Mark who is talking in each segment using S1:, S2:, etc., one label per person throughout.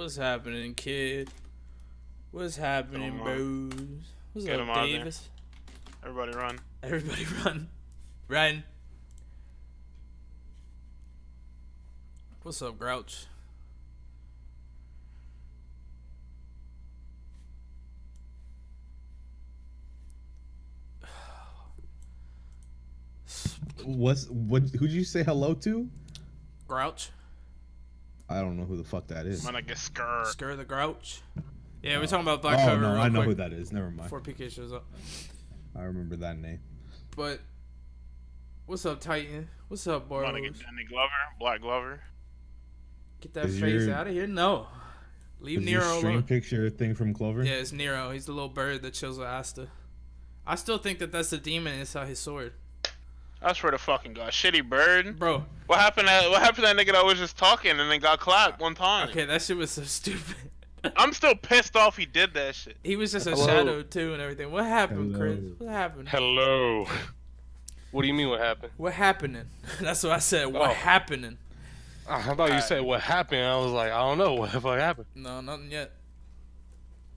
S1: What's happening, kid? What's happening, bros? What's
S2: Get
S1: up,
S2: him out there.
S1: Davis?
S2: Everybody run.
S1: Everybody run. Run. What's up, Grouch?
S3: Who'd you say hello to?
S1: Grouch?
S3: I don't know who the fuck that is.
S2: I'm gonna get scared.
S1: Scare the Grouch? Yeah, we're talking about Black
S3: Oh
S1: Clover
S3: no,
S1: real
S3: I know
S1: quick
S3: who that is. Never mind.
S1: before PK shows up.
S3: I remember that name.
S1: But, what's up, Titan? What's up,
S2: I'm
S1: Boros?
S2: gonna get Danny Glover, Black Glover.
S1: Get that
S3: Is
S1: face
S3: your-
S1: out of here? No. Leave
S3: Is your
S1: Nero
S3: stream
S1: alone.
S3: picture thing from Clover?
S1: Yeah, it's Nero. He's the little bird that chills with Asta. I still think that that's the demon inside his sword.
S2: I swear to fucking God, shitty bird.
S1: Bro,
S2: What happened to that nigga that was just talking and then got clapped one time?
S1: okay, that shit was so stupid.
S2: I'm still pissed off he did that shit.
S1: He was just a
S4: Hello.
S1: shadow, too, and everything. What happened, Chris?
S3: Hello.
S1: What happened?
S4: Hello. What do you mean what happened?
S1: What happening? That's what I said. What
S4: Oh.
S1: happening?
S4: I thought you said what happened. I was like, I don't know what the fuck happened.
S1: No, nothing yet.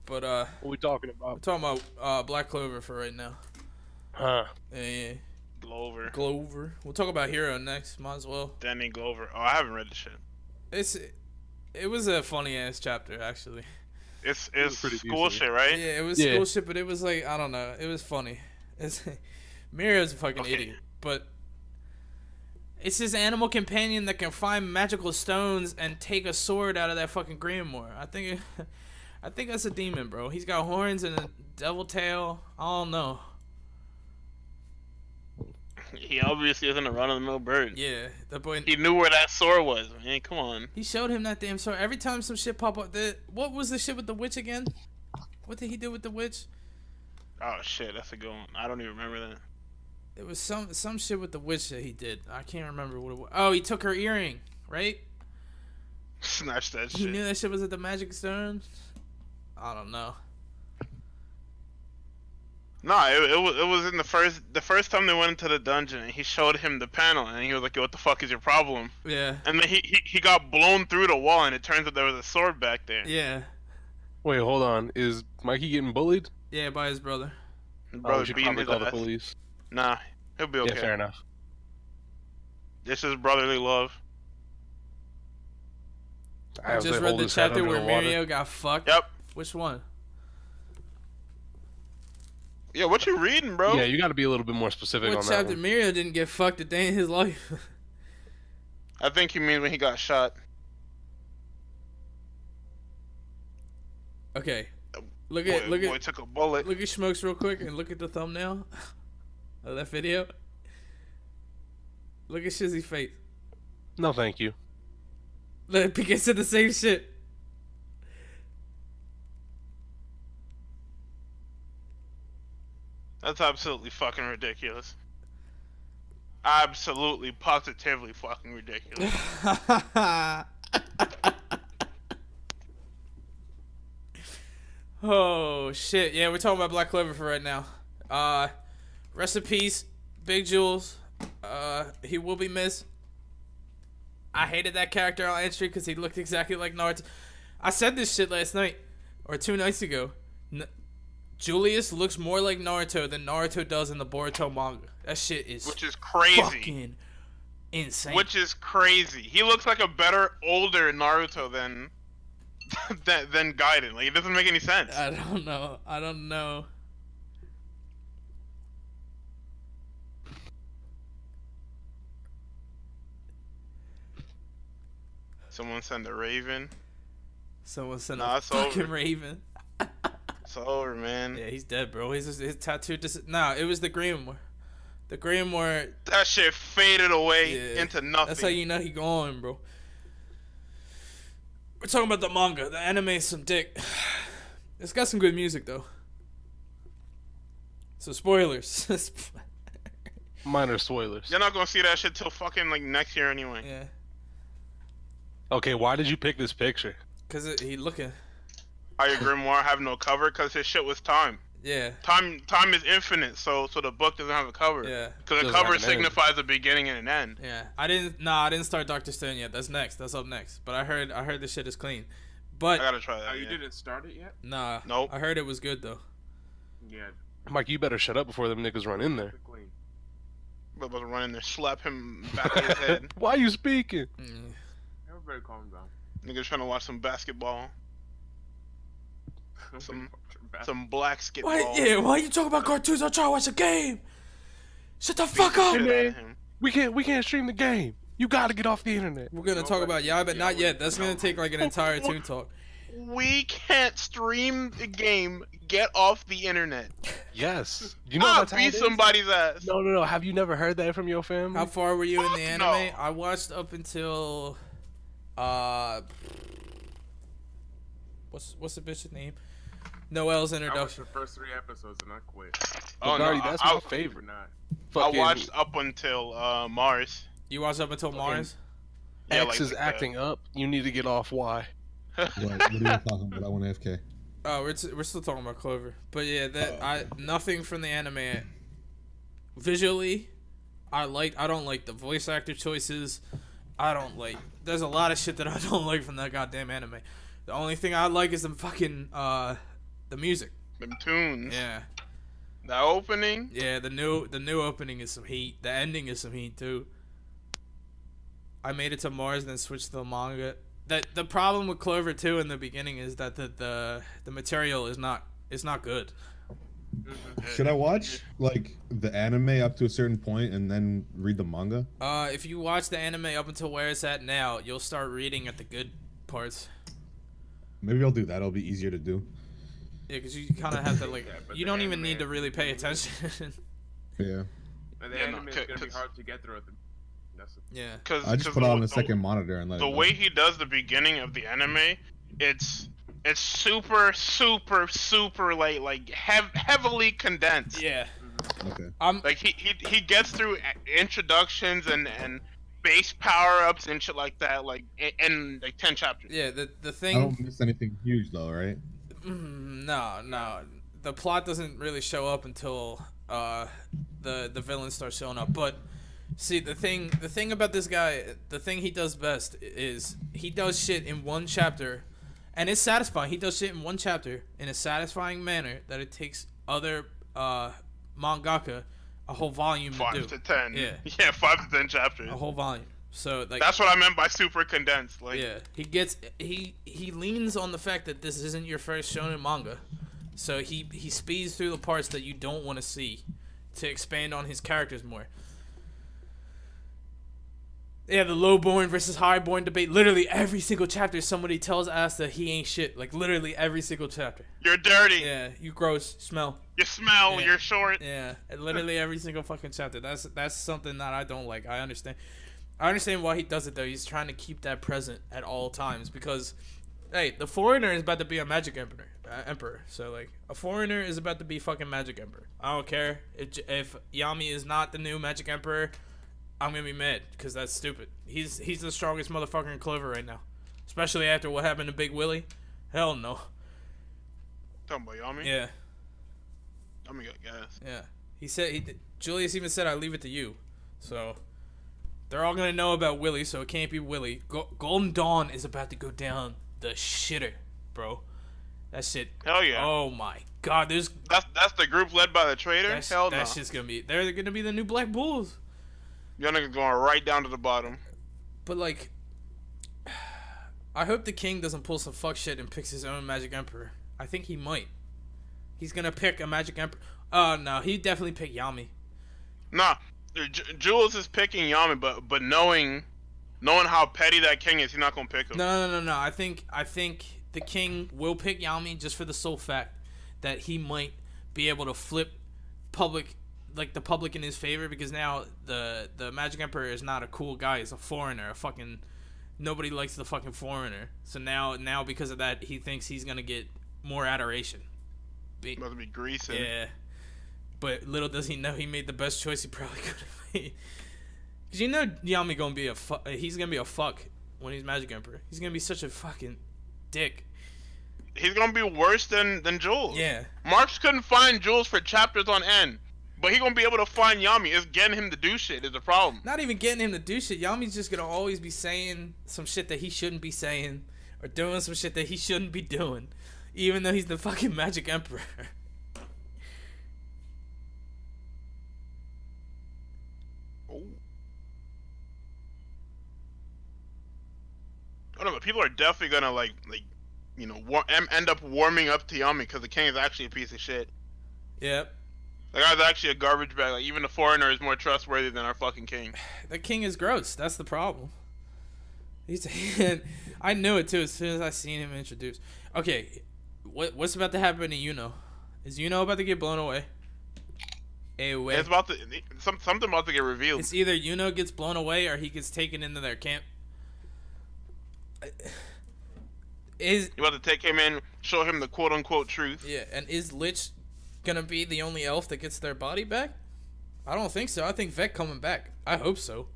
S1: But,
S4: What we talking
S1: we're
S4: about?
S1: talking about Black Clover for right now.
S4: Huh?
S1: Yeah.
S2: Glover.
S1: Glover. We'll talk about Hero next. Might as well.
S2: Danny Glover. Oh, I haven't read the shit.
S1: It was a funny ass chapter, actually.
S2: It's
S4: pretty
S2: school
S4: decent.
S2: shit, right?
S1: Yeah, it was
S4: Yeah.
S1: school shit, but it was like, I don't know. It was funny. Mirio's a fucking
S2: Okay.
S1: idiot, but it's this animal companion that can find magical stones and take a sword out of that fucking Grimoire. I think that's a demon, bro. He's got horns and a devil tail. I don't know.
S2: He obviously isn't a run-of-the-mill bird.
S1: Yeah, the boy.
S2: He knew where that sword was, man. Come on.
S1: He showed him that damn sword. Every time some shit pop up, what was the shit with the witch again? What did he do with the witch?
S2: Oh shit, that's a good one. I don't even remember that.
S1: It was some shit with the witch that he did. I can't remember what it was. Oh, he took her earring, right?
S2: Snatch that
S1: He
S2: shit.
S1: knew that shit was at the Magic Stone. I don't know.
S2: Nah, it was in the first time they went into the dungeon and he showed him the panel and he was like, "Yo, what the fuck is your problem?"
S1: Yeah,
S2: And then he got blown through the wall and it turns out there was a sword back there.
S1: yeah,
S4: Wait, hold on. Is Mikey getting bullied?
S1: yeah. By his brother.
S2: His
S4: Oh,
S2: brother
S4: we should
S2: beating
S4: probably
S2: his
S4: call the
S2: ass.
S4: police.
S2: Nah, he'll be okay.
S4: Yeah, fair enough.
S2: This is brotherly love.
S1: I
S4: was
S1: just
S4: like,
S1: read
S4: hold
S1: the
S4: his head
S1: chapter
S4: under
S1: where
S4: the water.
S1: Mirio got fucked.
S2: Yep.
S1: Which one?
S2: Yeah, what you reading, bro?
S4: Yeah, you got to be a little bit more specific
S1: What
S4: on that
S1: chapter?
S4: one.
S1: Mirio didn't get fucked a day in his life.
S2: I think you mean when he got shot.
S1: Okay. Look
S2: Boy,
S1: at
S2: boy took a bullet.
S1: look at Smokes real quick and look at the thumbnail of that video. Look at Shizzy's face.
S4: No, thank you.
S1: Look, PK said the same shit.
S2: That's absolutely fucking ridiculous. Absolutely, positively fucking ridiculous.
S1: Oh shit! Yeah, we're talking about Black Clover for right now. Rest in peace, Big Jules. He will be missed. I hated that character on entry because he looked exactly like Naruto. I said this shit last night or 2 nights ago. Julius looks more like Naruto than Naruto does in the Boruto manga. That shit is
S2: Which is crazy.
S1: fucking insane.
S2: Which is crazy. He looks like a better, older Naruto than than Gaiden. Like, it doesn't make any sense.
S1: I don't know. I don't know.
S2: Someone send a Raven.
S1: Someone sent
S2: Nah,
S1: a
S2: it's
S1: fucking
S2: over.
S1: raven.
S2: It's over, man.
S1: Yeah, he's dead, bro. His tattoo Nah, it was the Grimoire. The Grimoire.
S2: That shit faded away
S1: Yeah,
S2: into nothing.
S1: That's how you know he gone, bro. We're talking about the manga. The anime is some dick. It's got some good music though. So spoilers.
S4: Minor spoilers.
S2: You're not gonna see that shit till fucking like next year anyway.
S1: Yeah,
S4: Okay, why did you pick this picture?
S1: cause he looking.
S2: How your grimoire have no cover? Cause his shit was time.
S1: Yeah,
S2: Time is infinite, so the book doesn't have a cover.
S1: yeah,
S2: Cause the
S4: Doesn't
S2: cover
S4: have an end.
S2: signifies a beginning and an end.
S1: yeah. I didn't start Doctor Stone yet. That's next. That's up next. But I heard the shit is clean. But
S2: I gotta try that.
S5: Oh, you
S2: yeah.
S5: didn't start it yet?
S1: nah,
S2: Nope.
S1: I heard it was good though.
S5: Yeah.
S4: Mike, you better shut up before them niggas run in there.
S5: Clean.
S2: But was run in there, slap him back in his head.
S4: Why are you speaking?
S1: Mm.
S5: Everybody calm down.
S2: Niggas trying to watch some basketball. Some black skitball.
S1: Why you talking about cartoons? I'm trying to watch a game. Shut the fuck up.
S2: Shit out
S4: man.
S2: of him.
S4: We can't stream the game. You gotta get off the internet.
S1: We're gonna talk about but not yet. That's gonna take like an entire Toon Talk.
S2: We can't stream the game. Get off the internet.
S4: Yes. You know
S2: I'll
S4: that's how
S2: beat
S4: it is?
S2: somebody's ass.
S4: No. Have you never heard that from your family?
S1: How far were you in the
S2: Fuck
S1: anime?
S2: no.
S1: I watched up until what's the bitch's name? Noel's
S5: I watched
S1: introduction.
S5: the first 3 episodes and I quit.
S2: Oh no,
S4: Gardy, that's
S2: I,
S4: my favorite.
S5: Not.
S2: I watched up until Mars.
S1: You watched up until Mars?
S2: Yeah,
S4: X is acting up. You need to get off Y.
S3: What are you talking about? I want AFK.
S1: Oh, we're still talking about Clover. But yeah, nothing from the anime visually I don't like the voice actor choices. There's a lot of shit that I don't like from that goddamn anime. The only thing I like is the fucking the music.
S2: Them tunes.
S1: Yeah.
S2: The opening.
S1: Yeah, the new opening is some heat. The ending is some heat too. I made it to Mars and then switched to the manga. The problem with Clover 2 in the beginning is that the material is not good.
S3: Should I watch like the anime up to a certain point and then read the manga?
S1: If you watch the anime up until where it's at now, you'll start reading at the good parts.
S3: Maybe I'll do that. It'll be easier to do.
S1: Yeah, because you kind of have to like.
S5: But
S1: You
S5: the
S1: don't even
S5: anime
S1: need to
S5: is
S1: really pay
S5: really good.
S1: attention.
S3: Yeah.
S5: And the
S2: Yeah, no,
S5: anime is gonna be
S2: 'cause-
S5: hard to get through. That's
S1: Yeah.
S2: Cause,
S3: I just put it on the second monitor and let
S2: The
S3: it go.
S2: way he does the beginning of the anime, it's super like heavily condensed.
S1: Yeah.
S3: Okay.
S2: Like he gets through introductions and base power ups and shit like that, like in like 10 chapters.
S1: Yeah. The
S3: I
S1: thing.
S3: don't miss anything huge though, right?
S1: No. The plot doesn't really show up until the villains start showing up. But see, the thing about this guy, the thing he does best is he does shit in one chapter, and it's satisfying. He does shit in one chapter in a satisfying manner that it takes other mangaka a whole volume to
S2: 5
S1: do.
S2: to 10.
S1: Yeah.
S2: Yeah, 5 to 10 chapters.
S1: A whole volume. So like
S2: That's what I meant by super condensed. Like
S1: yeah, he leans on the fact that this isn't your first shonen manga, so he speeds through the parts that you don't want to see, to expand on his characters more. Yeah, the low-born versus high-born debate. Literally every single chapter, somebody tells Asta he ain't shit. Like literally every single chapter.
S2: You're dirty.
S1: Yeah, you gross, smell.
S2: You smell.
S1: Yeah.
S2: You're short.
S1: Yeah, and literally every single fucking chapter. That's something that I don't like. I understand why he does it though. He's trying to keep that present at all times because, hey, the foreigner is about to be a magic emperor. So like, a foreigner is about to be fucking magic emperor. I don't care if Yami is not the new magic emperor. I'm gonna be mad because that's stupid. He's the strongest motherfucker in Clover right now, especially after what happened to Big Willie. Hell no.
S2: Talking about Yami.
S1: Yeah.
S2: Yami got gas.
S1: Yeah. He said Julius even said I leave it to you. So they're all gonna know about Willie, so it can't be Willie. Golden Dawn is about to go down the shitter, bro. That shit.
S2: Hell yeah.
S1: Oh my god,
S2: That's the group led by the traitor. Hell no.
S1: that shit's gonna be. They're gonna be the new Black Bulls.
S2: Y'all niggas going right down to the bottom.
S1: But like, I hope the king doesn't pull some fuck shit and picks his own magic emperor. I think he might. He's gonna pick a magic emperor. No, he definitely pick Yami.
S2: Nah, Jules is picking Yami, but knowing how petty that king is, he's not gonna pick him.
S1: No. I think the king will pick Yami just for the sole fact that he might be able to flip the public in his favor, because now the Magic Emperor is not a cool guy. He's a foreigner. Nobody likes the fucking foreigner. So now because of that, he thinks he's gonna get more adoration.
S2: About to be greasing.
S1: Yeah. But little does he know he made the best choice he probably could have made. Cause you know Yami gonna be he's gonna be a fuck when he's Magic Emperor. He's gonna be such a fucking dick.
S2: He's gonna be worse than Jules.
S1: Yeah.
S2: Marx couldn't find Jules for chapters on end, but he gonna be able to find Yami. It's getting him to do shit is the problem.
S1: Not even getting him to do shit. Yami's just gonna always be saying some shit that he shouldn't be saying, or doing some shit that he shouldn't be doing, even though he's the fucking Magic Emperor.
S2: Oh. I don't know, but people are definitely gonna like end up warming up to Yami because the king is actually a piece of shit.
S1: Yep.
S2: The guy's actually a garbage bag. Like even the foreigner is more trustworthy than our fucking king.
S1: The king is gross. That's the problem. He's. I knew it too as soon as I seen him introduced. Okay, what's about to happen to Yuno? Is Yuno about to get blown away?
S2: It's about to something about to get revealed.
S1: It's either Yuno gets blown away or he gets taken into their camp. You
S2: about to take him in, show him the quote unquote truth.
S1: Yeah, and is Lich gonna be the only elf that gets their body back? I don't think so. I think Vec coming back. I hope so.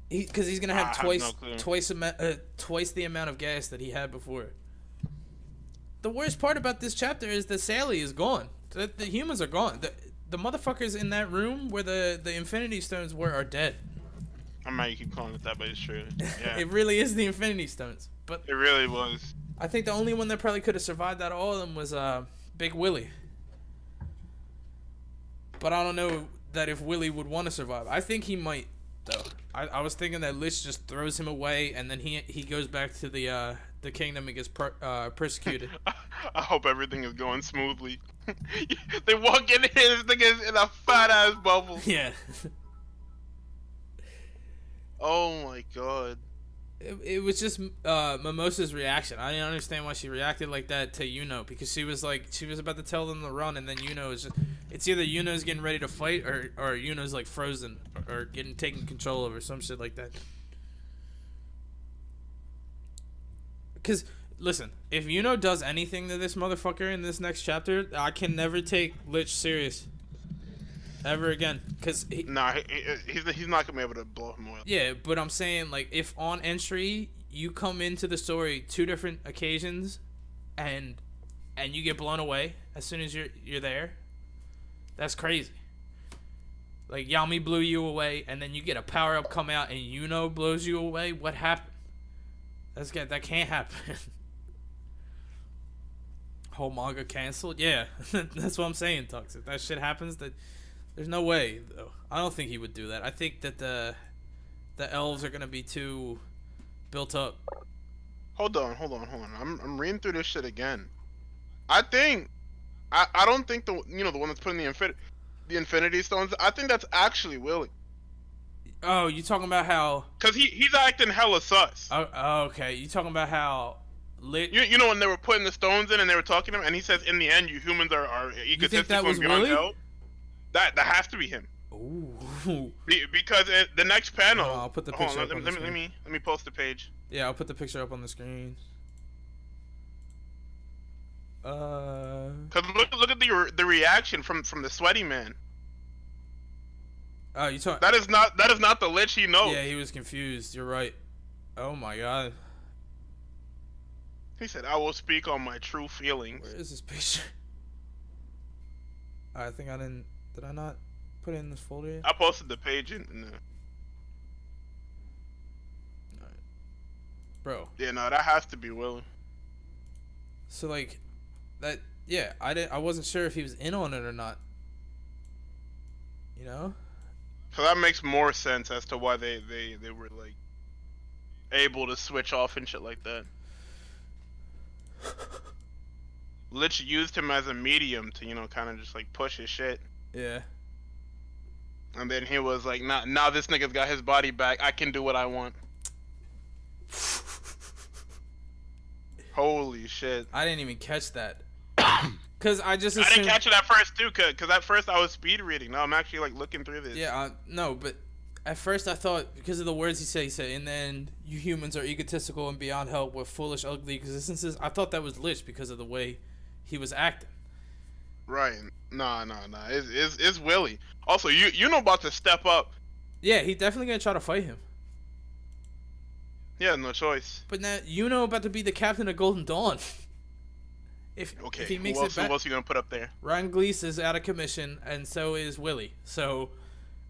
S1: Because he's gonna have twice the amount of gas that he had before. The worst part about this chapter is that Sally is gone. The humans are gone. The motherfuckers in that room where the Infinity Stones were are dead.
S2: I'm mad you keep calling it that, but it's true. Yeah.
S1: It really is the Infinity Stones. But
S2: it really was.
S1: I think the only one that probably could have survived out of all of them was Big Willie. But I don't know that if Willie would want to survive. I think he might, though. I was thinking that Lich just throws him away and then he goes back to the kingdom and gets persecuted.
S2: I hope everything is going smoothly. They walk in here, this nigga is in a fat ass bubble.
S1: Yeah.
S2: Oh my god.
S1: It was just Mimosa's reaction. I didn't understand why she reacted like that to Yuno, because she was about to tell them to run, and then Yuno is just, it's either Yuno's getting ready to fight or Yuno's like frozen or getting taken control of or some shit like that. Because listen, if Yuno does anything to this motherfucker in this next chapter, I can never take Lich serious ever again, because
S2: he's not gonna be able to blow him away.
S1: Yeah, but I'm saying, like, if on entry you come into the story 2 different occasions and you get blown away as soon as you're there, that's crazy. Like, Yami blew you away and then you get a power up come out and Yuno blows you away. What happened? That can't happen. Whole manga canceled? Yeah. That's what I'm saying, Tux. If that shit happens, there's no way, though. I don't think he would do that. I think that the elves are gonna be too built up.
S2: Hold on. I'm reading through this shit again. I don't think the one that's putting the Infinity Stones. I think that's actually Willie.
S1: Oh, you talking about how?
S2: Cause he's acting hella sus.
S1: Oh, okay. You talking about how lit?
S2: You know when they were putting the stones in and they were talking to him, and he says, "In the end, you humans are egotistical and beyond help." That has to be him.
S1: Ooh.
S2: Because the next panel.
S1: I'll put the picture up on the screen.
S2: Let me post the page.
S1: Yeah, I'll put the picture up on the screen.
S2: Cause look at the reaction from the sweaty man.
S1: Oh, you talking?
S2: That is not the Lich he knows.
S1: Yeah, he was confused. You're right. Oh my god.
S2: He said, "I will speak on my true feelings."
S1: Where is this picture? I think I didn't. Did I not put it in this folder yet?
S2: I posted the page in the...
S1: Right. Bro.
S2: Yeah, no, that has to be Willie.
S1: So like, that. Yeah, I wasn't sure if he was in on it or not. You know.
S2: So that makes more sense as to why they were like able to switch off and shit like that. Lich used him as a medium to, kind of just like push his shit.
S1: Yeah.
S2: And then he was like, now this nigga's got his body back. I can do what I want. Holy shit.
S1: I didn't even catch that. Cause I just assumed...
S2: I didn't catch it at first too, cause at first I was speed reading. Now I'm actually like looking through this.
S1: Yeah, no, but at first I thought, because of the words he said, "In the end, you humans are egotistical and beyond help with foolish, ugly existences." I thought that was Lich because of the way he was acting.
S2: Right. Nah. It's Willie. Also, you know about to step up.
S1: Yeah, he definitely gonna try to fight him.
S2: Yeah, no choice.
S1: But now about to be the captain of Golden Dawn. If he makes
S2: who
S1: it back,
S2: who else you gonna put up there?
S1: Ryan Gleason is out of commission, and so is Willie. So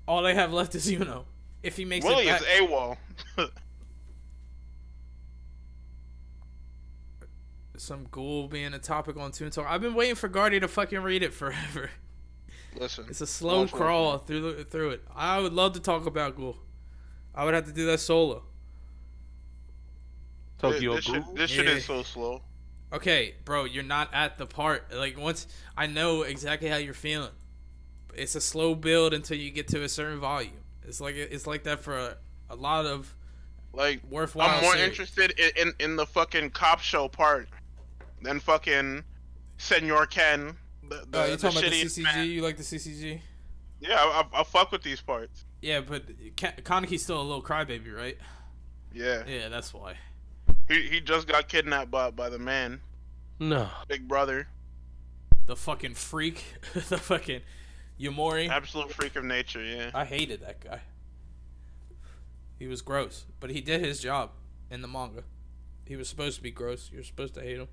S1: all they have left is If he makes
S2: Willie
S1: it back,
S2: is AWOL.
S1: some ghoul being a topic on Toon Talk. I've been waiting for Guardy to fucking read it forever.
S2: Listen,
S1: It's a slow
S2: watch
S1: crawl
S2: one.
S1: through it. I would love to talk about ghoul. I would have to do that solo.
S4: Tokyo
S2: This shit,
S4: Ghoul.
S2: this shit
S1: Yeah.
S2: is so slow.
S1: Okay, bro, you're not at the part. Like, once I know exactly how you're feeling. It's a slow build until you get to a certain volume. It's like that for a lot of
S2: Like,
S1: worthwhile.
S2: I'm more
S1: series.
S2: interested in the fucking cop show part than fucking Senor Ken. The
S1: You talking about the
S2: shitty
S1: CCG?
S2: man.
S1: You like the CCG?
S2: Yeah, I fuck with these parts.
S1: Yeah, but Kaneki's still a little crybaby, right?
S2: Yeah,
S1: Yeah, that's why.
S2: he just got kidnapped by the man,
S4: No.
S2: Big Brother,
S1: The fucking freak, the fucking Yamori.
S2: absolute freak of nature. Yeah,
S1: I hated that guy. He was gross, but he did his job in the manga. He was supposed to be gross. You're supposed to hate him.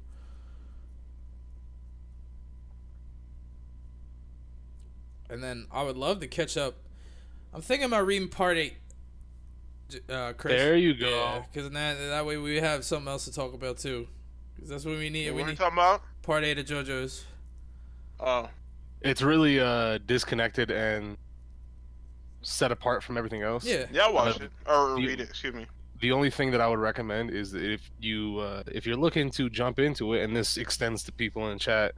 S1: And then I would love to catch up. I'm thinking about reading part 8. Chris.
S4: There you go.
S1: Because that way we have something else to talk about too. Because that's what we need.
S2: what
S1: We
S2: are you
S1: need
S2: talking about?
S1: part 8 of JoJo's.
S2: Oh,
S4: It's really disconnected and set apart from everything else.
S1: Yeah.
S2: yeah, watch
S4: Uh,
S2: it or
S4: you-
S2: read it. Excuse me.
S4: The only thing that I would recommend is that if you're looking to jump into it, and this extends to people in chat,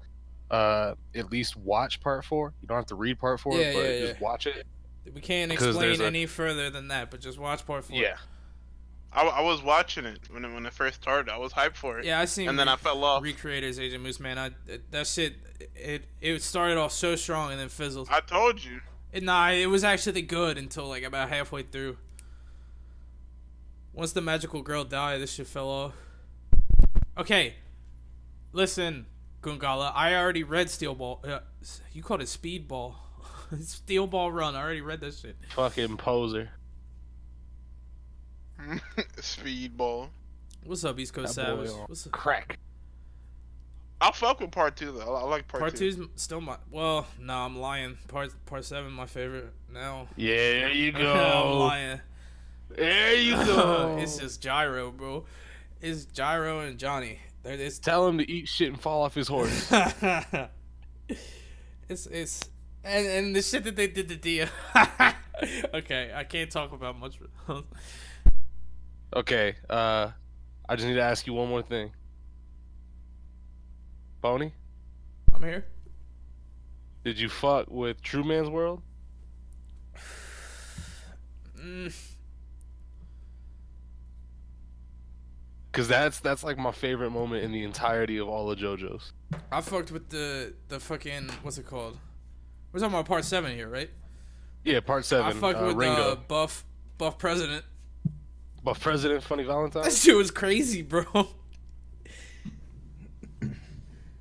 S4: at least watch part 4. You don't have to read part 4,
S1: Yeah,
S4: but
S1: yeah,
S4: just
S1: yeah.
S4: watch it.
S1: We can't
S4: Because
S1: explain
S4: there's a-
S1: any further than that, but just watch part 4.
S4: Yeah.
S2: I was watching it when it first started. I was hyped for it.
S1: Yeah, I seen.
S2: And then I fell off.
S1: Recreators, Agent Moose, man. That shit. It started off so strong and then fizzled.
S2: I told you.
S1: It was actually good until like about halfway through. Once the magical girl died, this shit fell off. Okay, listen, Gungala. I already read Steel Ball. You called it Speedball. Steel Ball Run. I already read that shit.
S4: Fucking poser.
S2: Speedball.
S1: What's up, East Coast
S4: That boy
S1: Savage?
S4: on
S1: What's up?
S4: crack.
S2: I'll fuck with part 2 though. I like part,
S1: Part
S2: 2.
S1: 2's still my. Well, no, I'm lying. Part 7 my favorite now.
S4: Yeah, there you
S1: I'm
S4: go.
S1: lying.
S4: There you go.
S1: It's just Gyro, bro. It's Gyro and Johnny. It's
S4: Tell him to eat shit and fall off his horse.
S1: it's and the shit that they did to Dia. Okay, I can't talk about much.
S4: Okay, I just need to ask you one more thing. Pony,
S1: I'm here.
S4: did you fuck with True Man's World? Cause that's like my favorite moment in the entirety of all of JoJo's.
S1: I fucked with the fucking what's it called? We're talking about part 7 here, right?
S4: Yeah, part 7.
S1: I fucked with
S4: Ringo.
S1: Buff President.
S4: But President Funny Valentine.
S1: That shit was crazy, bro.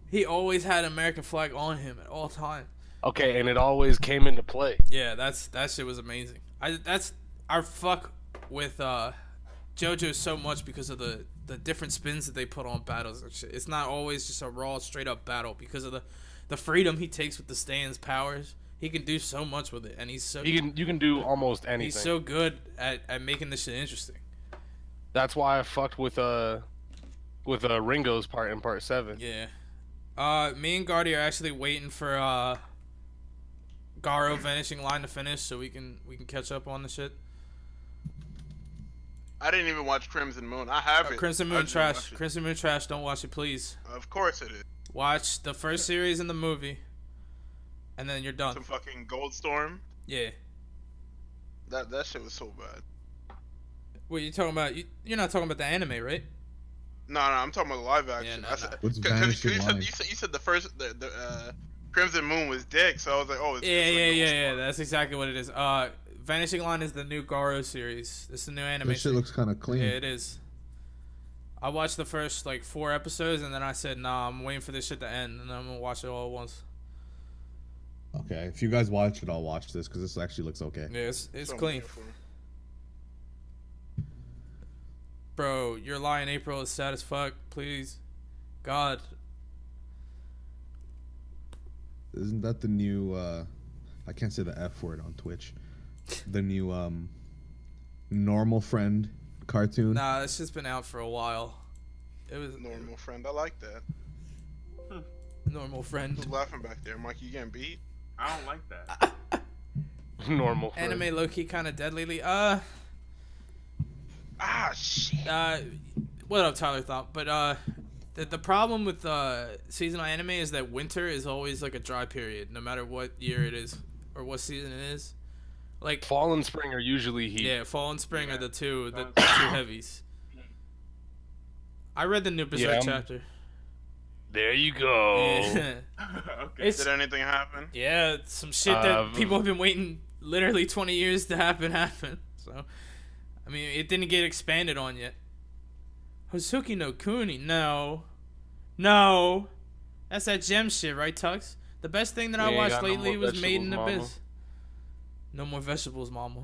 S1: He always had an American flag on him at all times.
S4: Okay, and it always came into play.
S1: Yeah, that shit was amazing. I fuck with JoJo so much because of the different spins that they put on battles and shit. It's not always just a raw straight up battle because of the freedom he takes with the stand's powers. He can do so much with it, and
S4: You can do almost anything.
S1: he's so good at making this shit interesting.
S4: That's why I fucked with Ringo's part in part 7.
S1: Yeah. Me and Guardy are actually waiting for Garo Vanishing Line to finish so we can catch up on the shit.
S2: I didn't even watch Crimson Moon. I have it.
S1: Crimson
S2: I
S1: Moon
S2: just
S1: trash.
S2: watched it.
S1: Crimson Moon trash. Don't watch it, please.
S2: Of course it is.
S1: Watch the first series in the movie, and then you're done.
S2: Some fucking Goldstorm.
S1: Yeah.
S2: That shit was so bad.
S1: What you talking about? You're not talking about the anime, right?
S2: No, I'm talking about the live action.
S1: Yeah,
S2: I said,
S3: What's
S2: 'cause
S3: Vanishing
S2: you
S3: Line?
S2: said the first Crimson Moon was dick, so I was like, oh, it's
S1: Yeah.
S2: like Goldstorm.
S1: That's exactly what it is. Vanishing Line is the new Garo series. It's the new anime.
S3: This shit looks kind of clean.
S1: Yeah, it is. I watched the first 4 episodes, and then I said, "Nah, I'm waiting for this shit to end, and I'm gonna watch it all at once."
S3: Okay, if you guys watch it, I'll watch this because this actually looks okay.
S1: Yeah, it's
S2: So I'm
S1: clean,
S2: here for it.
S1: bro. Your lie in April is sad as fuck. Please, God.
S3: Isn't that the new? I can't say the F word on Twitch. The new Normal Friend cartoon.
S1: Nah, this shit's been out for a while. It was
S2: Normal friend. I like that.
S1: normal friend.
S2: Who's laughing back there? Mike, you getting beat?
S5: I don't like that.
S4: Normal. Friend.
S1: Anime low-key kind of dead lately.
S2: Ah, shit.
S1: What up, Tyler Thought? But the problem with seasonal anime is that winter is always like a dry period, no matter what year it is or what season it is. Like
S4: Fall and spring are usually heat.
S1: yeah, fall and spring are
S5: Yeah.
S1: the two
S5: Fall and
S1: two heavies. I read the new Berserk
S4: I'm-
S1: chapter.
S4: There you go.
S1: Yeah.
S5: Okay.
S1: It's
S2: Did anything happen?
S1: yeah, some shit that people have been waiting literally 20 years to happen. So, I mean, it didn't get expanded on yet. Hosuki no Kuni, no, that's that gem shit, right, Tux? The best thing that I
S4: We ain't
S1: watched
S4: got no
S1: lately
S4: more
S1: was Made in
S4: vegetables, mama.
S1: Abyss. No more vegetables, mama.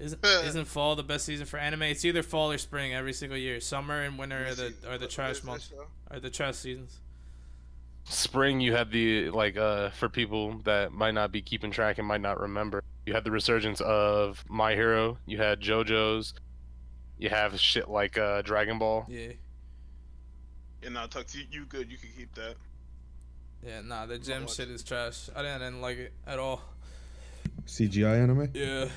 S1: Isn't fall the best season for anime? It's either fall or spring every single year. Summer and winter are the trash months, are the trash seasons.
S4: Spring, you had the for people that might not be keeping track and might not remember, you had the resurgence of My Hero. You had JoJo's. You have shit like Dragon Ball.
S1: Yeah,
S2: Yeah, no, Tux, you good. You can keep that.
S1: yeah, nah, the gem
S2: watch
S1: shit is trash. I didn't like it at all.
S3: CGI anime.
S1: Yeah.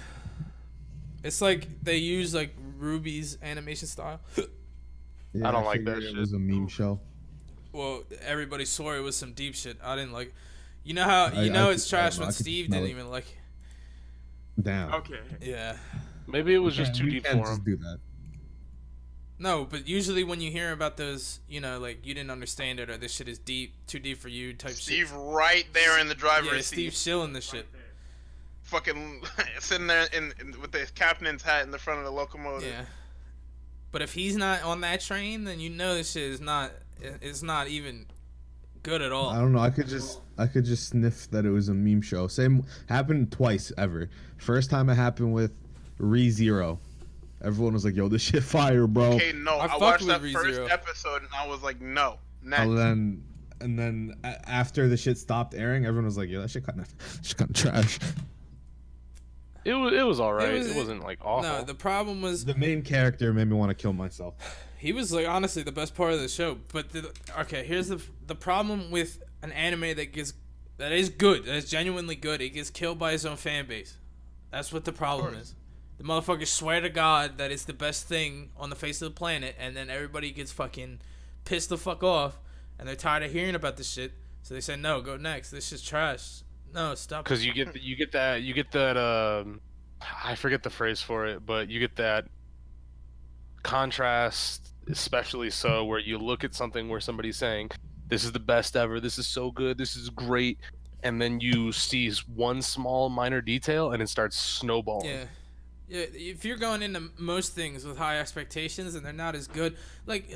S1: It's like they use like Ruby's animation style.
S3: Yeah,
S4: I don't like
S3: figured
S4: that
S3: It
S4: shit.
S3: was a meme show.
S1: Well, everybody swore it was some deep shit. I didn't like it. You know how
S3: I
S1: it's
S3: could- I
S1: trash
S3: don't know,
S1: when
S3: I could
S1: Steve
S3: smell
S1: didn't
S3: it.
S1: even like it.
S3: Damn.
S5: Okay.
S1: Yeah.
S4: Maybe it was just
S3: Yeah,
S4: too
S3: we
S4: deep
S3: can't
S4: for
S3: just
S4: him.
S3: do that.
S1: No, but usually when you hear about those, like you didn't understand it or this shit is deep, too deep for you type
S2: Steve
S1: shit.
S2: right there in the driver's
S1: Yeah,
S2: seat.
S1: Steve shilling the shit.
S2: Fucking sitting there with the captain's hat in the front of the locomotive.
S1: Yeah. But if he's not on that train, then you know this shit is not. It's not even good at all.
S3: I don't know. I could just sniff that it was a meme show. Same happened twice ever. First time it happened with ReZero. Everyone was like, "Yo, this shit fire, bro."
S2: Okay, no,
S1: I
S2: I
S1: fuck
S2: watched
S1: with
S2: that
S1: ReZero.
S2: first episode and I was like, no. Next.
S3: And then after the shit stopped airing, everyone was like, "Yo, that shit kind of trash."
S4: It was alright.
S1: was-
S4: It wasn't like awful.
S1: No, the problem was
S3: The main character made me want to kill myself.
S1: he was like honestly the best part of the show. But okay, here's the problem with an anime that is good, that is genuinely good. It gets killed by his own fan base. That's what the problem is. The motherfuckers swear to God that it's the best thing on the face of the planet, and then everybody gets fucking pissed the fuck off, and they're tired of hearing about this shit. So they say, no, go next. This is trash. No, stop.
S4: Because you get that I forget the phrase for it, but you get that contrast, especially so, where you look at something where somebody's saying, "This is the best ever. This is so good. This is great," and then you see one small minor detail and it starts snowballing.
S1: Yeah. Yeah, if you're going into most things with high expectations and they're not as good, like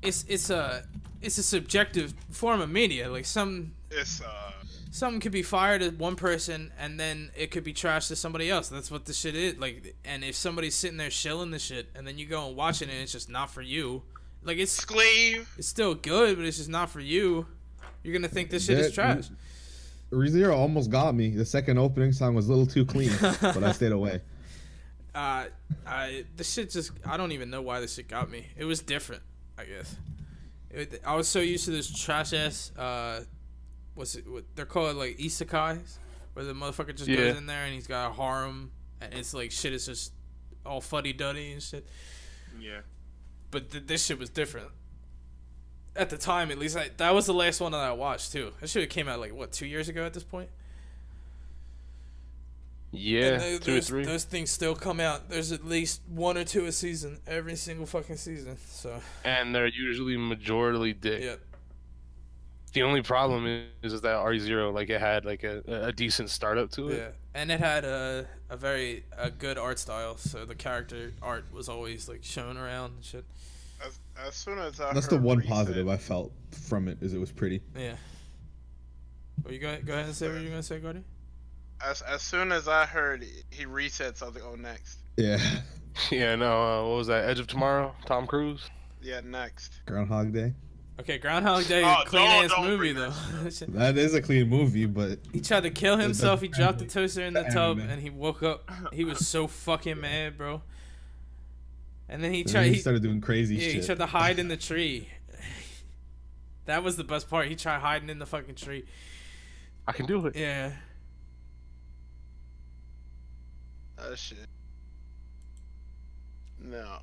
S1: it's a subjective form of media. Like something could be fired at one person and then it could be trashed to somebody else. That's what the shit is. Like, and if somebody's sitting there shilling the shit and then you go and watch it and it's just not for you, like it's
S2: Sclave.
S1: still good, but it's just not for you. You're gonna think this shit is trash.
S3: ReZero almost got me. The second opening song was a little too clean, but I stayed away.
S1: This shit just, I don't even know why this shit got me. It was different, I guess. I was so used to this trash ass, what they're called, like isekais, where the motherfucker just goes in there and he's got a harem, and it's like shit is just all fuddy duddy and shit.
S5: Yeah.
S1: But this shit was different. At the time, at least, that was the last one that I watched too. That shit came out like what, 2 years ago at this point.
S4: Yeah,
S1: And
S4: 2 or 3.
S1: Those things still come out. There's at least 1 or 2 a season, every single fucking season. So
S4: And they're usually majority dick.
S1: yeah,
S4: The only problem is that ReZero, like, it had like a decent startup to it.
S1: yeah, and it had a very good art style. So the character art was always like shown around and shit.
S2: As soon as I
S3: That's
S2: heard
S3: the one
S2: Reset,
S3: positive I felt from it, is it was pretty.
S1: Yeah. Well, you go ahead and say what you're gonna say, Gordy.
S2: As soon as I heard he resets, I was like, oh, next.
S3: Yeah.
S4: Yeah, no, what was that? Edge of Tomorrow? Tom Cruise?
S2: Yeah, next.
S3: Groundhog Day.
S1: Okay, Groundhog Day,
S2: Oh,
S1: clean ass
S2: don't
S1: movie
S2: bring
S1: though.
S3: That is a clean movie, but
S1: He tried to kill himself. He dropped the toaster in the
S3: the
S1: tub,
S3: anime.
S1: and he woke up. He was so fucking mad, bro. And then he
S3: And then
S1: tried.
S3: he
S1: He,
S3: started doing crazy
S1: yeah,
S3: shit.
S1: he tried to hide in the tree. That was the best part. He tried hiding in the fucking tree.
S4: I can do it.
S1: Yeah.
S2: That shit. No.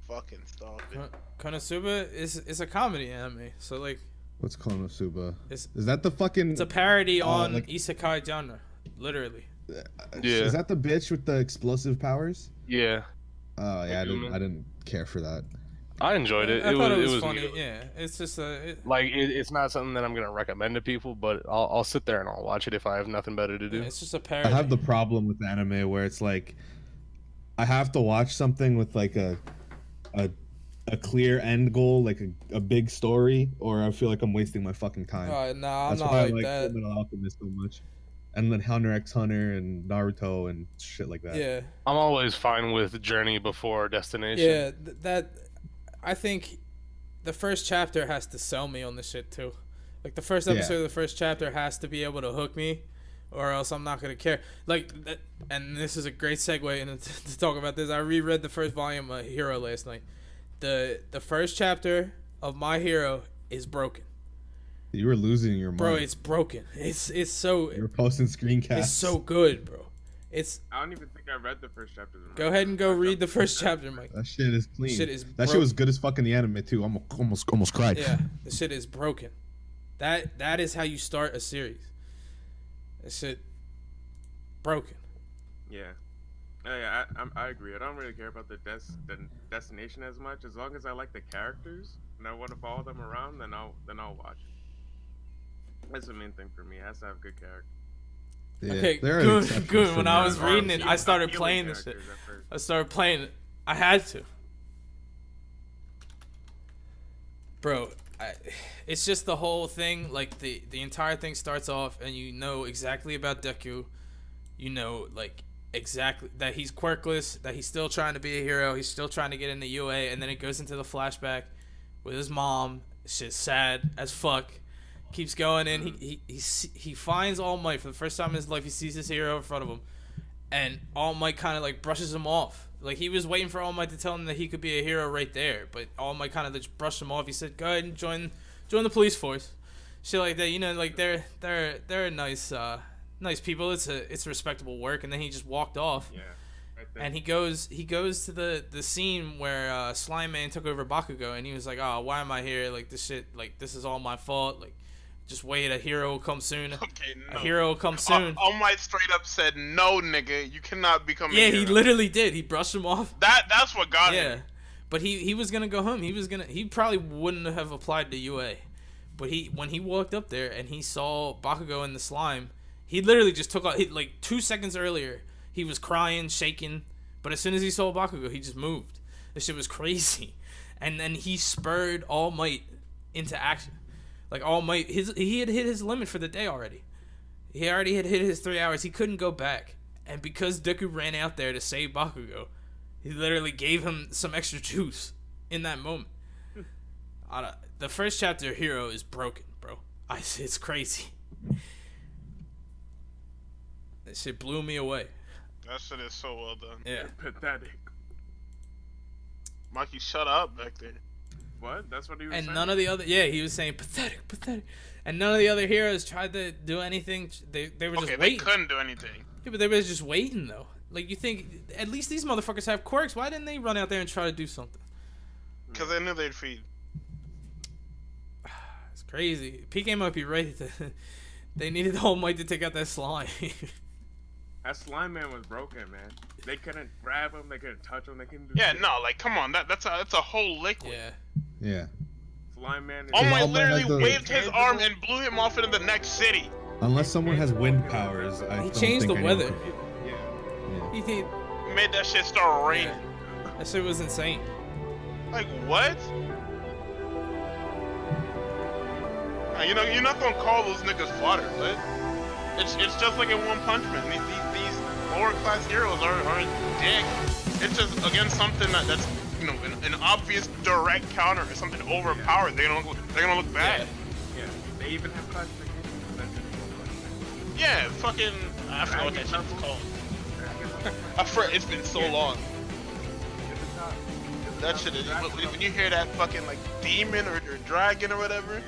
S2: Fucking stop it.
S1: Konosuba is a comedy anime, so like
S3: What's Konosuba?
S1: It's-
S3: Is that the fucking?
S1: it's a parody on
S3: like-
S1: isekai genre, literally.
S4: Yeah.
S3: Is that the bitch with the explosive powers?
S4: Yeah,
S3: Oh yeah,
S4: Megumi?
S3: I didn't care for that.
S4: I enjoyed it.
S1: I thought it was
S4: was
S1: funny.
S4: good.
S1: Yeah, it's just
S4: Like it's not something that I'm gonna recommend to people, but I'll sit there and I'll watch it if I have nothing better to do.
S1: it's just a
S3: I
S1: parody.
S3: have the problem with anime where it's like, I have to watch something with like a clear end goal, like a big story, or I feel like I'm wasting my fucking time.
S1: Nah, I'm
S3: That's
S1: not
S3: why
S1: like
S3: I like
S1: that.
S3: Fullmetal Alchemist so much, and then Hunter x Hunter and Naruto and shit like that.
S1: Yeah,
S4: I'm always fine with journey before destination.
S1: yeah. That I think the first chapter has to sell me on this shit too. Like the first episode
S3: Yeah.
S1: of the first chapter has to be able to hook me, or else I'm not gonna care. Like, and this is a great segue into to talk about this. I reread the first volume of Hero last night. The first chapter of My Hero is broken,
S3: You were losing your mind.
S1: bro. It's broken. It's so
S3: You were posting screencasts.
S1: it's so good, bro. It's
S5: I don't even think I read the first chapter.
S1: go ahead and go read the first chapter, Mike.
S3: That shit is clean.
S1: Shit is
S3: that shit was good as fucking the anime too. I'm almost cried.
S1: Yeah, the shit is broken. That is how you start a series. That shit broken.
S5: Yeah. Yeah, I agree. I don't really care about the destination as much. As long as I like the characters and I want to follow them around, then I'll watch it. That's the main thing for me. It has to have good characters.
S3: Yeah,
S1: Okay,
S3: there are
S1: good,
S3: exceptions
S1: good.
S3: to
S1: When I
S3: that.
S1: was reading it, I started
S5: Appealing
S1: playing this shit.
S5: characters at first.
S1: I started playing it. I had to. Bro, it's just the whole thing. Like the entire thing starts off, and you know exactly about Deku. You know, like exactly that he's quirkless, that he's still trying to be a hero, he's still trying to get into UA, and then it goes into the flashback with his mom. Shit's sad as fuck. Keeps going in. He finds All Might for the first time in his life. He sees his hero in front of him, and All Might kind of like brushes him off. Like he was waiting for All Might to tell him that he could be a hero right there, but All Might kind of just brushed him off. He said, "Go ahead and join the police force." Shit like that. You know, like they're nice people. It's respectable work. And then he just walked off.
S5: Yeah. Right there.
S1: And he goes to the scene where Slime Man took over Bakugo, and he was like, "Oh, why am I here? Like this shit, like this is all my fault. Like just wait, a hero will come soon.
S2: Okay, no.
S1: A hero will come soon."
S2: All Might straight up said, "No, nigga, you cannot become a
S1: Yeah,
S2: hero."
S1: he literally did. He brushed him off.
S2: That's what got
S1: Yeah,
S2: me.
S1: but he was gonna go home. He probably wouldn't have applied to UA, but when he walked up there and he saw Bakugo in the slime, he literally just took off. Like 2 seconds earlier, he was crying, shaking, but as soon as he saw Bakugo, he just moved. This shit was crazy, and then he spurred All Might into action. Like All Might, he had hit his limit for the day already. He already had hit his 3 hours. He couldn't go back, and because Deku ran out there to save Bakugo, he literally gave him some extra juice in that moment. The first chapter of Hero is broken, bro. It's crazy. That shit blew me away.
S2: That shit is so well done.
S1: Yeah.
S5: Pathetic.
S2: Mikey, shut up back there.
S5: What? That's what he was
S1: And
S5: saying?
S1: none of the other, he was saying pathetic. And none of the other heroes tried to do anything. They were just
S2: Okay, they
S1: waiting.
S2: couldn't do anything.
S1: Yeah, but they were just waiting though. Like you think, at least these motherfuckers have quirks. Why didn't they run out there and try to do something?
S2: Because they knew they'd feed.
S1: It's crazy. PK might be right. They needed All Might to take out that slime.
S5: That slime man was broken, man. They couldn't grab him. They couldn't touch him. They couldn't do
S2: Yeah,
S5: shit.
S2: no, like, come on. That's a whole liquid.
S1: Yeah.
S3: Yeah.
S5: Slime man. Is
S2: All Might
S3: All Might
S2: literally
S3: has the-
S2: waved his arm and blew him off into the next city.
S3: Unless someone has wind powers, I
S1: He
S3: don't
S1: changed
S3: think
S1: the
S3: anyone
S1: weather.
S3: could-
S5: Yeah.
S1: He did.
S2: Made that shit start raining.
S1: Yeah. That shit was insane.
S2: Like, what? Nah, you're not gonna call those niggas fodder, but it's just like in One Punch Man. These lower class heroes are dick. It's just against something that's an obvious direct counter or something overpowered. They're gonna look bad.
S5: Yeah. They even have classifications.
S2: Yeah, fucking I forgot what that shit's called. I forgot. It's been so long.
S5: At the top.
S2: That shit is. When you hear that fucking like demon or dragon or whatever,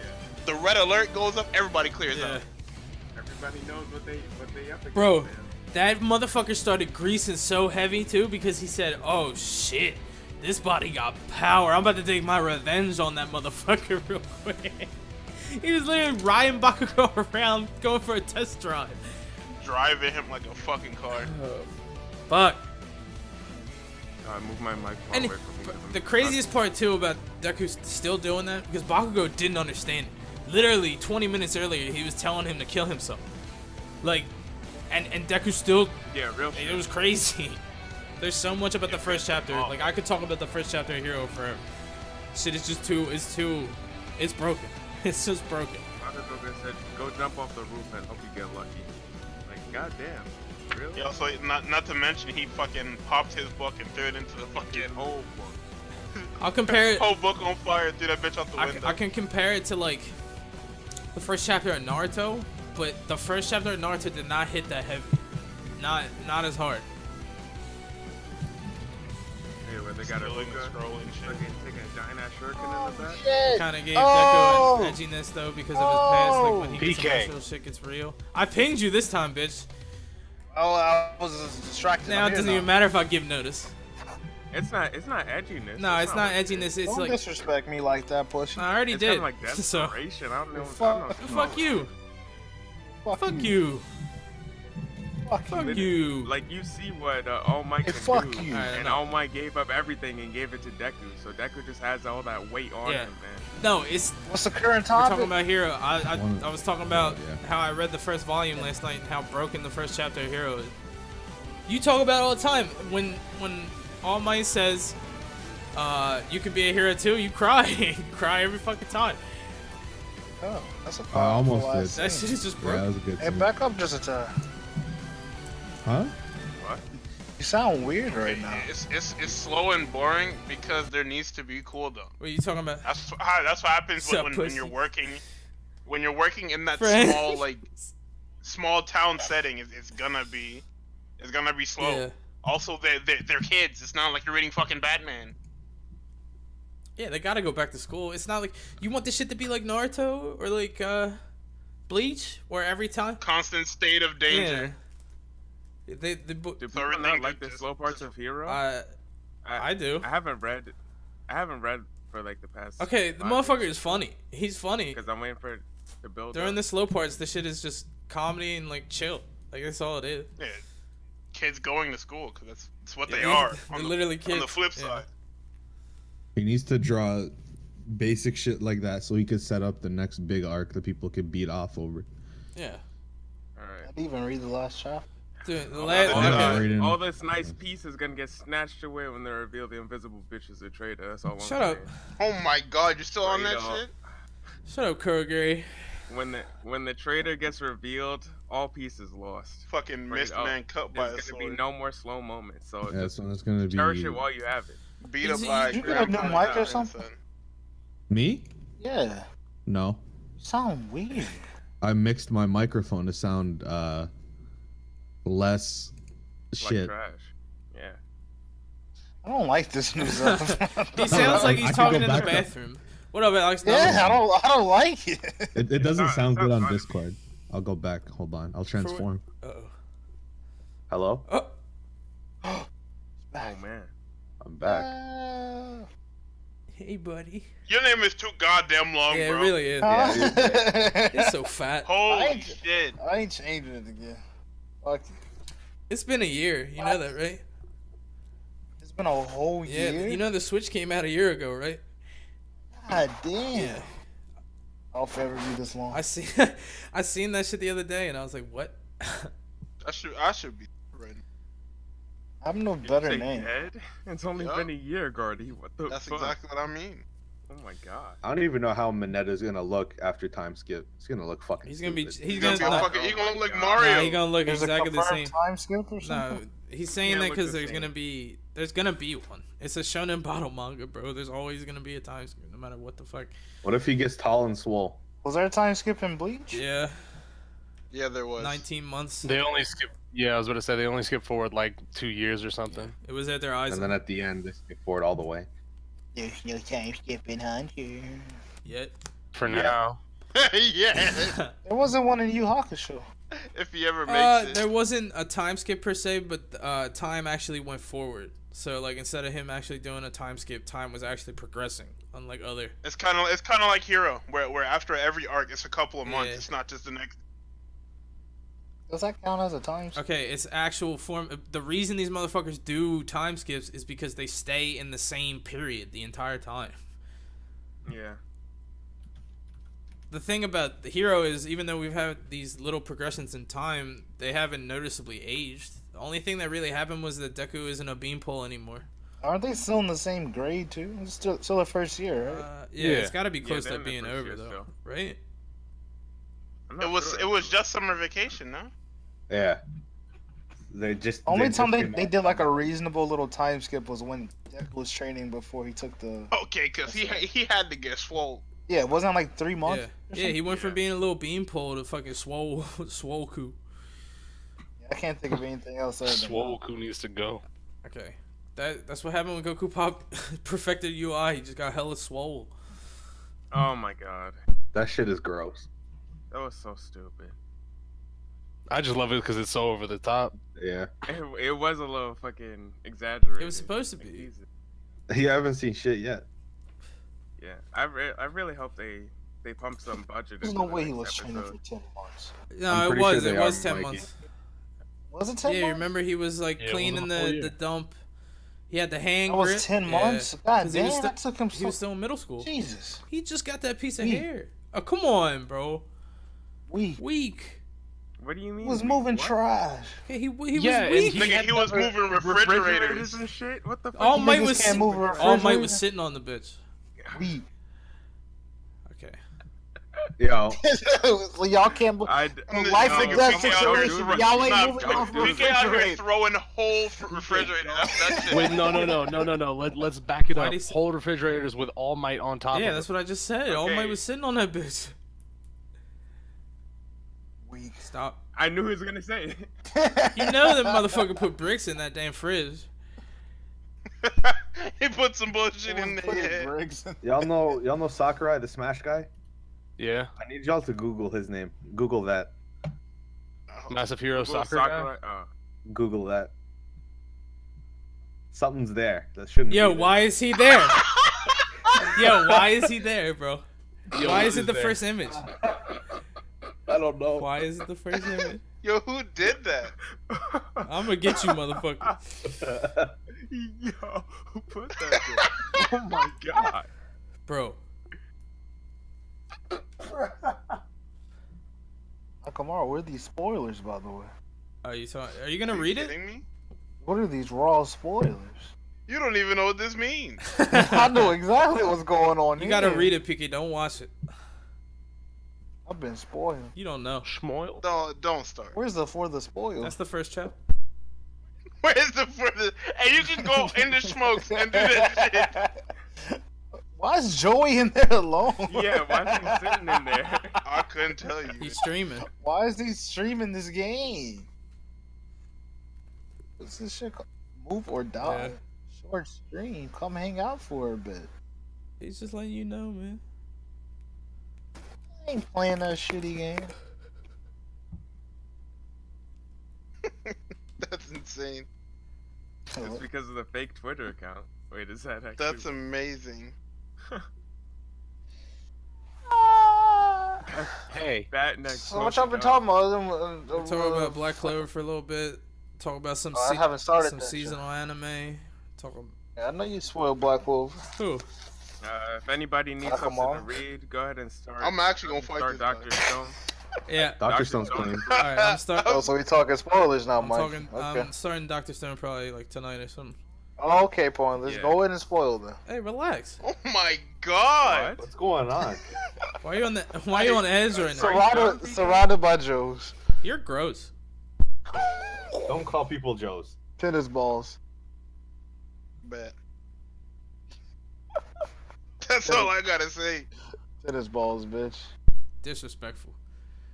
S2: the red alert goes up. Everybody clears
S1: Yeah.
S2: out.
S5: Everybody knows what they up against.
S1: Bro,
S5: man.
S1: that motherfucker started greasing so heavy too because he said, "Oh shit, this body got power. I'm about to take my revenge on that motherfucker real quick." He was literally riding Bakugo around, going for a test drive.
S2: Driving him like a fucking car.
S1: Fuck.
S5: I move my mic far
S1: And
S5: away from me. 'cause I'm-
S1: the craziest part too about Deku still doing that because Bakugo didn't understand it. Literally 20 minutes earlier, he was telling him to kill himself. Like, and Deku still.
S5: Yeah, real
S1: It
S5: shit.
S1: was crazy. There's so much about the first chapter. Like I could talk about the first chapter of Hero forever. Shit is just too. It's broken. It's just broken.
S5: Bakugo said, "Go jump off the roof and hope you get lucky." Like, goddamn, really?
S2: Yeah, also, not to mention, he fucking popped his book and threw it into the fucking
S5: Whole book.
S1: I'll compare it.
S2: whole book on fire. Threw that bitch out the window.
S1: I can compare it to like the first chapter of Naruto, but the first chapter of Naruto did not hit that heavy. Not as hard.
S5: Hey, where they got a
S2: Scrolling and
S5: hookah,
S2: scrolling shit.
S5: fucking taking a giant ass shuriken in the back.
S6: Shit.
S1: Kind of gave
S6: Oh!
S1: Deku an edginess though because of his past. Like when he gets
S4: PK.
S1: emotional, shit gets real. I pinged you this time, bitch.
S6: Oh, I was distracted.
S1: Now it doesn't even matter if I give notice.
S5: It's not edginess.
S1: No, it's not
S5: like
S1: edginess. It's
S6: Don't
S1: like
S6: disrespect me like that, pussy.
S1: I already
S5: It's
S1: did.
S5: kind of like
S1: So
S5: desperation. I don't know.
S1: fuck you. Fuck you. Fuck you.
S5: Like you see what All Might
S6: Hey,
S5: can
S6: fuck
S5: do,
S6: you.
S1: Alright,
S5: and
S1: no.
S5: All Might gave up everything and gave it to Deku. So Deku just has all that weight on
S1: Yeah.
S5: him, man.
S1: No, it's
S6: What's the current
S1: we're
S6: topic?
S1: talking about Hero. I was talking about
S3: Yeah.
S1: how I read the first volume last night and how broken the first chapter of Hero is. You talk about it all the time. When All Might says, you could be a hero too, you cry. You cry every fucking time.
S6: Oh, that's a
S3: I almost
S6: powerful
S3: did.
S6: ass
S1: That
S6: scene.
S1: shit is just
S3: Yeah,
S1: broken.
S3: that was a good.
S6: Hey,
S3: scene.
S6: back up just a time.
S3: Huh?
S5: What?
S6: You sound weird right now.
S2: It's slow and boring because there needs to be cooldown.
S1: What are you talking about?
S2: That's what happens
S1: Sup,
S2: when
S1: pussy?
S2: you're working. When you're working in that
S1: Friends.
S2: small town setting, it's gonna be slow.
S1: Yeah.
S2: Also, they're kids. It's not like you're reading fucking Batman.
S1: Yeah, they gotta go back to school. It's not like you want this shit to be like Naruto or like Bleach, where every time.
S2: Constant state of danger.
S1: Yeah.
S5: Do
S2: So
S5: people
S2: everything
S5: not like the
S2: just-
S5: slow parts of Hero?
S1: I do.
S5: I haven't read for like the past.
S1: Okay, the motherfucker is funny. He's funny.
S5: Because I'm waiting for it to build.
S1: During
S5: up.
S1: the slow parts, the shit is just comedy and like chill. Like that's all it is.
S2: Yeah, kids going to school because that's what they
S1: Yeah,
S2: are.
S1: they're
S2: On the-
S1: literally
S2: On
S1: kids.
S2: the flip
S1: Yeah.
S2: side,
S3: He needs to draw basic shit like that so he could set up the next big arc that people could beat off over.
S1: Yeah.
S5: All right.
S6: I didn't even read the last chapter.
S1: Dude, the
S2: I'm
S1: last.
S2: not
S1: Okay.
S3: reading.
S5: All this nice piece is gonna get snatched away when they reveal the invisible bitch is a traitor. That's all I'm
S1: Shut up.
S5: saying.
S2: oh my god, you're still on that
S5: Straight
S2: shit.
S1: Shut up, Kurogiri.
S5: When the traitor gets revealed, all pieces lost.
S2: Fucking
S5: Straight
S2: missed
S5: up.
S2: man cut by a
S5: There's gonna be
S2: sword.
S5: no more slow moments. So
S3: Yeah,
S5: just
S3: so it's gonna
S5: cherish
S3: be
S5: it while you have it.
S2: Beat up
S1: Is it-
S2: by
S1: you
S6: got a new
S2: grandpa
S6: mic or
S2: and
S6: something?
S2: son.
S3: me.
S6: Yeah.
S3: No,
S6: You sound weird.
S3: I mixed my microphone to sound less
S5: Like
S3: shit.
S5: trash. Yeah.
S6: I don't like this new stuff.
S1: He sounds like
S3: I
S1: he's
S3: could
S1: talking
S3: go
S1: in the
S3: back up.
S1: bathroom. What up, Alex?
S6: Yeah, I don't like it.
S3: It doesn't
S5: not-
S3: sound
S5: it's
S3: good
S5: not
S3: on
S5: funny.
S3: Discord. I'll go back. Hold on. I'll transform.
S1: Uh-oh.
S3: Hello.
S1: Oh,
S5: Oh man.
S3: I'm back.
S1: hey, buddy.
S2: Your name is too goddamn long,
S1: Yeah, it
S2: bro.
S1: really is.
S6: I
S1: It's so fat.
S2: Holy shit.
S6: ain't changing it again. Fuck you.
S1: It's been a year. You know that, right?
S6: It's been a whole
S1: Yeah.
S6: year.
S1: You know the Switch came out a year ago, right?
S6: God damn.
S1: Yeah.
S6: I'll forever be this long.
S1: I see. I seen that shit the other day, and I was like, "What?"
S2: I should be right.
S6: I have no better
S5: Shake
S6: name.
S5: your head? It's only
S2: Yeah.
S5: been a year, Gardy. What the
S2: That's
S5: fuck?
S2: exactly what I mean.
S5: Oh my god.
S3: I don't even know how Mineta's gonna look after time skip. It's gonna look fucking.
S1: He's gonna be.
S3: stupid.
S1: He's
S2: He's gonna
S1: gonna.
S2: be a
S1: Nah,
S2: fucking. He's gonna look like
S5: God.
S2: Mario.
S1: nah, he gonna look
S6: There's
S1: exactly
S6: a
S1: the
S6: confirmed
S1: same.
S6: time skip or
S1: No,
S6: something?
S1: he's saying
S5: Yeah,
S1: that
S5: look
S1: because
S5: the
S1: there's
S5: same.
S1: gonna be. There's gonna be one. It's a shonen battle manga, bro. There's always gonna be a time skip, no matter what the fuck.
S3: What if he gets tall and swole?
S6: Was there a time skip in Bleach?
S1: Yeah,
S2: Yeah, there was.
S1: 19 months.
S4: They only skip. Yeah, I was about to say they only skip forward like 2 years or something.
S1: It was at their eyes.
S3: And then at the end, they skip forward all the way.
S6: There's no time skipping Hunter.
S1: Yet.
S4: For
S5: Yeah.
S4: now.
S2: Yeah,
S6: There wasn't one in Yu Hakusho.
S2: if he ever makes it.
S1: There wasn't a time skip per se, but time actually went forward. So like instead of him actually doing a time skip, time was actually progressing. Unlike other.
S2: It's kind of like Hero, where after every arc, it's a couple of months.
S1: Yeah.
S2: It's not just the next.
S6: Does that count as a time skip?
S1: Okay, it's actual form. The reason these motherfuckers do time skips is because they stay in the same period the entire time.
S5: Yeah.
S1: The thing about the Hero is, even though we've had these little progressions in time, they haven't noticeably aged. The only thing that really happened was that Deku isn't a beanpole anymore.
S6: Aren't they still in the same grade too? It's still the first year, right?
S1: Yeah,
S4: Yeah.
S1: it's got to be
S5: Yeah,
S1: close
S5: they're
S1: to
S5: in the
S1: being
S5: first
S1: over
S5: year
S1: though,
S5: still.
S1: right?
S5: I'm not sure,
S2: It was
S5: actually.
S2: just summer vacation, no?
S3: Yeah. They just
S6: Only time
S3: just
S6: they did like a reasonable little time skip was when Deku was training before he took the.
S2: Okay, cause he had to get swole.
S6: Yeah, it wasn't like 3 months.
S1: Yeah,
S6: or
S1: yeah. He
S6: something?
S1: went from
S5: Yeah.
S1: being a little beanpole to fucking Swoleku.
S6: I can't think of anything else. Other than that.
S4: Swoleku needs to go.
S1: Okay, that's what happened when Goku Pop perfected UI. He just got hella swole.
S5: Oh my god,
S3: That shit is gross.
S5: that was so stupid.
S4: I just love it because it's so over the top.
S3: Yeah.
S5: It was a little fucking exaggerated.
S1: It was supposed to
S5: Like,
S1: be.
S5: Jesus.
S3: You haven't seen shit yet.
S5: Yeah, I really hope they pump some budget.
S6: There's
S5: into
S6: no
S5: the
S6: way he
S5: next
S6: was training
S5: episode.
S6: for 10 months.
S1: No,
S3: I'm
S1: it
S3: pretty
S1: was.
S3: sure
S1: It
S3: they
S1: was
S3: are,
S1: 10
S3: Mikey.
S1: months.
S6: Was it 10
S1: Yeah,
S6: months?
S1: remember he was like
S4: Yeah, it
S1: cleaning
S4: was a whole
S1: the
S4: year.
S1: dump. He had the hand
S6: That was
S1: grip.
S6: 10
S1: Yeah,
S6: months? God
S1: 'cause he was
S6: damn,
S1: sti-
S6: that took him
S1: He was
S6: so...
S1: still in middle school.
S6: Jesus.
S1: He just got that piece of
S6: Weak.
S1: hair. Oh, come on, bro. Weak.
S5: What do you mean?
S6: He was moving
S5: What?
S6: trash.
S1: Okay, he
S4: Yeah,
S1: was
S4: and
S1: weak.
S4: he
S2: Nigga,
S4: had
S2: he was
S4: never-
S2: moving
S5: Refrigerators
S2: refrigerators.
S5: and shit. What the fuck?
S1: All
S6: You
S1: Might
S6: niggas
S1: was
S6: can't move a
S1: All Might
S6: refrigerator?
S1: was sitting on the bitch.
S6: Weak.
S1: Okay.
S3: Yo,
S6: So y'all can't...
S5: I
S6: Life
S2: Nigga,
S6: and death
S2: PK out here
S6: situation.
S2: thro-
S6: Y'all ain't
S2: nah,
S6: moving off the
S2: PK out here
S6: refrigerator.
S2: throwing whole refrigerator. That shit.
S4: Wait, no. Let's back it
S1: Why'd
S4: up.
S1: he say-
S4: Whole refrigerators with All Might on top.
S1: Yeah,
S4: of
S1: that's
S4: it.
S1: what I just said. All
S5: Okay.
S1: Might was sitting on that bitch.
S6: Weak.
S1: Stop.
S5: I knew he was gonna say it.
S1: You know that motherfucker put bricks in that damn fridge.
S2: He put some bullshit in
S6: Put his
S2: there.
S6: bricks.
S3: y'all know Sakurai, the Smash guy?
S4: Yeah,
S3: I need y'all to Google his name. Google that.
S4: Massive Hero
S5: Little
S4: Soccer guy.
S5: Sakurai- oh.
S3: Google that. Something's there that shouldn't.
S1: Yo,
S3: be there.
S1: why is he there? Yo, why is he there, bro?
S4: Yo,
S1: Why
S4: what
S1: is it the
S4: there?
S1: first image?
S3: I don't know.
S1: Why is it the first image?
S2: Yo, who did that?
S1: I'm gonna get you, motherfucker.
S5: Yo, who put that there? Oh my god.
S1: Bro,
S6: Nakamura, where are these spoilers, by the way?
S1: are you gonna read it?
S2: Kidding me?
S6: What are these raw spoilers?
S2: You don't even know what this means.
S6: I know exactly what's going on.
S1: You gotta
S6: here.
S1: read it, PK. Don't watch it.
S6: I've been spoiled.
S1: You don't know.
S4: Schmoil.
S2: Don't start.
S6: Where's the for the spoil?
S1: That's the first chapter.
S2: Where's the further? Hey, you can go in the smokes and do that shit.
S6: Why is Joey in there alone?
S5: Yeah, why is he sitting in there?
S2: I couldn't tell you.
S1: He's streaming.
S6: Why is he streaming this game? What's this shit called? Move or die? Short stream. Come hang out for a bit.
S1: He's just letting you know, man.
S6: I ain't playing that shitty game.
S2: That's insane.
S5: It's because of the fake Twitter account. Wait, is that actually?
S2: That's amazing.
S4: Hey,
S5: Bat next.
S6: So what y'all been talking about?
S1: We're talking about Black Clover for a little bit. Talk about some
S6: I haven't started
S1: some
S6: that
S1: seasonal anime. Talk about
S6: I know you spoiled Black Wolf.
S1: who?
S5: If anybody needs
S6: Come
S5: something
S6: on.
S5: to read, go ahead and start.
S2: I'm actually gonna fight
S5: start
S2: this
S5: Doctor
S2: guy.
S5: Stone.
S1: Yeah.
S3: Dr. Stone's
S5: Stone.
S3: clean.
S1: All right, I'm starting.
S6: Oh, so we talking spoilers now,
S1: I'm
S6: Mike.
S1: talking.
S6: Okay.
S1: I'm starting Doctor Stone probably like tonight or something.
S6: Oh, okay, Point. Let's
S5: Yeah.
S6: go ahead and spoil them.
S1: Hey, relax.
S2: Oh my god.
S5: What?
S3: What's going on?
S1: Why are you on the? Why are you on edge right now?
S6: Surrounded by Joes.
S1: You're gross.
S3: Don't call people Joes.
S6: Tennis balls.
S2: Bet. That's all I gotta say.
S6: Tennis balls, bitch.
S1: Disrespectful.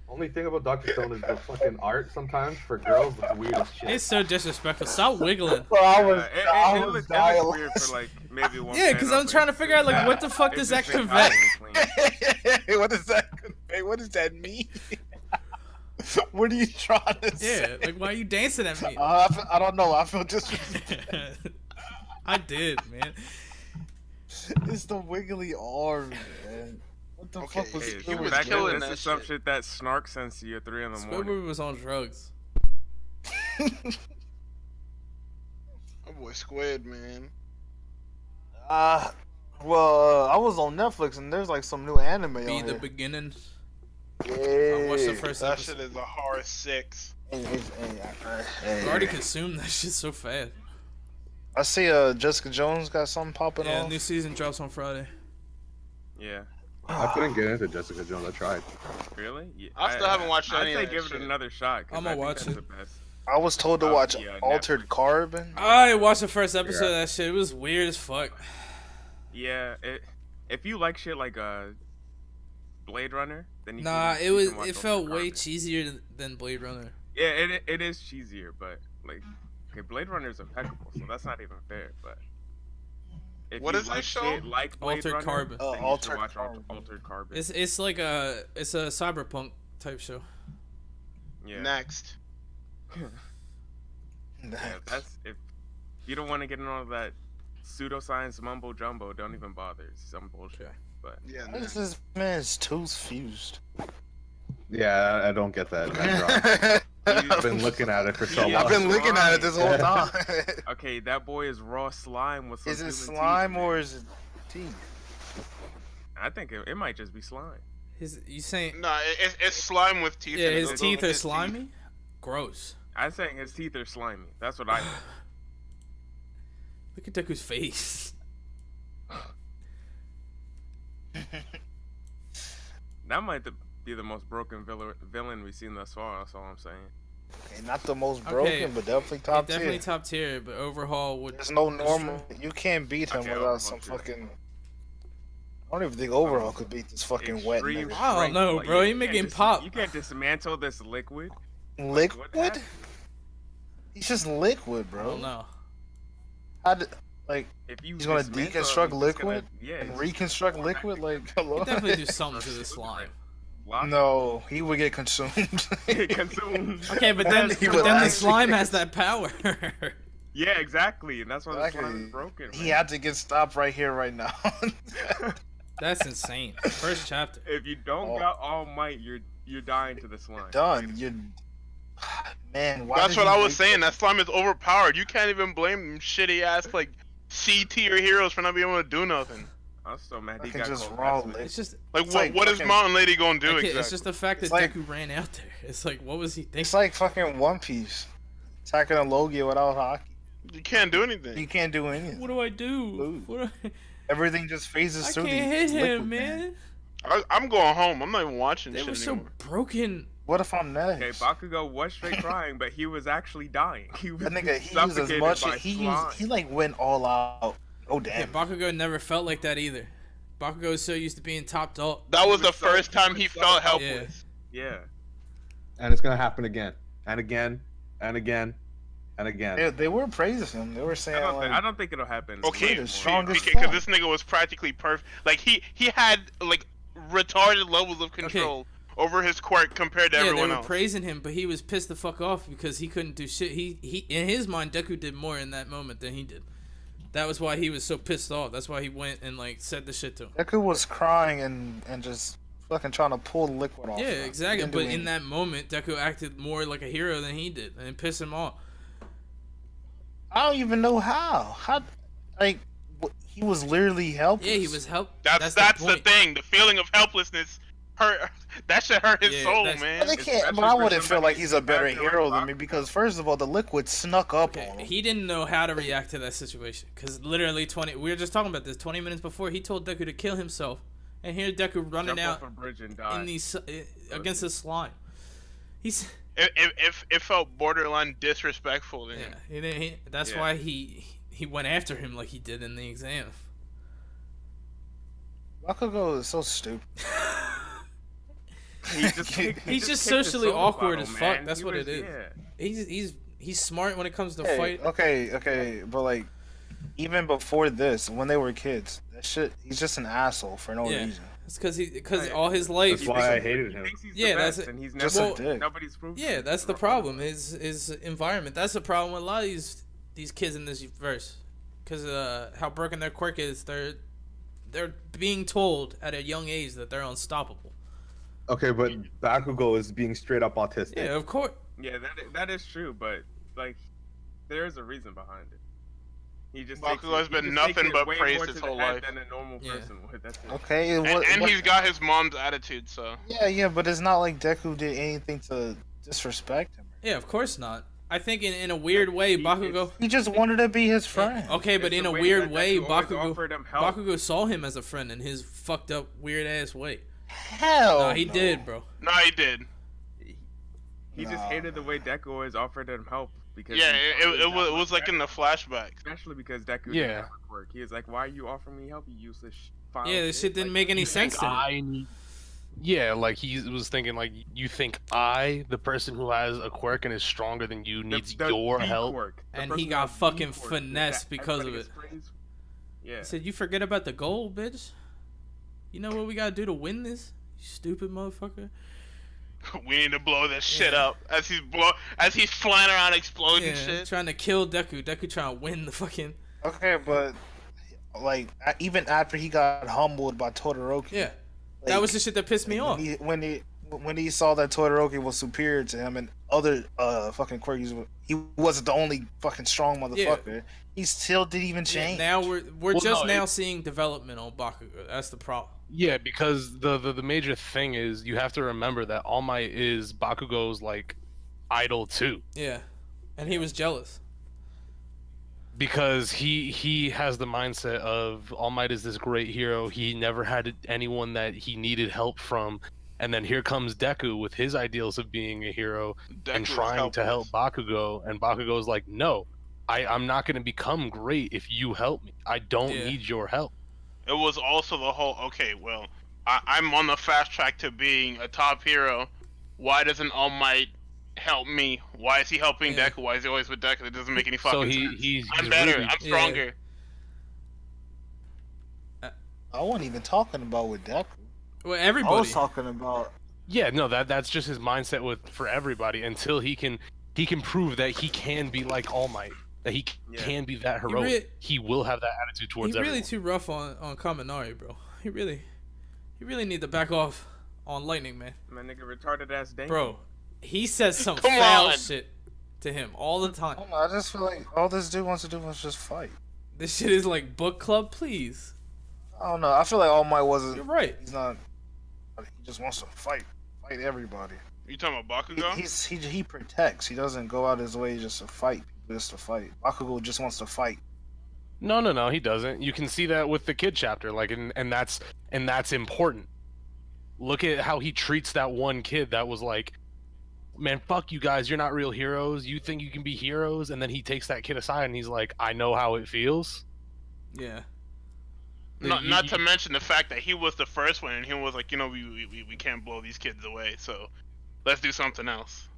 S3: Only thing about Dr. Stone is the fucking art sometimes for girls looks weird as shit.
S1: It's so disrespectful. Stop wiggling.
S6: Well, I was,
S5: It
S6: I
S5: looks
S6: was dying.
S5: weird for like maybe one.
S1: Yeah, because I'm trying to figure out like what the fuck does that convey?
S6: What does that convey? What does that mean? What are you trying to say?
S1: Yeah, like why are you dancing at me?
S6: I don't know. I feel just.
S1: I did, man.
S6: It's the wiggly arm, man. What the
S2: Okay,
S6: fuck was
S2: hey,
S6: it?
S2: he was
S5: Back
S2: killing
S5: then,
S2: that
S5: this is some
S2: shit.
S5: shit that Snark sends to you at 3 in the morning.
S1: Squidward was on drugs.
S2: Oh boy, Squid, man.
S6: Well, I was on Netflix and there's like some new anime
S1: Be
S6: on
S1: the
S6: here.
S1: beginning.
S6: Yeah.
S1: I watched the first
S2: That
S1: episode.
S2: shit is a horror 6.
S1: I already consumed that shit so fast.
S6: I see Jessica Jones got something popping
S1: Yeah,
S6: off.
S1: new season drops on Friday.
S5: Yeah.
S3: I couldn't get into Jessica Jones. I tried.
S5: Really? Yeah,
S2: I still haven't watched any of
S5: I'd say
S2: that
S5: give
S2: shit.
S5: it another shot. 'cause
S1: I'ma
S5: I think
S1: watch
S5: that's
S1: it.
S5: The best.
S6: I was told to
S5: Oh,
S6: watch
S5: yeah,
S6: Altered
S5: Netflix.
S6: Carbon.
S1: I watched the first episode of that shit. It was weird as fuck.
S5: Yeah. If you like shit like Blade Runner, then you
S1: Nah,
S5: can,
S1: it
S5: you
S1: was.
S5: can watch
S1: It felt
S5: Altered
S1: way
S5: Carbon.
S1: cheesier than Blade Runner.
S5: Yeah, it is cheesier, but like, okay, Blade Runner is impeccable, so that's not even fair. But if
S2: What
S5: you
S2: is
S5: like
S2: this show?
S5: shit like Blade
S1: Altered
S5: Runner,
S1: Carbon.
S5: then you should
S6: Altered
S5: watch
S6: Carbon.
S5: Altered Carbon.
S1: It's like it's a cyberpunk type show.
S5: Yeah,
S2: Next.
S5: yeah, that's if you don't want to get into all that pseudoscience mumbo jumbo, don't even bother. It's some bullshit.
S1: Okay.
S5: But
S2: Yeah,
S6: Why is
S2: next.
S6: this man's tooth fused?
S3: Yeah, I don't get that. That drop. I've been looking at it for so long.
S5: Yeah,
S6: I've been looking at it this whole time.
S5: okay, that boy is raw slime with some
S6: Is it
S5: human
S6: slime
S5: teeth,
S6: or
S5: man.
S6: is it teeth?
S5: I think it might just be slime.
S1: You saying?
S2: Nah, it's slime with teeth.
S1: Yeah,
S2: in it.
S1: his
S2: Those
S1: teeth
S2: are
S1: are
S2: his
S1: slimy. Gross.
S5: I'm saying his teeth are slimy. That's what I think.
S1: Look at Deku's face.
S5: That might be the most broken villain we've seen thus far. That's all I'm saying.
S6: Okay, not the most broken,
S1: Okay,
S6: but definitely top
S1: Definitely
S6: tier.
S1: top tier, but overhaul would.
S6: There's no
S1: That's
S6: normal. You can't beat him
S5: Okay,
S6: without
S5: Overhaul
S6: some
S5: true.
S6: fucking. I don't even think Overhaul could beat this fucking wet
S5: Extreme
S6: nigga.
S1: I don't
S5: strength,
S1: know,
S5: like,
S1: bro.
S5: you
S1: He
S5: can't
S1: making
S5: dis-
S1: pop.
S5: You can't dismantle this liquid.
S6: Liquid?
S5: happened?
S6: He's just liquid,
S1: I
S6: bro.
S1: don't know.
S6: How did, like,
S5: If you
S6: he's gonna
S5: dismantle him,
S6: deconstruct
S5: he's just
S6: liquid
S5: gonna- yeah,
S6: and
S5: he's
S6: reconstruct
S5: going back
S6: liquid?
S5: to-
S6: Like, hello?
S1: Definitely do something to the slime.
S5: Lock-
S6: No, he would get consumed.
S5: consumed.
S1: Okay, but then,
S6: He
S1: but
S6: would
S1: then the
S6: actually-
S1: slime has that power.
S5: Yeah, exactly, and that's why the slime
S6: Exactly.
S5: is broken.
S6: He
S5: man.
S6: had to get stopped right here, right now.
S1: That's insane. First chapter.
S5: If you don't
S6: Oh.
S5: got All Might, you're dying to the slime.
S6: Done. You, man. Why
S2: That's
S6: did
S2: what
S6: he
S2: I was
S6: make
S2: saying. That slime is overpowered. You can't even blame them shitty ass like C tier heroes for not being able to do nothing.
S5: I'm so mad he
S6: Fucking
S5: got
S6: just
S5: cold
S6: raw
S5: estimate.
S6: liquid.
S1: It's just
S2: Like
S6: It's
S2: what?
S6: like
S2: What is
S6: fucking-
S2: Mountain Lady gonna do
S1: okay,
S2: exactly?
S1: it's just the fact that
S6: It's like-
S1: Deku ran out there. It's like, what was he thinking?
S6: It's like fucking One Piece. Attacking a Logia without hockey.
S2: You can't do anything.
S6: You can't do anything.
S1: What do I do?
S6: Lose.
S1: What do
S6: Everything just phases
S1: I
S6: through.
S1: can't hit
S6: these liquid,
S1: him, man.
S2: I'm going home. I'm not even watching
S1: They
S2: shit
S1: were so
S2: anymore.
S1: broken.
S6: What if I'm next?
S5: Okay, Bakugo was straight crying, but he was actually dying. He was
S6: That nigga, he used as
S5: suffocated
S6: much.
S5: by
S6: He
S5: slime.
S6: used. He like went all out. Oh
S1: Yeah,
S6: damn.
S1: Bakugo never felt like that either. Bakugo was so used to being top dog.
S2: That was
S5: He
S2: the
S5: was so-
S2: first time
S5: he
S2: he
S5: was so
S2: felt
S5: helpless.
S2: helpless.
S5: Yeah.
S3: And it's gonna happen again, and again, and again, and again.
S6: They were praising him. They were saying like,
S5: I don't think it'll happen.
S2: Okay,
S6: the
S5: anymore.
S6: strongest
S2: because
S6: form.
S2: this nigga was practically perfect. Like he had like retarded levels of control over his quirk compared to
S1: Yeah, they
S2: everyone
S1: were
S2: else.
S1: praising him, but he was pissed the fuck off because he couldn't do shit. He in his mind, Deku did more in that moment than he did. That was why he was so pissed off. That's why he went and like said the shit to him.
S6: Deku was crying and just fucking trying to pull the liquid off.
S1: Yeah,
S6: him.
S1: exactly.
S6: He didn't do
S1: But in
S6: anything.
S1: that moment, Deku acted more like a hero than he did, and it pissed him off.
S6: I don't even know how. Like, he was literally helpless.
S1: Yeah, he was
S2: That's
S1: the
S2: the
S1: point.
S2: thing. The feeling of helplessness hurt. That should hurt his
S1: Yeah,
S2: soul,
S1: that's-
S2: man.
S6: But they can't.
S5: Especially
S6: But I
S5: for
S6: wouldn't feel
S5: somebody
S6: like he's a better
S5: acting like
S6: hero than me
S5: Bakugo.
S6: because first of all, the liquid snuck up
S1: Okay,
S6: on him.
S1: he didn't know how to react to that situation because literally we were just talking about this 20 minutes before he told Deku to kill himself, and here Deku running
S5: Jump
S1: out
S5: off a bridge and die.
S1: in these against the slime. He's
S2: It felt borderline disrespectful to him.
S1: yeah. He didn't. That's
S5: Yeah.
S1: why he went after him like he did in the exam.
S6: Bakugo is so stupid.
S5: He just kicked- he
S1: He's just
S5: kicked the
S1: socially
S5: soda
S1: awkward
S5: bottle,
S1: as fuck.
S5: man.
S1: That's
S5: He
S1: what
S5: was-
S1: it is.
S5: yeah.
S1: He's smart when it comes to
S6: Hey,
S1: fight.
S6: okay, but like, even before this, when they were kids, that shit, he's just an asshole for no
S1: Yeah.
S6: reason.
S1: It's because
S5: Right.
S1: all his life.
S3: That's why I hated
S5: He
S3: him.
S5: thinks he's
S1: Yeah,
S5: the
S1: that's
S5: best,
S1: it.
S5: and he's
S6: Just
S5: never.
S6: a dick.
S5: Nobody's proved.
S1: Yeah,
S5: it.
S1: that's the problem. His environment. That's the problem with a lot of these kids in this verse, because how broken their quirk is. They're being told at a young age that they're unstoppable.
S3: Okay, but Bakugo is being straight up autistic.
S1: Yeah, of course.
S5: Yeah, that is true, but like, there is a reason behind it. He just
S2: Bakugo has
S5: he
S2: been
S5: just
S2: nothing
S5: takes it
S2: but
S5: way
S2: praised
S5: more
S2: his
S5: to the
S2: whole
S5: head
S2: life.
S5: than a normal
S1: Yeah.
S5: person would. That's it.
S6: Okay,
S2: And he's got his mom's attitude, so.
S6: yeah, but it's not like Deku did anything to disrespect him.
S1: Yeah, of course not. I think in a weird way, Bakugo.
S6: He just wanted to be his friend.
S1: Okay, but
S5: It's
S1: in
S5: the
S1: a
S5: way
S1: weird
S5: that
S1: way,
S5: Deku always offered him help.
S1: Bakugo saw him as a friend in his fucked up, weird ass way.
S6: Hell,
S1: Nah, he
S6: no.
S1: did, bro.
S2: No, he did.
S5: He just
S6: Nah,
S5: hated the way Deku always offered him help because
S2: Yeah,
S5: he
S2: it
S5: always
S2: was like in the flashbacks.
S5: especially because Deku
S4: Yeah.
S5: didn't have a quirk. He was like, "Why are you offering me help? You useless." Foul
S1: Yeah, this
S5: kid?"
S1: shit didn't
S5: Like,
S1: make any
S4: You think
S1: sense to him.
S4: I need- Yeah, like he was thinking, like, you think I, the person who has a quirk and is stronger than you,
S5: the-
S4: needs
S5: the-
S4: your
S5: the
S4: help.
S5: quirk. The
S1: And
S5: person
S1: he
S5: who
S1: got
S5: has the
S1: fucking
S5: quirk that
S1: finessed because of
S5: everybody
S1: it.
S5: gets praised. Yeah.
S1: He said, "You forget about the goal, bitch. You know what we gotta do to win this, you stupid motherfucker."
S2: We need to blow this shit
S1: Yeah.
S2: up as he's flying around exploding
S1: Yeah,
S2: shit.
S1: trying to kill Deku. Deku trying to win the fucking.
S6: Okay, but like even after he got humbled by Todoroki,
S1: Yeah,
S6: like,
S1: that was the shit that pissed me off.
S6: when he saw that Todoroki was superior to him and other fucking quirkies, he wasn't the only fucking strong motherfucker. He still didn't even
S1: Yeah,
S6: change.
S1: now we're
S4: Well,
S1: just
S4: no,
S1: now seeing development on Bakugo. That's the problem.
S4: Yeah, because the major thing is you have to remember that All Might is Bakugo's like idol too,
S1: Yeah, and he was jealous.
S4: because he has the mindset of All Might is this great hero. He never had anyone that he needed help from, and then here comes Deku with his ideals of being a hero and
S2: Deku was
S4: trying to help
S2: helpless.
S4: Bakugo, and Bakugo's like, no, I'm not going to become great if you help me. I don't
S1: Yeah.
S4: need your help.
S2: It was also the whole, okay, well, I'm on the fast track to being a top hero. Why doesn't All Might help me? Why is he helping
S1: Yeah.
S2: Deku? Why is he always with Deku? It doesn't make any fucking
S4: So
S2: sense.
S4: he's
S2: I'm better.
S4: really-
S2: I'm stronger.
S6: I wasn't even talking about with Deku.
S1: Well,
S6: I
S1: everybody.
S6: was talking about
S4: Yeah, no, that's just his mindset with for everybody until he can prove that he can be like All Might, that he
S5: Yeah.
S4: can be that heroic.
S1: re-
S4: He will have that attitude towards
S1: He's really
S4: everyone.
S1: too rough on Kaminari, bro. He really need to back off on Lightning, man.
S5: My nigga retarded ass Dane.
S1: Bro, he says some
S2: Come
S1: foul
S2: on.
S1: shit to him all the
S6: I
S1: time.
S6: don't know, I just feel like all this dude wants to do is just fight.
S1: This shit is like book club, please.
S6: I don't know. I feel like All Might wasn't.
S1: You're right.
S6: He's not. He just wants to fight everybody.
S2: You talking about
S6: He,
S2: Bakugo?
S6: he protects. He doesn't go out his way just to fight people, just to fight. Bakugo just wants to fight.
S4: No, he doesn't. You can see that with the kid chapter, like, and that's important. Look at how he treats that one kid that was like, man, fuck you guys, you're not real heroes. You think you can be heroes? And then he takes that kid aside and he's like, I know how it feels.
S1: Yeah.
S2: Not to mention the fact that he was the first one, and he was like, you know, we can't blow these kids away, so let's do something else.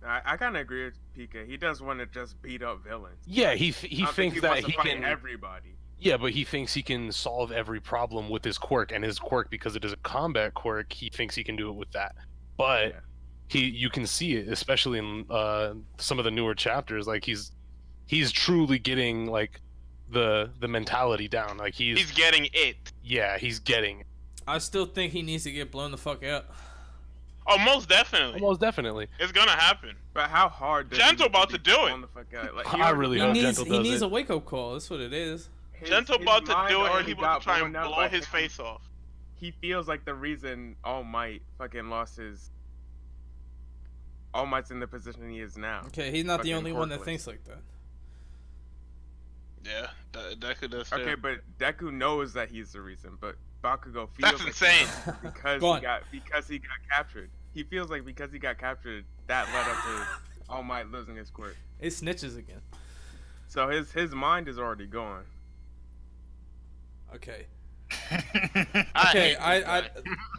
S5: I kind of agree with Pika. He does want to just beat up villains.
S4: Yeah, he
S5: I don't think
S4: thinks that
S5: wants to
S4: he
S5: fight
S4: can.
S5: everybody.
S4: Yeah, but he thinks he can solve every problem with his quirk, and his quirk, because it is a combat quirk, he thinks he can do it with that. But
S5: Yeah.
S4: you can see it, especially in some of the newer chapters. Like he's truly getting like the mentality down. Like
S2: He's getting it.
S4: he's getting it.
S1: I still think he needs to get blown the fuck out.
S2: Oh, most definitely.
S4: Most definitely.
S2: It's gonna happen.
S5: But how hard? does
S2: Gentle
S5: he need
S2: about
S5: be
S2: to do it.
S5: blown the fuck out? Like,
S4: I really
S1: He
S4: hope
S1: needs
S4: Gentle does
S1: a
S4: it.
S1: wake up call. That's what it is.
S2: Gentle about to
S5: mind
S2: do it, and
S5: already
S2: he about
S5: got
S2: to try and
S5: blown out
S2: blow
S5: by
S2: his
S5: him.
S2: face off.
S5: He feels like the reason All Might fucking lost his. All Might's in the position he is now.
S1: Okay, he's not the
S5: Fucking
S1: only one that
S5: quirkless.
S1: thinks like that.
S2: Yeah, Deku does too.
S5: Okay, but Deku knows that he's the reason, but Bakugo feels
S2: That's
S5: like
S2: insane.
S5: because
S1: Go
S5: he
S1: on.
S5: got captured. He feels like because he got captured, that led up to All Might losing his quirk.
S1: It snitches again.
S5: So his mind is already gone.
S1: Okay. Okay,
S2: hate this guy.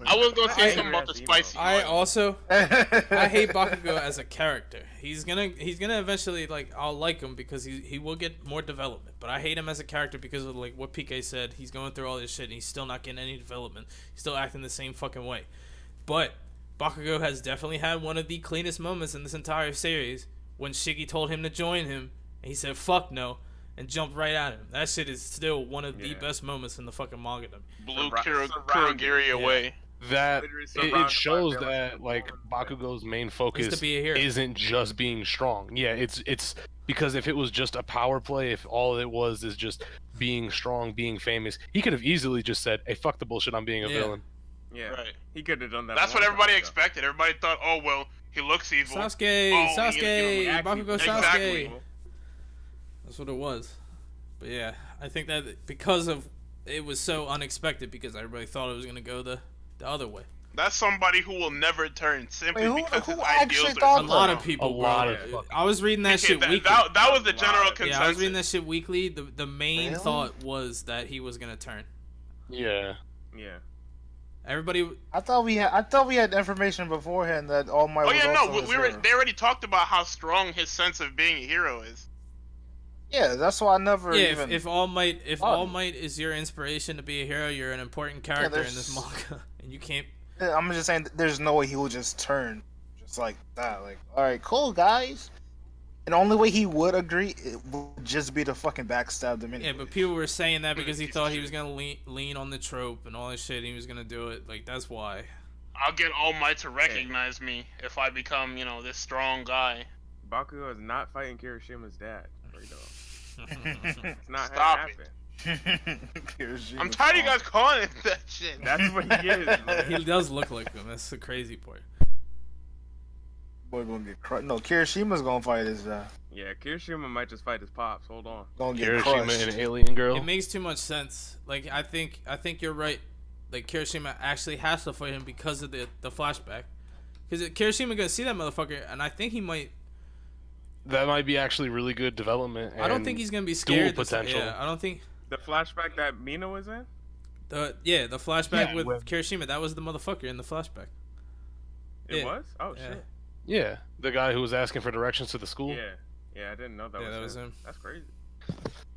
S2: I was gonna say something about the spicy.
S1: I
S2: oil.
S1: also I hate Bakugo as a character. He's gonna eventually, like, I'll like him because he will get more development. But I hate him as a character because of, like, what PK said. He's going through all this shit and he's still not getting any development. He's still acting the same fucking way. But Bakugo has definitely had one of the cleanest moments in this entire series when Shiggy told him to join him and he said fuck no and jumped right at him. That shit is still one of the best moments in the fucking manga to me.
S2: Blew
S5: Surrounded.
S2: Kurogiri away.
S4: That
S5: Literally
S4: it
S5: surrounded by
S4: shows
S5: villains.
S4: that like Bakugo's main focus
S1: to be a hero.
S4: isn't just being strong. Yeah, it's because if it was just a power play, if all it was is just being strong, being famous, he could have easily just said, "Hey, fuck the bullshit, I'm being a
S1: Yeah.
S4: villain."
S5: Yeah,
S2: Right.
S5: he could have done that.
S2: That's
S5: a
S2: what
S5: long
S2: everybody
S5: time ago.
S2: expected. Everybody thought, oh well, he looks evil.
S1: Sasuke,
S2: Oh,
S1: Sasuke,
S2: you know,
S1: Bakugo
S2: exactly.
S1: Sasuke. That's what it was. But yeah, I think that because of it was so unexpected because everybody thought it was gonna go the other way.
S2: That's somebody who will never turn simply
S6: Wait,
S2: because
S6: who
S2: his
S6: actually
S2: ideals
S6: thought
S2: are
S1: A
S2: so
S1: lot of
S2: strong.
S1: people.
S4: A lot
S1: bro.
S4: of fucking-
S1: I was reading that
S2: Okay,
S1: shit weekly.
S2: that was the
S5: A lot
S2: general
S5: of-
S2: consensus.
S1: Yeah, I was reading that shit weekly. The main
S6: Really?
S1: thought was that he was gonna turn.
S4: Yeah.
S5: Yeah.
S1: Everybody,
S6: I thought we had information beforehand that All Might.
S2: Oh
S6: was
S2: yeah,
S6: also
S2: no,
S6: his
S2: we were.
S6: hero.
S2: They already talked about how strong his sense of being a hero is.
S6: Yeah, that's why I never
S1: yeah.
S6: even.
S1: If All Might, if
S6: Oh.
S1: All Might is your inspiration to be a hero, you're an important character in
S6: there's-
S1: this manga, and you can't.
S6: I'm just saying, there's no way he would just turn, just like that. Like, all right, cool guys. And the only way he would agree it would just be to fucking backstab them anyway.
S1: Yeah, but people were saying that because he thought he was gonna lean on the trope and all this shit. And he was gonna do it. Like that's why.
S2: I'll get All Might to recognize me if I become, you know, this strong guy.
S5: Bakugo is not fighting Kirishima's dad. Right now. It's not
S2: Stop
S5: gonna
S2: it.
S5: happen.
S2: I'm tired of you guys calling it that shit.
S5: That's what he is. Man.
S1: He does look like him. That's the crazy part.
S6: Boy, gonna get crushed. No, Kirishima's gonna fight his.
S5: Yeah, Kirishima might just fight his pops. Hold on.
S6: Gonna get
S4: Hiroshima
S6: crushed.
S4: and Alien Girl.
S1: It makes too much sense. Like I think you're right. Like Kirishima actually has to fight him because of the flashback. Because Kirishima gonna see that motherfucker, and I think he might.
S4: That might be actually really good development.
S1: I don't
S4: and
S1: think he's gonna be
S4: dual
S1: scared.
S4: potential.
S1: Yeah, I don't think
S5: The flashback that Mina was in?
S1: the flashback
S4: Yeah,
S1: with
S4: when-
S1: Kirishima. That was the motherfucker in the flashback.
S5: It
S1: Yeah.
S5: was? Oh,
S1: Yeah.
S5: shit.
S4: Yeah, the guy who was asking for directions to the school.
S5: Yeah. Yeah, I didn't know that,
S1: Yeah,
S5: was,
S1: that was
S5: him.
S1: him.
S5: That's crazy.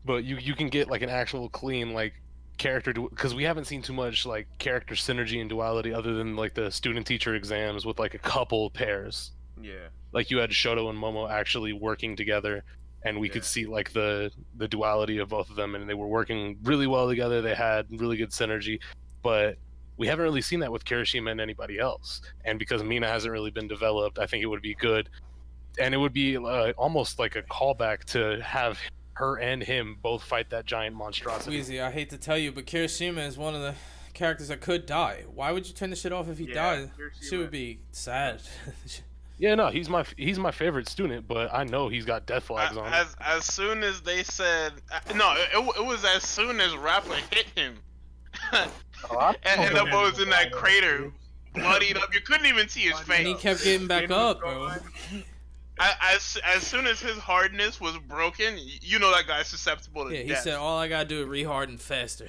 S4: But you can get like an actual clean like character because we haven't seen too much like character synergy and duality other than like the student teacher exams with like a couple pairs.
S5: Yeah.
S4: Like you had Shoto and Momo actually working together, and we could
S5: Yeah.
S4: see like the duality of both of them, and they were working really well together. They had really good synergy, but we haven't really seen that with Kirishima and anybody else. And because Mina hasn't really been developed, I think it would be good, and it would be almost like a callback to have her and him both fight that giant monstrosity.
S1: Weezy, I hate to tell you, but Kirishima is one of the characters that could die. Why would you turn the shit off if he
S5: Yeah,
S1: died?
S5: Kirishima-
S1: She would be sad.
S4: Yeah, no, he's my favorite student, but I know he's got death flags on.
S2: As soon as they said no, it was as soon as Rappa hit him, and the boy was in that crater, bloodied up. You couldn't even see his
S1: And he
S2: face.
S1: kept getting back
S5: Mina was
S1: up, bro.
S5: gone.
S2: As soon as his hardness was broken, you know that guy's susceptible to
S1: Yeah, he
S2: death.
S1: said all I gotta do is reharden faster.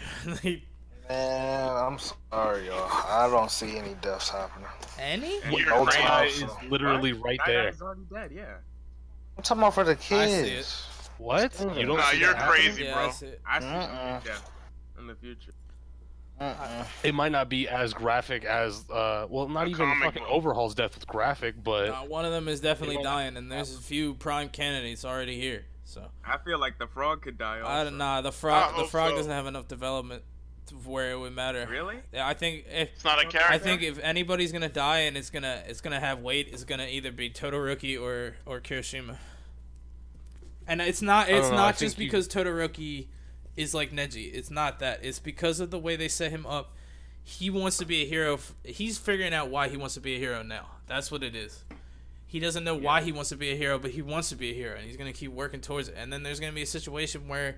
S6: Man, I'm sorry, y'all. I don't see any deaths happening.
S1: Any?
S5: And
S2: You're
S6: No
S2: crazy.
S4: That guy
S6: time.
S4: is literally right
S5: That
S4: there.
S5: guy's already dead, yeah.
S6: I'm talking about for the
S1: see it.
S6: kids.
S4: What? You don't
S2: Nah,
S4: see
S2: you're
S4: that happening?
S2: crazy,
S1: Yeah,
S2: bro.
S1: that's it.
S5: I see
S6: Uh-uh.
S5: death in the future.
S4: It might not be as graphic as well, not
S2: A
S4: even
S2: comic
S4: fucking
S2: book.
S4: Overhaul's death with graphic, but
S1: One of them is definitely
S4: might not
S1: dying, and there's a few prime candidates already here. So
S5: I feel like the frog could die also.
S1: I don't know. The
S2: I
S1: frog
S2: hope so.
S1: doesn't have enough development to where it would matter.
S5: Really?
S1: Yeah, I think if
S2: It's not a character.
S1: I think if anybody's gonna die and it's gonna have weight, it's gonna either be Todoroki or Kirishima. And it's not
S4: don't know, I
S1: not
S4: think
S1: just because Todoroki is like Neji. It's not that. It's because of the way they set him up. He wants to be a hero. He's figuring out why he wants to be a hero now. That's what it is. He doesn't know why he wants to be a hero, but he wants to be a hero, and he's gonna keep working towards it. And then there's gonna be a situation where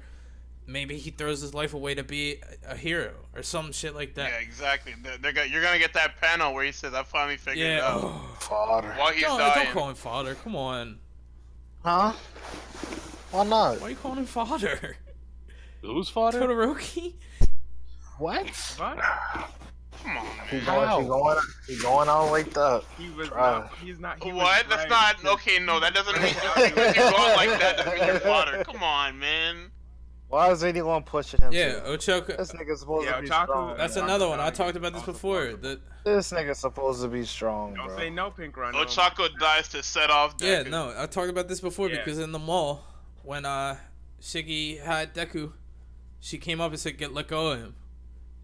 S1: maybe he throws his life away to be a hero or some shit like that.
S2: Yeah, exactly. You're gonna get that panel where he says, "I finally figured it
S1: Yeah.
S2: out."
S1: Oh.
S6: Father.
S2: While he's
S1: Don't
S2: dying.
S1: call him father. Come on.
S6: Huh? Why not?
S1: Why are you calling him father?
S4: who's fodder?
S1: Todoroki?
S4: What?
S5: What?
S2: Come on,
S6: He
S2: man.
S6: going out like that.
S5: He was
S6: Right.
S5: not. He's not. He was
S2: What? That's
S5: dragged
S2: not
S5: to-
S2: okay. No, that doesn't mean just because you're going like that doesn't mean you're fodder. Come on, man.
S6: Why is anyone pushing him?
S1: Yeah,
S6: to?
S1: Ochoco.
S6: This nigga's supposed
S5: Yeah,
S6: to be
S5: Ochaco-
S6: strong.
S1: That's
S6: man.
S1: another one. I
S5: Also
S1: talked about this before.
S5: possible.
S6: This nigga's supposed to be strong,
S5: Don't
S6: bro.
S5: say no, Pink Run.
S2: Ochako dies to set off
S1: Yeah,
S2: Deku.
S1: no, I talked about this before
S5: Yeah.
S1: because in the mall, when Shiggy had Deku, she came up and said, "Let go of him,"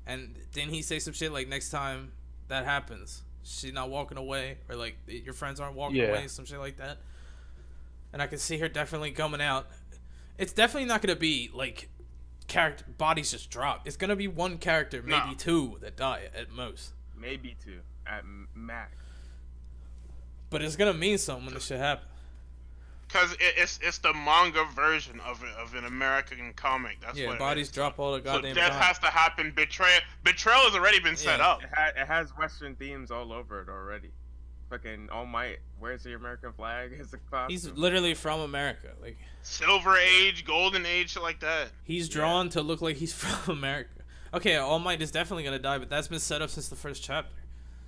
S1: and then he say some shit like, "Next time that happens, she's not walking away, or like your friends aren't walking
S4: Yeah.
S1: away," some shit like that. And I can see her definitely coming out. It's definitely not gonna be like character bodies just drop. It's gonna be one character, maybe
S2: No.
S1: two that die at most.
S5: Maybe 2 at max.
S1: But it's gonna mean something when this shit happens.
S2: Because it's the manga version of an American comic. That's
S1: Yeah,
S2: what
S1: bodies
S2: it is.
S1: drop all the
S2: So
S1: goddamn
S2: death
S1: time.
S2: has to happen. Betrayal has already been set
S1: Yeah.
S2: up.
S5: It has Western themes all over it already. Fucking All Might. Where's the American flag? Is the costume.
S1: He's literally from America. Like
S2: Silver Age, Golden Age, shit like that.
S1: he's drawn to look like he's from America. Okay, All Might is definitely gonna die, but that's been set up since the first chapter.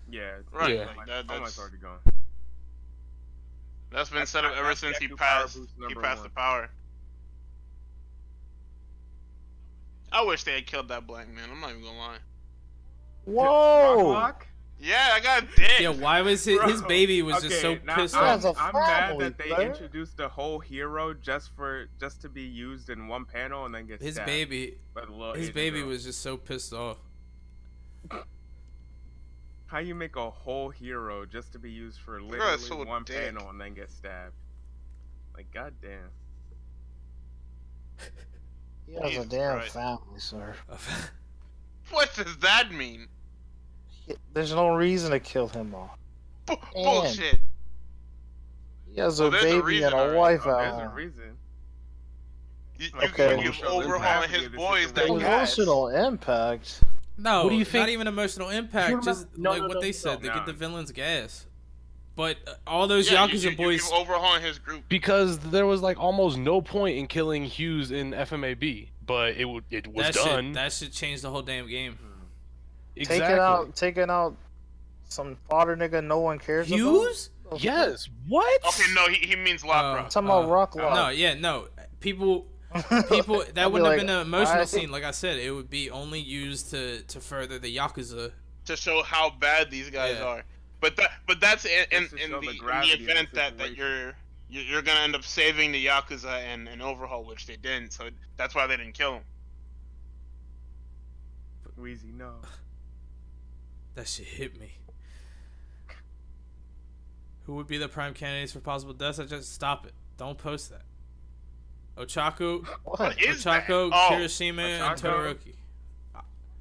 S5: Yeah.
S2: Right.
S4: Yeah.
S2: Like
S5: All Might's
S2: that's
S5: already gone.
S2: that's been
S5: That's
S2: set up
S5: not-
S2: ever
S5: that's
S2: since he
S5: Deku Power
S2: passed.
S5: Boost
S2: He
S5: number
S2: passed
S5: one.
S2: the power. I wish they had killed that black man. I'm not even gonna lie.
S6: Whoa!
S5: Rocklock?
S2: Yeah, I got a dick.
S1: Yeah, why was his
S5: Bro,
S1: baby was just so
S5: okay, now
S1: pissed
S6: That's
S1: off?
S6: a
S5: I'm mad
S6: family,
S5: that they
S6: sir.
S5: introduced the whole hero just to be used in one panel and then get
S1: His
S5: stabbed
S1: baby,
S5: by the little
S1: his
S5: Asian
S1: baby
S5: girl.
S1: was just so pissed off.
S5: How you make a whole hero just to be used for
S2: Bro,
S5: literally
S2: that's so
S5: one
S2: dick.
S5: panel and then get stabbed? Like, goddamn.
S6: He has a
S2: Jesus
S6: damn
S2: Christ.
S6: family, sir.
S2: What does that mean?
S6: There's no reason to kill him off.
S2: Bullshit.
S6: He has
S2: Well,
S6: a
S2: there's a
S6: baby
S2: reason,
S6: and a
S2: alright.
S6: wife
S5: Oh,
S6: at
S5: there's a
S6: home.
S5: reason.
S6: Okay.
S2: You're overhauling his boys that
S5: Emotional
S2: gas.
S6: Emotional impact.
S1: No,
S4: What do you
S1: not
S4: think-
S1: even emotional impact. Just
S4: No,
S1: like
S4: no,
S1: what
S4: no,
S1: they
S4: no,
S1: said, they
S5: no.
S1: get the villains gas. But all those
S2: Yeah,
S1: Yakuza boys,
S2: you're overhauling his group.
S4: Because there was like almost no point in killing Hughes in FMAB, but it was done.
S1: that should change the whole damn game.
S4: Exactly.
S6: Taking out some fodder nigga no one cares
S1: Hughes?
S6: about.
S4: Yes. What?
S2: Okay, no, he means Locke,
S6: I'm talking about Rock Lock.
S1: No, yeah, no. People that
S6: I'll be
S1: wouldn't have
S6: like,
S1: been an emotional
S6: why-
S1: scene. Like I said, it would be only used to further the Yakuza.
S2: to show how bad these guys
S1: Yeah.
S2: are. But that's in
S5: Just to show the gravity of the
S2: event that
S5: situation.
S2: you're gonna end up saving the Yakuza and Overhaul, which they didn't. So that's why they didn't kill him.
S5: Wheezy, no.
S1: That shit hit me. Who would be the prime candidates for possible deaths? I just stop it. Don't post that. Ochaku,
S6: What?
S2: Is that?
S1: Ochaco,
S2: Oh,
S1: Kirishima, and
S5: Ochaco.
S1: Todoroki.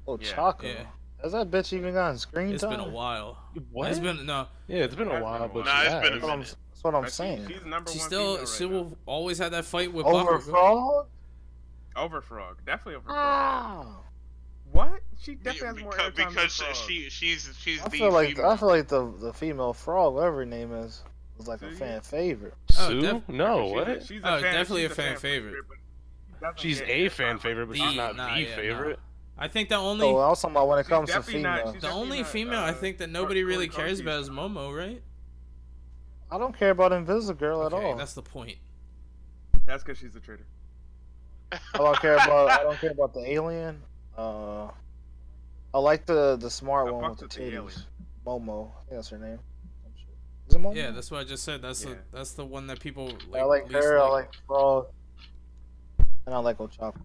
S6: Oh,
S5: Yeah.
S6: Chaco.
S1: Yeah.
S6: Has that bitch even gotten screen
S1: It's
S6: time?
S1: been a while.
S4: What?
S1: It's been no.
S4: Yeah, it's been a
S5: That's
S4: while,
S5: been a
S4: but
S5: while.
S2: Nah,
S4: she
S2: it's been a
S4: has.
S2: minute.
S6: That's what I'm
S5: But
S6: saying.
S5: She's number
S1: She
S5: one
S1: still,
S5: female
S1: she
S5: right
S1: will always have that fight with
S6: Over
S1: Bakugo.
S6: Frog?
S5: now. Over Frog. Definitely over Frog.
S6: Ah.
S5: What? She definitely has more airtime than
S2: because
S5: Frog.
S2: she's
S6: I
S2: the
S6: feel like
S2: female.
S6: the female frog, whatever her name is like a
S5: See?
S6: fan favorite.
S1: Oh,
S4: Sue?
S1: def-
S4: No,
S5: She's
S4: what?
S5: a- she's a
S1: Oh,
S5: fan-
S1: definitely
S5: she's
S1: a fan favorite.
S5: but she doesn't
S4: She's
S5: get
S4: a
S5: airtime
S4: fan
S5: like
S4: favorite, but
S1: The-
S4: she's not
S1: nah,
S4: the
S1: yeah,
S4: favorite.
S1: no. I think the only
S6: So I was talking about when it
S5: She's
S6: comes to
S5: definitely not-
S6: female.
S5: she's
S1: the only
S5: definitely not,
S1: female I think that nobody really cares about is Momo, right?
S6: I don't care about Invisigirl at
S1: Okay,
S6: all.
S1: that's the point.
S5: That's because she's a traitor.
S6: I don't care about the alien. I like the smart
S5: I
S6: one
S5: fucked
S6: with the
S5: with the
S6: titties.
S5: alien.
S6: Momo. I think that's her name. Is it Momo?
S1: Yeah, that's what I just said. That's
S5: Yeah.
S1: that's the one that people like.
S6: I like
S1: least
S6: her. I like Frog. And I like Ochako.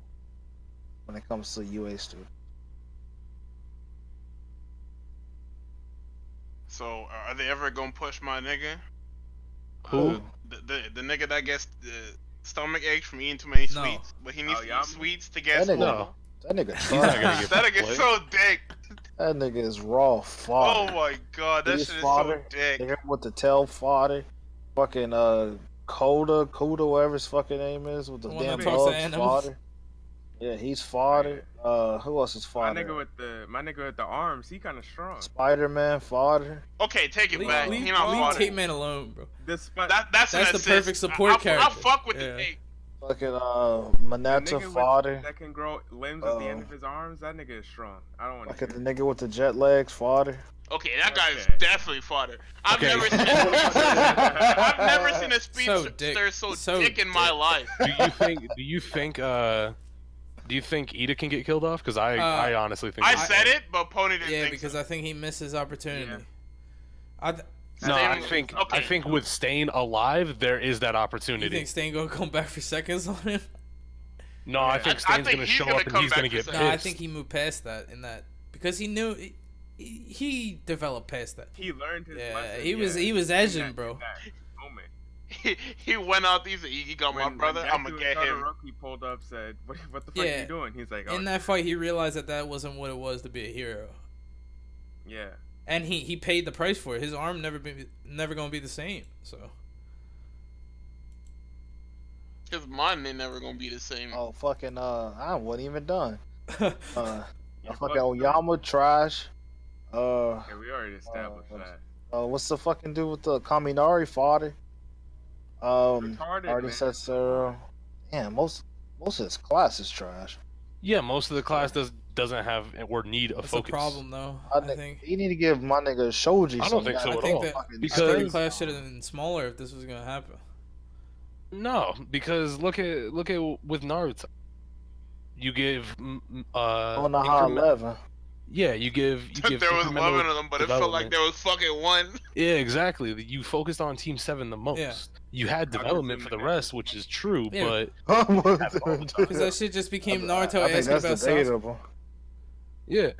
S6: When it comes to UA student.
S2: So are they ever gonna push my nigga?
S4: Who?
S2: The nigga that gets stomach aches from eating too many
S1: No.
S2: sweets, but he needs to
S5: Yama?
S2: eat sweets to get
S6: That nigga-
S2: swole.
S4: No.
S6: That nigga.
S4: He's not gonna get
S2: That nigga's
S4: play.
S2: so dick.
S6: That nigga is raw
S2: Oh
S6: fodder.
S2: my god, that
S6: He's
S2: shit is
S6: fodder.
S2: so dick.
S6: Nigga with the tail fodder. Fucking Coda, whatever his fucking name is, with the
S1: The one
S6: damn
S1: that talks to
S6: bugs
S1: animals?
S6: fodder. Yeah, he's fodder. Who else is
S5: My
S6: fodder?
S5: nigga with the arms, he kind of strong.
S6: Spider-Man fodder.
S2: Okay, take it
S1: Leave,
S2: back.
S1: leave,
S2: He not
S1: leave
S2: fodder.
S1: Tate Man alone, bro.
S5: Despite
S2: That's an
S1: That's the
S2: assist.
S1: perfect support
S2: I'll
S1: character.
S2: fuck with
S1: Yeah.
S2: the take.
S6: Fucking
S5: The
S6: Manetta
S5: nigga
S6: fodder.
S5: that can grow limbs at the end of his arms. That nigga is strong. I don't want to.
S6: Fucking the nigga with the jet legs fodder.
S2: Okay, that guy's
S5: Okay.
S2: definitely fodder. I've
S4: Okay.
S2: never seen I've never seen a
S1: So dick.
S2: speedster
S1: So
S2: dick in my
S1: dick.
S2: life.
S4: Do you think Ida can get killed off? Because I honestly think
S2: I
S4: he
S2: said
S4: can.
S2: it, but Pony didn't
S1: Yeah,
S2: think
S1: because
S2: so.
S1: I think he missed his opportunity.
S5: Yeah.
S4: No, I
S2: Same-
S4: think
S2: okay.
S4: with Stain alive, there is that
S1: You
S4: opportunity.
S1: think Stain gonna come back for seconds on him?
S4: No, I think
S2: I
S4: Stain's
S2: think
S4: gonna
S2: he's
S4: show
S2: gonna
S4: up and
S2: come
S4: he's gonna
S2: back
S4: get
S2: for
S4: pissed.
S1: No, I think he moved past that in that because he knew he developed past that.
S5: He learned his
S1: Yeah,
S5: lesson.
S1: he was
S5: in
S1: edging,
S5: that-
S1: bro.
S5: in that moment.
S2: He went out. He got my brother. I'm gonna get him.
S5: He pulled up, said, "What the fuck
S1: Yeah.
S5: are you doing?" He's like, "Oh,
S1: In that fight, he realized that wasn't what it was to be a hero,
S5: yeah."
S1: and he paid the price for it. His arm never gonna be the same. So
S2: His mind ain't never gonna be the same.
S6: Oh fucking I wasn't even done.
S5: You
S6: Fucking
S5: fucked up.
S6: Oyama trash.
S5: Yeah, we already established that.
S6: What's the fucking dude with the Kaminari fodder?
S5: Retarded,
S6: already
S5: man.
S6: said Zero. Damn, most of his class is trash.
S4: Yeah, most of the class doesn't have or need a
S1: that's
S4: focus.
S1: the problem, though.
S6: I
S1: I
S6: think
S1: think
S6: you need to give my nigga Shoji.
S4: I don't think so
S1: I
S4: at
S1: think
S4: all.
S1: that
S6: fucking
S1: I think the
S4: Because-
S1: class should have been smaller if this was gonna happen.
S4: No, because look at with Naruto. You give
S6: on the high
S4: increment-
S6: 11.
S4: Yeah, you give
S2: There was
S4: incremental
S2: 11 of them, but it felt like
S4: development.
S2: there was fucking one.
S4: Yeah, exactly. You focused on Team 7 the most.
S1: Yeah.
S4: You had development for the rest, which is true,
S1: Yeah.
S4: but
S1: Because that shit just became Naruto
S6: I think
S1: asking
S6: that's
S1: about Sasuke.
S6: debatable.
S4: yeah.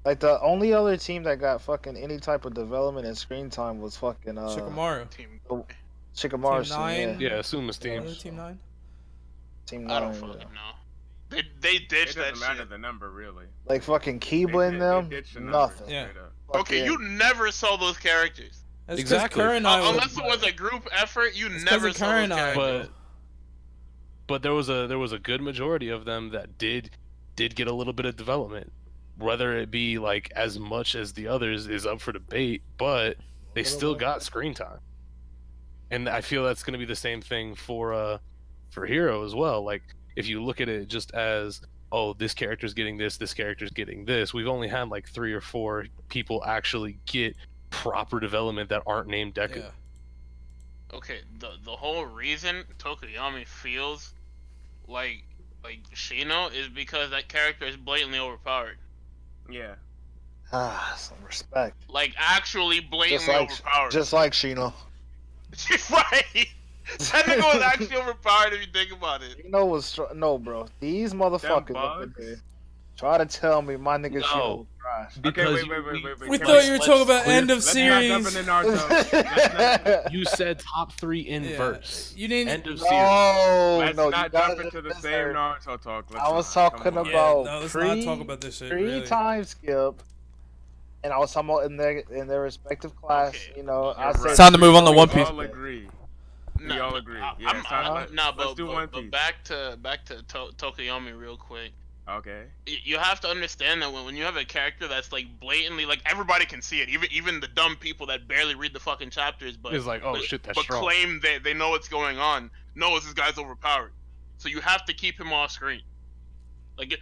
S6: Like the only other team that got fucking any type of development and screen time was fucking
S1: Shikamaru.
S2: Team,
S6: Shikamaru.
S1: Team 9.
S4: Yeah, Suma's team.
S1: Wasn't it Team 9?
S6: Team
S2: I don't
S6: 9.
S2: fucking
S6: yeah.
S2: know. They
S5: It
S2: ditched that
S5: doesn't matter
S2: shit.
S5: the number really.
S6: Like fucking Kiba
S5: They
S6: in them,
S5: ditched the number
S6: nothing.
S1: Yeah.
S5: straight up.
S2: Okay,
S6: Fucking-
S2: you never saw those characters.
S1: That's
S4: Exactly.
S1: Kurenai
S2: Unless it was a group effort, you
S1: It's 'cause
S2: never
S1: of
S2: saw those
S1: Kurenai.
S2: characters.
S4: But there was a good majority of them that did get a little bit of development. Whether it be like as much as the others is up for debate, but they still got screen time. And I feel that's going to be the same thing for Hero as well. Like if you look at it just as, oh, this character's getting this character's getting this. We've only had like 3 or 4 people actually get proper development that aren't named Deku.
S1: Yeah.
S2: Okay, the whole reason Tokoyami feels like Shino is because that character is blatantly overpowered.
S5: Yeah.
S6: some respect.
S2: Like actually blatantly overpowered.
S6: Just like Shino.
S2: right. That nigga was actually overpowered if you think about it.
S6: Shino was no, bro. These motherfuckers up
S5: bugs?
S6: there try to tell me my nigga
S4: No.
S6: Shino was trash.
S4: Because
S5: okay, wait.
S1: We
S5: Can
S1: thought you were
S4: let's
S1: talking about
S4: clear-
S1: end of
S5: Let's not jump
S1: series.
S5: into Naruto. Let's not-
S4: You said top 3 in
S1: Yeah.
S4: verse.
S1: You didn't.
S4: End of series.
S6: No,
S5: Let's
S6: no, you
S5: not
S6: gotta
S5: jump into the
S6: listen.
S5: same Naruto talk. Let's
S6: I was
S5: not.
S6: talking
S5: Come on.
S1: Yeah,
S6: about
S1: no, let's not talk about this shit. Really.
S6: time skip, and I was talking about in their respective class.
S2: Okay.
S6: You know, I
S5: You're
S6: said
S5: right.
S1: Time to move on to
S5: We
S1: One Piece.
S5: all agree. We all agree. Yeah, it's time to-
S2: but
S5: let's do One Piece.
S2: back to Tokoyami real quick.
S5: Okay.
S2: You have to understand that when you have a character that's like blatantly like everybody can see it, even the dumb people that barely read the fucking chapters, but
S4: It's like, oh shit, that's
S2: but
S4: strong.
S2: claim they know what's going on, knows this guy's overpowered. So you have to keep him off screen. Like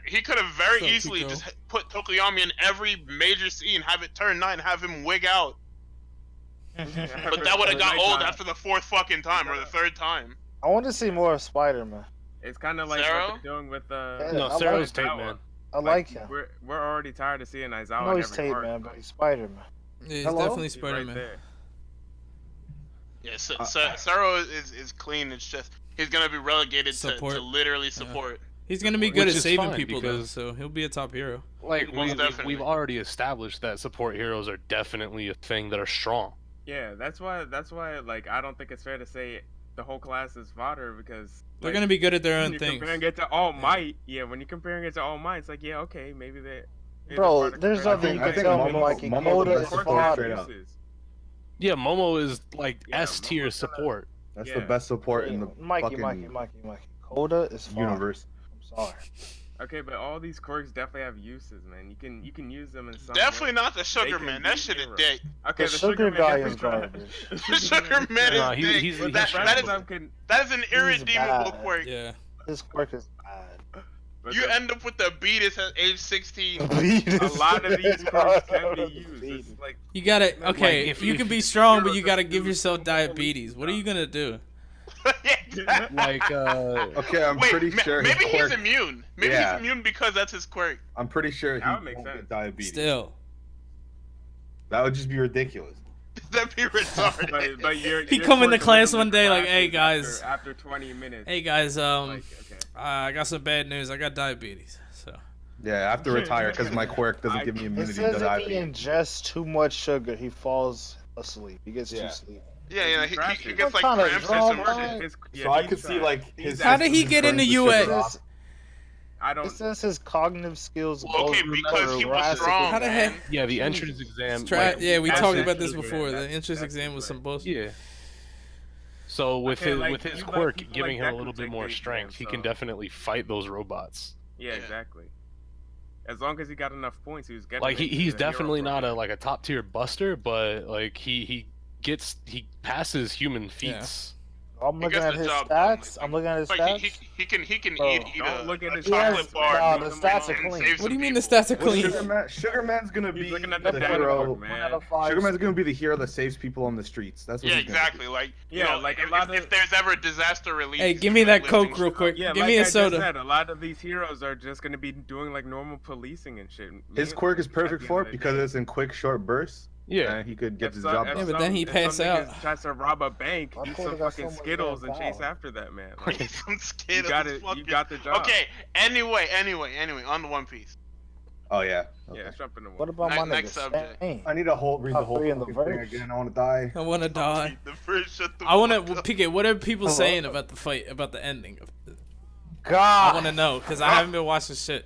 S2: he could have very
S1: So,
S2: easily
S1: Kiko.
S2: just put Tokoyami in every major scene, have it turn 9, have him wig out. But that would have got old after the 4th fucking time or the 3rd time.
S6: I want to see more of Spider-Man.
S5: It's kind of like
S2: Zero?
S5: what they're doing with
S6: Yeah,
S4: No,
S6: I
S4: Sarah's
S6: like
S4: tape,
S5: Aizawa.
S4: man.
S6: I like him.
S5: We're already tired of seeing Aizawa.
S6: I know
S5: in
S6: he's
S5: every
S6: Tate,
S5: part.
S6: man, but he's Spider-Man.
S1: Yeah, he's
S6: Hello?
S1: definitely
S5: He's right
S1: Spider-Man.
S5: there.
S2: Yeah, Saro is clean. It's just he's gonna be relegated
S1: Support.
S2: to literally support.
S1: He's gonna be good
S4: Which
S1: at
S4: is
S1: saving
S4: fine,
S1: people, though,
S4: because-
S1: so he'll be a top hero.
S4: Like
S2: Most definitely.
S4: we've already established that support heroes are definitely a thing that are strong.
S5: Yeah, that's why. Like, I don't think it's fair to say the whole class is fodder because
S1: They're
S5: like,
S1: gonna be good at their
S5: when
S1: own
S5: you're
S1: things.
S5: comparing it to All Might, when you're comparing it to All Might, it's like, yeah, okay, maybe they.
S6: Bro, there's nothing you
S3: I
S6: can
S3: think
S6: tell me,
S3: Momo-
S6: Mikey.
S3: Momo's
S6: Koda
S3: the
S6: is
S3: best support straight
S6: fodder.
S3: up.
S4: Yeah, Momo is like
S5: Yeah,
S4: S tier
S5: Momo's gonna-
S4: support.
S3: That's
S5: Yeah.
S3: the best support in the
S6: Mikey,
S3: fucking
S6: Mikey. Koda is fodder.
S3: universe.
S6: I'm sorry.
S5: Okay, but all these quirks definitely have uses, man. You can use them in some.
S2: Definitely
S5: way.
S2: not the Sugar
S5: can
S2: Man.
S5: be
S2: That shit is
S5: heroes.
S2: dick.
S5: Okay,
S6: The sugar
S5: Man
S6: guy
S5: definitely
S6: is
S5: try-
S6: garbage.
S2: The Sugar Man
S4: Nah,
S2: is
S4: he's-
S2: dick.
S4: he's-
S5: But
S2: that,
S5: the
S2: that is
S5: Phantom can.
S2: that is an irredeemable
S6: bad.
S2: quirk.
S1: Yeah.
S6: His quirk is bad.
S5: But
S2: You
S5: the-
S2: end up with the Beatus at age 16.
S5: a lot of these quirks can be used. It's like
S1: You gotta okay.
S4: if
S1: you
S4: you-
S1: can
S4: if
S1: be
S4: you-
S1: strong, but
S5: heroes
S1: you gotta
S5: that
S1: give
S5: do
S1: yourself
S5: some
S1: diabetes. What are you gonna do?
S4: Like
S3: Okay, I'm
S2: Wait,
S3: pretty sure his
S2: maybe
S3: quirk.
S2: he's immune. Maybe
S3: Yeah.
S2: he's immune because that's his quirk.
S3: I'm pretty sure he
S5: That would
S3: won't
S5: make
S3: get
S5: sense.
S3: diabetes.
S1: Still,
S3: That would just be ridiculous.
S2: That'd be retarded.
S5: but
S1: He come into class one day like, "Hey, guys."
S5: After 20 minutes.
S1: hey guys,
S5: Like, okay.
S1: I got some bad news. I got diabetes. So
S3: Yeah, I have to retire because my quirk doesn't give me
S6: It
S3: immunity to
S6: says if he
S3: diabetes.
S6: ingests too much sugar, he falls asleep. He gets
S3: Yeah.
S6: too sleepy.
S2: Yeah, he gets like
S6: What kind of
S2: cramps
S6: drama?
S2: and some shit.
S5: His- yeah,
S3: So I
S5: he's
S3: could see
S5: trying.
S3: like
S5: He's
S3: his.
S1: How did he
S3: system
S1: get
S3: burns
S1: into
S3: the sugar
S1: UA?
S3: off.
S5: I
S6: It
S5: don't.
S6: says his cognitive skills.
S2: Well, okay,
S6: go
S2: because he was
S6: drastically
S2: strong,
S1: How the
S2: man.
S1: heck-
S4: yeah, the entrance exam. like,
S1: yeah, we
S5: that's
S1: talked
S5: it.
S1: about this
S5: Sugar,
S1: before. The
S5: that's-
S1: entrance
S5: that's
S1: exam was some
S5: right.
S1: bullshit.
S4: Yeah. So with
S5: Okay,
S4: his
S5: like,
S4: with his
S5: you let
S4: quirk
S5: people
S4: giving
S5: like
S4: him a
S5: Deku
S4: little bit
S5: take
S4: more
S5: the
S4: strength,
S5: exam,
S4: he can
S5: so-
S4: definitely fight those robots.
S5: Yeah,
S2: Yeah.
S5: exactly. As long as he got enough points, he was getting.
S4: Like
S5: into
S4: he's
S5: the hero
S4: definitely not a
S5: program.
S4: like a top tier buster, but like he passes human
S1: Yeah.
S4: feats.
S6: I'm
S2: He
S6: looking
S2: gets
S6: at
S2: the
S6: his
S2: job done,
S6: stats.
S2: like-
S6: I'm looking at his
S2: Like
S6: stats.
S2: he can
S6: Bro,
S2: eat
S5: don't
S2: a,
S5: look at
S2: a
S5: his
S2: chocolate
S6: stats.
S2: bar.
S6: No,
S2: and
S6: the
S2: some
S6: stats are
S2: and
S6: clean.
S2: save
S1: What
S2: some
S1: do you mean the
S2: people.
S1: stats are
S3: Well,
S1: clean?
S3: Sugar Man's gonna
S5: He's
S3: be
S5: looking at
S3: the
S5: the
S3: hero.
S5: dashboard, man.
S3: Sugar Man's gonna be the hero that saves people on the streets. That's what
S2: Yeah,
S3: he's gonna be.
S2: exactly. Like you
S5: Yeah,
S2: know,
S5: like a
S2: if,
S5: lot
S2: if
S5: of-
S2: there's ever disaster relief.
S1: Hey,
S2: he's
S1: give me
S2: gonna be
S1: that
S2: lifting
S1: Coke real
S2: shit up.
S1: quick.
S5: Yeah,
S1: Give
S5: like
S1: me a
S5: I just
S1: soda.
S5: said, a lot of these heroes are just gonna be doing like normal policing and shit.
S3: His quirk is perfect for it because
S5: it's
S3: it's in quick, short bursts.
S4: Yeah.
S3: and he could get
S5: If
S3: the
S5: some-
S3: job
S5: if
S3: done.
S1: Yeah, but then he
S5: some
S1: pass
S5: niggas
S1: out.
S5: tries to rob a bank,
S6: My
S5: eat
S6: quarter
S5: some
S6: got
S5: fucking
S6: so much
S5: Skittles
S6: damn
S5: and chase
S6: power.
S5: after that man. Like,
S2: Some
S5: you
S2: Skittles
S5: got
S2: is
S5: it. You
S2: fucking-
S5: got the job.
S2: Okay. Anyway, on the One Piece.
S3: Oh yeah.
S5: Yeah,
S3: Okay.
S5: let's jump into
S6: What
S5: one.
S6: about my
S2: Next
S6: nigga
S2: subject.
S6: Stain?
S3: I need to read the
S6: Top
S3: whole
S6: three in the
S3: fucking thing
S6: verse.
S3: again. I want to die.
S1: I want to die.
S2: The first shut the
S1: I want
S2: fuck
S1: to
S2: up.
S1: pick it. What are people
S6: Hello?
S1: saying about the fight, about the ending? I
S6: God,
S1: want to know because I haven't been watching shit.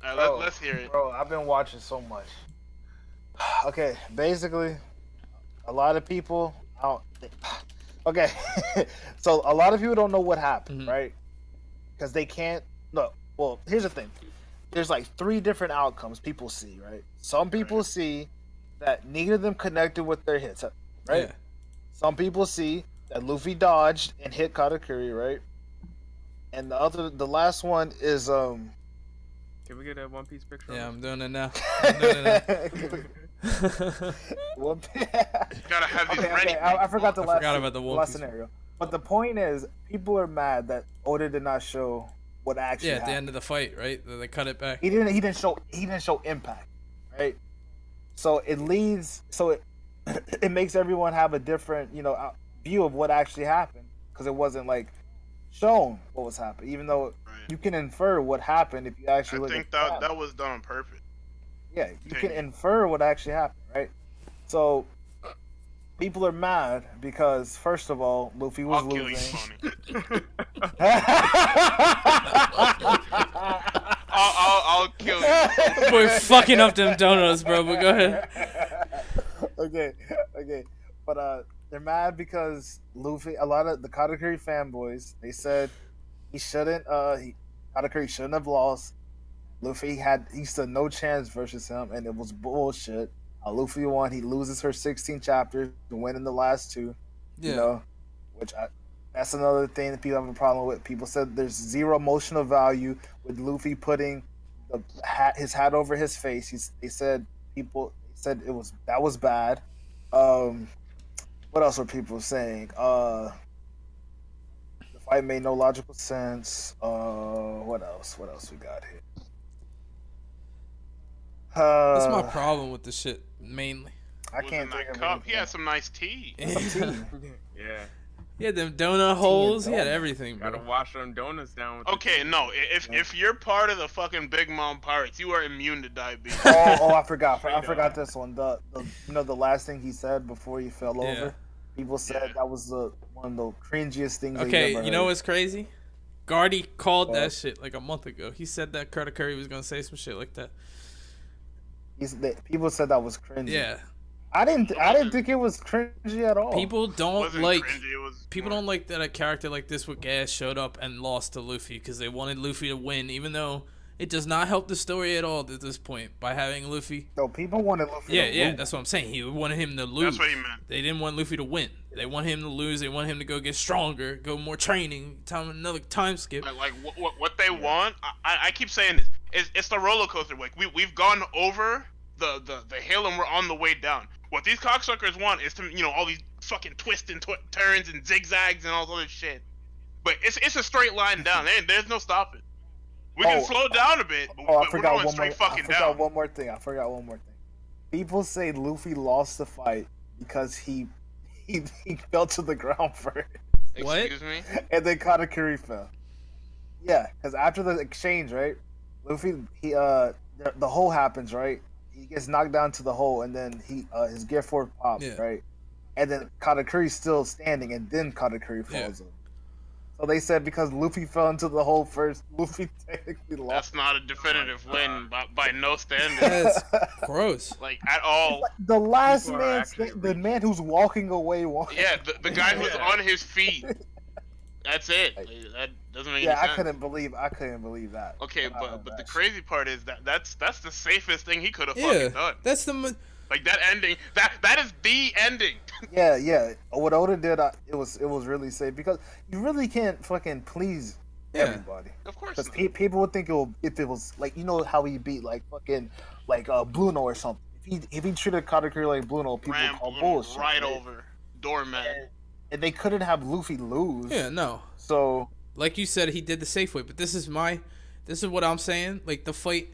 S2: Alright,
S6: Bro,
S2: let's hear it.
S6: Bro, I've been watching so much. Okay, basically, a lot of people. Okay, so a lot of people don't know what happened,
S1: Mhm.
S6: right? Because they can't. No, well, here's the thing. There's like three different outcomes people see, right? Some people see that neither of them connected with their hits, right?
S1: Yeah.
S6: Some people see that Luffy dodged and hit Katakuri, right? And the last one is
S5: Can we get a One Piece picture?
S1: Yeah,
S5: of
S1: I'm doing it now. I'm doing it now.
S6: One-
S2: Gotta have these
S6: okay,
S2: ready.
S6: okay, I forgot the
S1: I
S6: last,
S1: forgot about the One
S6: last
S1: Piece.
S6: scenario. But the point is, people are mad that Oda did not show what actually
S1: Yeah, at the
S6: happened.
S1: end of the fight, right? They cut it back.
S6: He didn't show impact, right? So it leads, it makes everyone have a different, view of what actually happened because it wasn't like shown what was happening, even though
S2: Right.
S6: you can infer what happened if you actually
S2: I
S6: look
S2: think
S6: at
S2: that
S6: the
S2: that was done on purpose.
S6: yeah, you can infer what actually happened, right? So people are mad because first of all, Luffy was
S2: I'll kill you,
S6: losing.
S2: Pony. I'll kill you.
S1: We're fucking up them donuts, bro. But go ahead.
S6: okay, but they're mad because Luffy. A lot of the Katakuri fanboys they said he shouldn't. Katakuri shouldn't have lost. Luffy he stood no chance versus him, and it was bullshit. Luffy won. He loses her 16 chapters to win in the last two.
S1: Yeah.
S6: You know, that's another thing that people have a problem with. People said there's zero emotional value with Luffy putting his hat over his face. They said that was bad. What else were people saying? The fight made no logical sense. What else? What else we got here?
S1: That's my problem with this shit, mainly.
S6: I
S2: Was in
S6: can't
S2: that
S6: think of
S2: cup.
S6: anything.
S2: He had some nice tea.
S6: Some tea.
S5: Yeah,
S1: He had them donut holes. He had
S6: donut.
S1: everything,
S5: gotta
S1: bro.
S5: wash them donuts down. With the
S2: Okay,
S5: tea.
S2: no. If you're part of the fucking Big Mom Pirates, you are immune to diabetes.
S6: I forgot. I
S5: Fredo.
S6: forgot this one. The the last thing he said before he fell
S1: Yeah.
S6: over. People said
S2: Yeah.
S6: that was one of the cringiest things. they've
S1: Okay,
S6: ever
S1: you know
S6: heard.
S1: what's crazy? Guardy called
S6: What?
S1: that shit like a month ago. He said that Katakuri was gonna say some shit like that.
S6: People said that was cringy.
S1: Yeah.
S6: I didn't think it was cringy at all.
S1: People
S2: It
S1: don't
S2: wasn't
S1: like.
S2: cringy, it was
S1: People
S2: more-
S1: don't like that a character like this with gas showed up and lost to Luffy because they wanted Luffy to win, even though it does not help the story at all at this point by having Luffy.
S6: No, people wanted Luffy.
S1: Yeah,
S6: to
S1: yeah,
S6: lose.
S1: that's what I'm saying. He wanted him to lose.
S2: That's what he meant.
S1: They didn't want Luffy to win. They want him to lose. They want him to go get stronger, go more training, another time skip.
S2: Like what they want. I keep saying this. It's the roller coaster. Like we've gone over the hill and we're on the way down. What these cocksuckers want is to all these fucking twists and turns and zigzags and all this other shit. But it's a straight line down. There's no stopping. We can slow down a bit, but
S6: Oh, I
S2: we're
S6: forgot
S2: going
S6: one
S2: straight
S6: more.
S2: fucking
S6: I forgot
S2: down.
S6: one more thing. People say Luffy lost the fight because he fell to the ground first,
S1: What?
S2: Excuse me.
S6: and then Katakuri fell. Yeah, because after the exchange, right? Luffy, the hole happens, right? He gets knocked down to the hole, and then his gear 4 pops,
S1: Yeah.
S6: right? And then Katakuri's still standing, and then Katakuri
S1: Yeah.
S6: falls over. So they said because Luffy fell into the hole first, Luffy technically lost.
S2: That's not a definitive win by no standard.
S1: That's gross.
S2: Like at all.
S6: The last
S5: People are
S6: man,
S5: actually
S6: the man who's walking away, won.
S2: Yeah, the guy who's
S5: Yeah.
S2: on his feet. That's it. Like, that doesn't make
S6: Yeah,
S2: any
S6: I
S2: sense.
S6: couldn't believe that.
S2: Okay,
S6: When I heard
S2: but the
S6: that
S2: crazy part is that's the safest thing he could have
S1: Yeah,
S2: fucking done.
S1: that's the.
S2: Like that ending. That is the ending.
S6: shit. Yeah. What Oda did, it was really safe because you really can't fucking please
S1: Yeah.
S6: everybody.
S2: Of course.
S6: Because
S2: Not.
S6: people would think if it was like how he beat like fucking Bluno or something. If he treated Katakuri like Bluno, people would call bullshit.
S2: right over. Doormat.
S6: And they couldn't have Luffy lose.
S1: Yeah, no.
S6: So
S1: Like you said, he did the safe way, but this is what I'm saying. Like the fight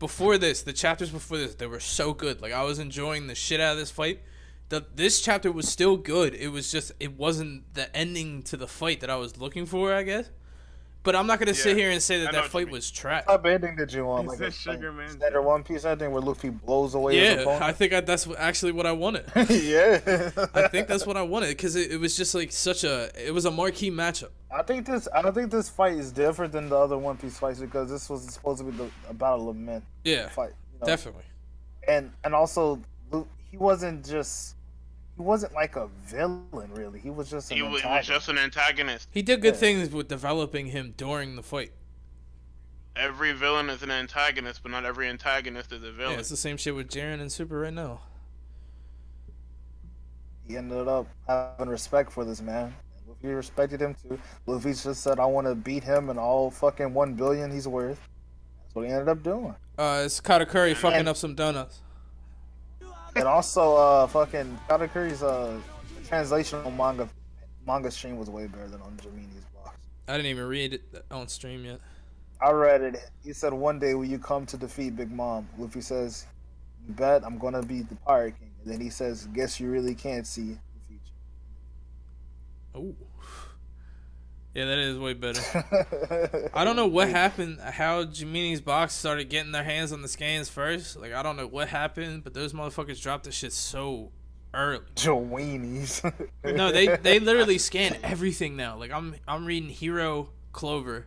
S1: before this, the chapters before this, they were so good. Like I was enjoying the shit out of this fight. This chapter was still good. It was just it wasn't the ending to the fight that I was looking for, I guess. But I'm not gonna sit
S2: Yeah,
S1: here and say
S2: I
S1: that
S2: know
S1: that
S2: what you
S1: fight
S2: mean.
S1: was trash.
S6: what type of ending did you want?
S5: Is
S6: Like
S5: this Sugar Man?
S6: Standard One Piece ending where Luffy blows away his
S1: Yeah,
S6: opponent?
S1: I think that's actually what I wanted.
S6: Yeah.
S1: I think that's what I wanted because it was just like it was a marquee matchup.
S6: I don't think this fight is different than the other One Piece fights because this was supposed to be a battle of men
S1: Yeah,
S6: fight.
S1: definitely.
S6: And also he wasn't like a villain really. He was just an
S2: He was
S6: antagonist.
S2: just an antagonist.
S1: He did good
S6: Yeah.
S1: things with developing him during the fight.
S2: Every villain is an antagonist, but not every antagonist is a
S1: Yeah,
S2: villain.
S1: it's the same shit with Jiren and Super right now.
S6: He ended up having respect for this man. Luffy respected him too. Luffy just said, "I want to beat him and all fucking 1 billion he's worth." That's what he ended up doing.
S1: It's Katakuri fucking
S6: And-
S1: up some donuts.
S6: And also, fucking Katakuri's translation on manga stream was way better than on Jamini's box.
S1: I didn't even read it on stream yet.
S6: I read it. He said, "One day will you come to defeat Big Mom?" Luffy says, "You bet I'm gonna be the Pirate King." And then he says, "Guess you really can't see the future."
S1: Oh. Yeah, that is way better. I don't know what happened, how Jamini's box started getting their hands on the scans first. Like, I don't know what happened, but those motherfuckers dropped this shit so early.
S6: Joweenies.
S1: No, they literally scan everything now. Like, I'm reading Hero, Clover,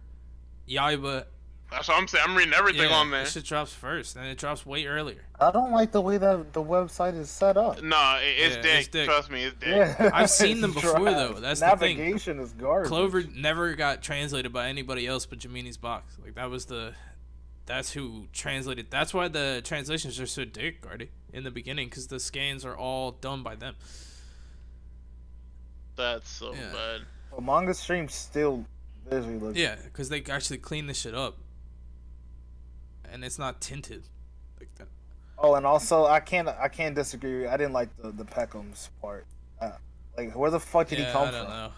S1: Yaiba.
S2: That's what I'm saying. I'm reading everything on there.
S1: This shit drops first, and it drops way earlier.
S6: I don't like the way that the website is set up.
S2: No, it's
S1: Yeah,
S2: dick.
S1: it's dick.
S2: Trust me, it's dick.
S6: Yeah,
S1: I've seen them
S6: it's
S1: before,
S6: trash.
S1: though. That's the thing.
S6: Navigation is garbage.
S1: Clover never got translated by anybody else but Jamini's box. Like that's who translated. That's why the translations are so dick, Gardy, in the beginning, because the scans are all done by them.
S2: That's so
S1: Yeah.
S2: bad.
S6: But manga stream still visually looks.
S1: Yeah, because they actually clean this shit up, and it's not tinted like that.
S6: Oh, and also I can't disagree. I didn't like the Peckham's part. Like, where the fuck did he come
S1: I don't
S6: from?
S1: know.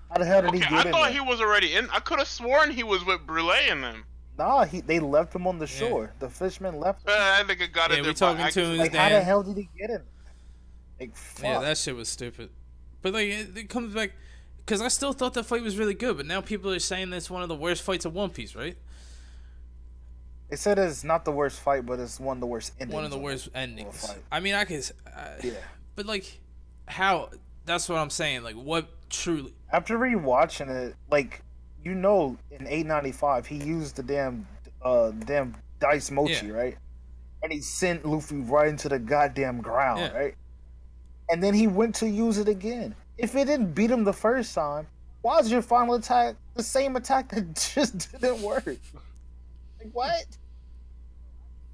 S6: How the hell did
S2: Okay,
S6: he
S2: I
S6: get in
S2: thought
S6: there?
S2: he was already in. I could have sworn he was with Brule and them.
S6: Nah, they left him on the shore. The fishermen left him.
S2: I think it got
S1: Yeah,
S2: in
S1: we
S2: there.
S1: talking to his
S6: Like, how the
S1: dad.
S6: hell did he get in there? Like, fuck.
S1: Yeah, that shit was stupid. But like, it comes back, because I still thought the fight was really good, but now people are saying that's one of the worst fights of One Piece, right?
S6: They said it's not the worst fight, but it's one of the worst endings.
S1: One of the
S6: of
S1: worst
S6: a
S1: endings.
S6: fight.
S1: I mean, I could,
S6: Yeah.
S1: but like, how? That's what I'm saying. Like, what truly?
S6: After rewatching it, like, you know, in 895, he used the damn dice mochi,
S1: Yeah.
S6: right? And he sent Luffy right into the goddamn ground,
S1: Yeah.
S6: right? and then he went to use it again. If it didn't beat him the first time, why is your final attack the same attack that just didn't work? Like, what?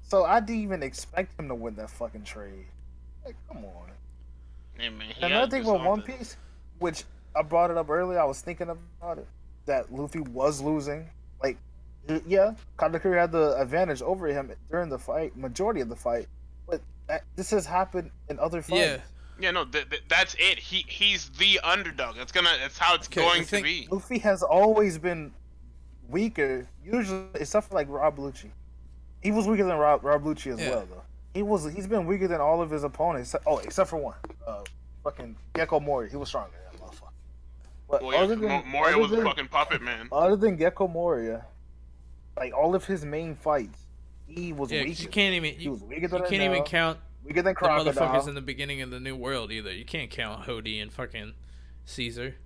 S6: So I didn't even expect him to win that fucking trade. Like, come on.
S2: Hey, man, he
S6: And
S2: gotta
S6: another thing
S2: do
S6: with One
S2: something.
S6: Piece, which I brought it up earlier, I was thinking about it, that Luffy was losing. Like, yeah, Katakuri had the advantage over him during the fight, majority of the fight, but this has happened in other fights.
S1: Yeah.
S2: Yeah, no, that's it. He's the underdog. That's how it's
S1: Okay,
S2: going
S1: I think-
S2: to be.
S6: Luffy has always been weaker, usually, except for like Rob Lucci. He was weaker than Rob Lucci as
S1: Yeah.
S6: well, though. He's been weaker than all of his opponents. Except for one, fucking Gecko Moria. He was stronger than that motherfucker. But
S2: Well, yeah, Moria was a fucking puppet, man.
S6: other than Gecko Moria, like all of his main fights, he was
S1: Yeah,
S6: weaker.
S1: 'cause you can't even
S6: He
S1: you,
S6: was weaker
S1: you
S6: than
S1: can't even
S6: Enel,
S1: count
S6: weaker than
S1: the motherfuckers
S6: Crocodile.
S1: in the beginning of the New World either. You can't count Hody and fucking Caesar.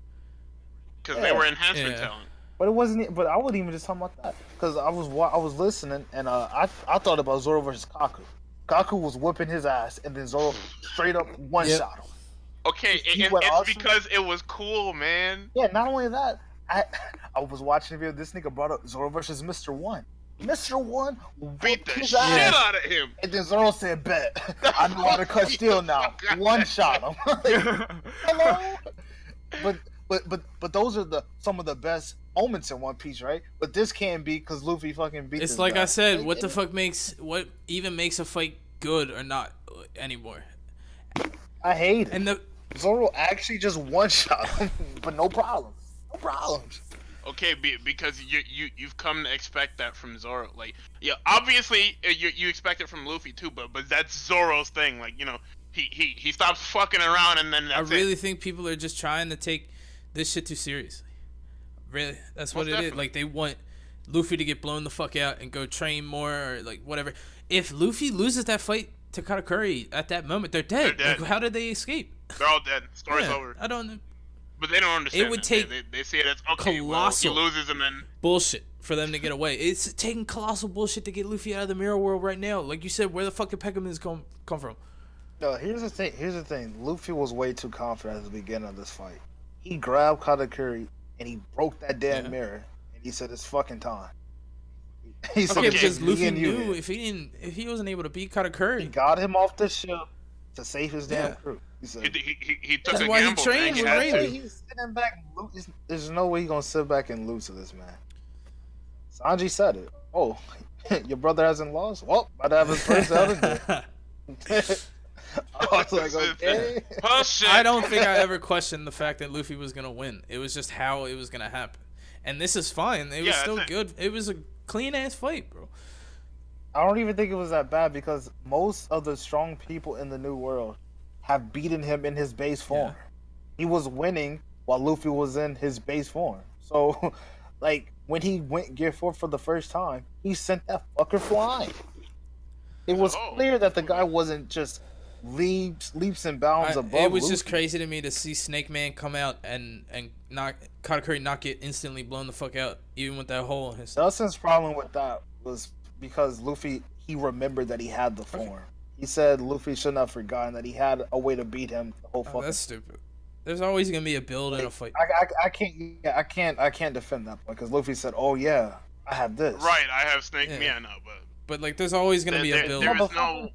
S2: Because they were enhancement
S1: Yeah.
S2: talent.
S6: But it wasn't. But I wasn't even just talking about that because I was listening and I thought about Zoro versus Kaku. Kaku was whooping his ass and then Zoro straight up one
S1: Yep.
S6: shot him.
S2: Okay,
S6: He
S2: it's
S6: went awesome.
S2: because it was cool, man.
S6: Yeah, not only that, I was watching a video. This nigga brought up Zoro versus Mr. One. Mr. One
S2: Beat
S6: whooped
S2: the
S6: his
S2: shit
S6: ass.
S2: out of him.
S6: And then Zoro said, "Bet I know how to cut steel now." One shot him. Hello. But those are some of the best moments in One Piece, right? But this can't be because Luffy fucking beat.
S1: It's
S6: this
S1: like
S6: guy.
S1: I said, what even makes a fight good or not anymore?
S6: I hate it.
S1: And the
S6: Zoro actually just one shot him, but no problems. No problems.
S2: Okay, because you've come to expect that from Zoro. Like, yeah, obviously you expect it from Luffy too, but that's Zoro's thing. Like, you know, he stops fucking around and then
S1: I
S2: that's
S1: really
S2: it.
S1: think people are just trying to take this shit too seriously. Really, that's what
S2: Most
S1: it is.
S2: definitely.
S1: Like they want Luffy to get blown the fuck out and go train more or like whatever. If Luffy loses that fight to Katakuri at that moment, they're dead.
S2: They're dead.
S1: Like, how did they escape?
S2: They're all dead. Story's
S1: Yeah,
S2: over.
S1: I don't.
S2: But they don't understand.
S1: It would
S2: that.
S1: take
S2: They see it as okay.
S1: colossal-
S2: Well, he loses and then
S1: Bullshit for them to get away. It's taking colossal bullshit to get Luffy out of the mirror world right now. Like you said, where the fuck did Peckermans come from?
S6: No, here's the thing. Luffy was way too confident at the beginning of this fight. He grabbed Katakuri and he broke that damn
S1: Yeah.
S6: mirror and he said, "It's fucking time." He said,
S1: Okay,
S6: "It's
S1: because
S6: just me
S1: Luffy
S6: and you
S1: knew
S6: here."
S1: if he wasn't able to beat
S6: He
S1: Katakuri,
S6: got him off the ship to save his damn
S1: Yeah.
S6: crew. He said,
S2: he took
S1: That's
S2: a
S1: why he
S2: gamble.
S1: trained
S2: man. He
S1: with
S2: had
S1: Rayleigh.
S2: to.
S6: "Hey, he's sitting back. There's no way he's gonna sit back and lose to this man." Sanji said it. Oh, your brother hasn't lost. Well, might have his first out of it. I was like, okay.
S2: Oh shit!
S1: I don't think I ever questioned the fact that Luffy was gonna win. It was just how it was gonna happen, and this is fine. It was
S2: Yeah,
S1: still
S2: that's it.
S1: good. It was a clean ass fight, bro.
S6: I don't even think it was that bad because most of the strong people in the New World have beaten him in his base form. He was winning while Luffy was in his base form. So, like, when he went Gear 4 for the first time, he sent that fucker flying. It was
S2: Oh.
S6: clear that the guy wasn't just leaps and bounds above
S1: It was just
S6: Luffy.
S1: crazy to me to see Snake Man come out and not Katakuri not get instantly blown the fuck out, even with that hole in his.
S6: Dustin's problem with that was because Luffy, he remembered that he had the form. He said Luffy shouldn't have forgotten that he had a way to beat him the whole
S1: Oh,
S6: fucking.
S1: that's stupid. There's always gonna be a build in a fight.
S6: I can't defend that point because Luffy said, "Oh yeah, I have this."
S2: Right, I have Snake.
S1: Yeah.
S2: Yeah, no, but
S1: But like, there's always gonna be a build.
S2: there is no.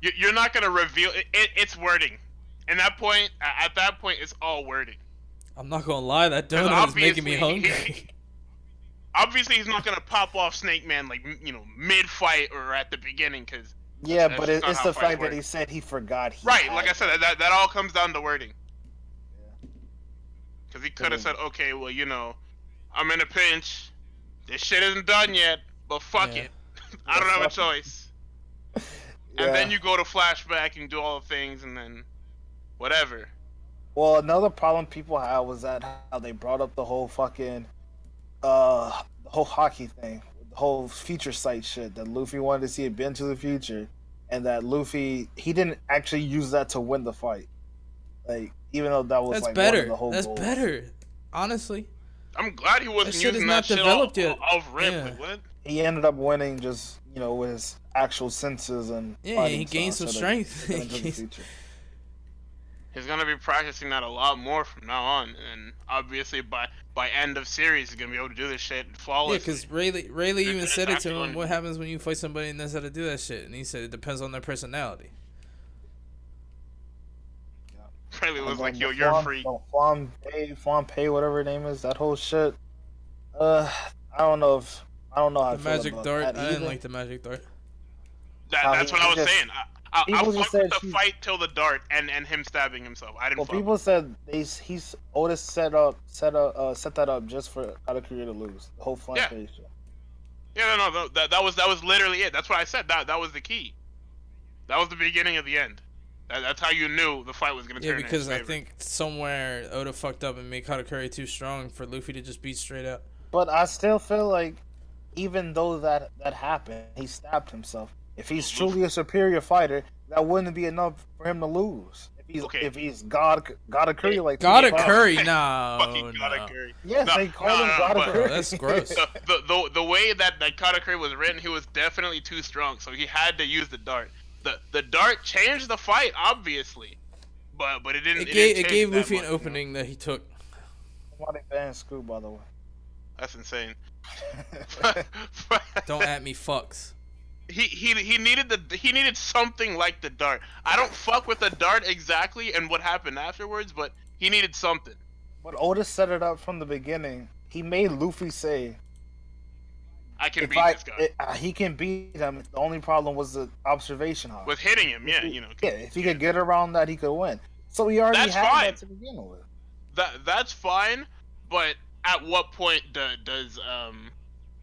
S2: You're not gonna reveal it. It's wording. And at that point, it's all wording.
S1: I'm not gonna lie, that
S2: 'Cause
S1: donut is making me
S2: obviously
S1: hungry.
S2: Obviously, he's not gonna pop off Snake Man like mid fight or at the beginning, because
S6: Yeah,
S2: That's
S6: but
S2: just not
S6: it's
S2: how
S6: the
S2: fights
S6: fact
S2: work.
S6: that he said he forgot.
S2: right, like I said, that all comes down to wording. Because he could have said, okay, well, I'm in a pinch. This shit isn't done yet, but fuck
S1: Yeah.
S2: it. I don't have a
S6: fuck it.
S2: choice. And then you go to flashback and do all the things, and then whatever.
S6: Well, another problem people had was that how they brought up the whole fucking, the whole hockey thing, the whole future sight shit that Luffy wanted to see it been to the future, and that Luffy he didn't actually use that to win the fight. Like even though that was
S1: That's
S6: like one of
S1: better.
S6: the whole
S1: That's
S6: goals.
S1: better. Honestly,
S2: I'm glad he wasn't
S1: That shit is
S2: using
S1: not
S2: that shit
S1: developed
S2: off,
S1: yet.
S2: off rip.
S1: Yeah.
S2: Like, what?
S6: He ended up winning just with his actual senses and
S1: Yeah,
S6: fighting
S1: he gained
S6: style
S1: some
S6: instead of
S1: strength.
S6: looking into the future.
S2: He's gonna be practicing that a lot more from now on, and obviously by end of series, he's gonna be able to do this shit
S1: Yeah,
S2: flawlessly.
S1: because Rayleigh even
S2: It's
S1: said it to
S2: actually
S1: him.
S2: going-
S1: What happens when you fight somebody and knows how to do that shit? And he said it depends on their personality.
S2: Riley was like, "Yo,
S6: The
S2: you're a
S6: Flan-
S2: freak."
S6: the Flan Pay, whatever her name is, that whole shit. I don't know how
S1: The
S6: I feel
S1: magic
S6: about
S1: dart.
S6: that
S1: I didn't
S6: either.
S1: like the magic dart.
S2: That's what I was saying. I
S6: people just
S2: fucked with
S6: said
S2: the
S6: she's-
S2: fight till the dart and him stabbing himself. I didn't.
S6: Well,
S2: fuck
S6: people said Otis set that up just for Katakuri to lose the whole Flan
S2: Yeah.
S6: Pay shit.
S2: Yeah, no, that was literally it. That's what I said. That was the key. That was the beginning of the end. That's how you knew the fight was gonna turn.
S1: Yeah, because
S2: in his
S1: I
S2: favor.
S1: think somewhere Oda fucked up and made Katakuri too strong for Luffy to just beat straight out.
S6: But I still feel like, even though that happened, he stabbed himself. If he's truly a superior fighter, that wouldn't be enough for him to lose. If he's God Curry like
S1: Gotta
S6: that.
S1: Curry, no,
S2: Fucking
S1: no.
S2: Katakuri.
S6: Yes,
S2: No,
S6: they call
S2: no,
S6: him
S2: no,
S6: God
S2: but-
S6: Curry.
S1: Bro, that's gross.
S2: The way that Katakuri was written, he was definitely too strong, so he had to use the dart. The dart changed the fight, obviously, but it didn't.
S1: It
S2: didn't
S1: gave
S2: change that
S1: Luffy
S2: much,
S1: an
S2: you know?
S1: opening that he took.
S6: Why they ban Scoop, by the way?
S2: That's insane.
S1: Don't at me, fucks.
S2: He needed something like the dart. I don't fuck with the dart exactly and what happened afterwards, but he needed something.
S6: But Otis set it up from the beginning. He made Luffy say,
S2: I can
S6: "If
S2: beat this guy
S6: he can beat him." The only problem was the observation hog.
S2: with hitting him. Yeah, you know.
S6: Yeah, if he could get around that, he could win. So he already
S2: That's
S6: had
S2: fine.
S6: that to begin with.
S2: That's fine, but at what point does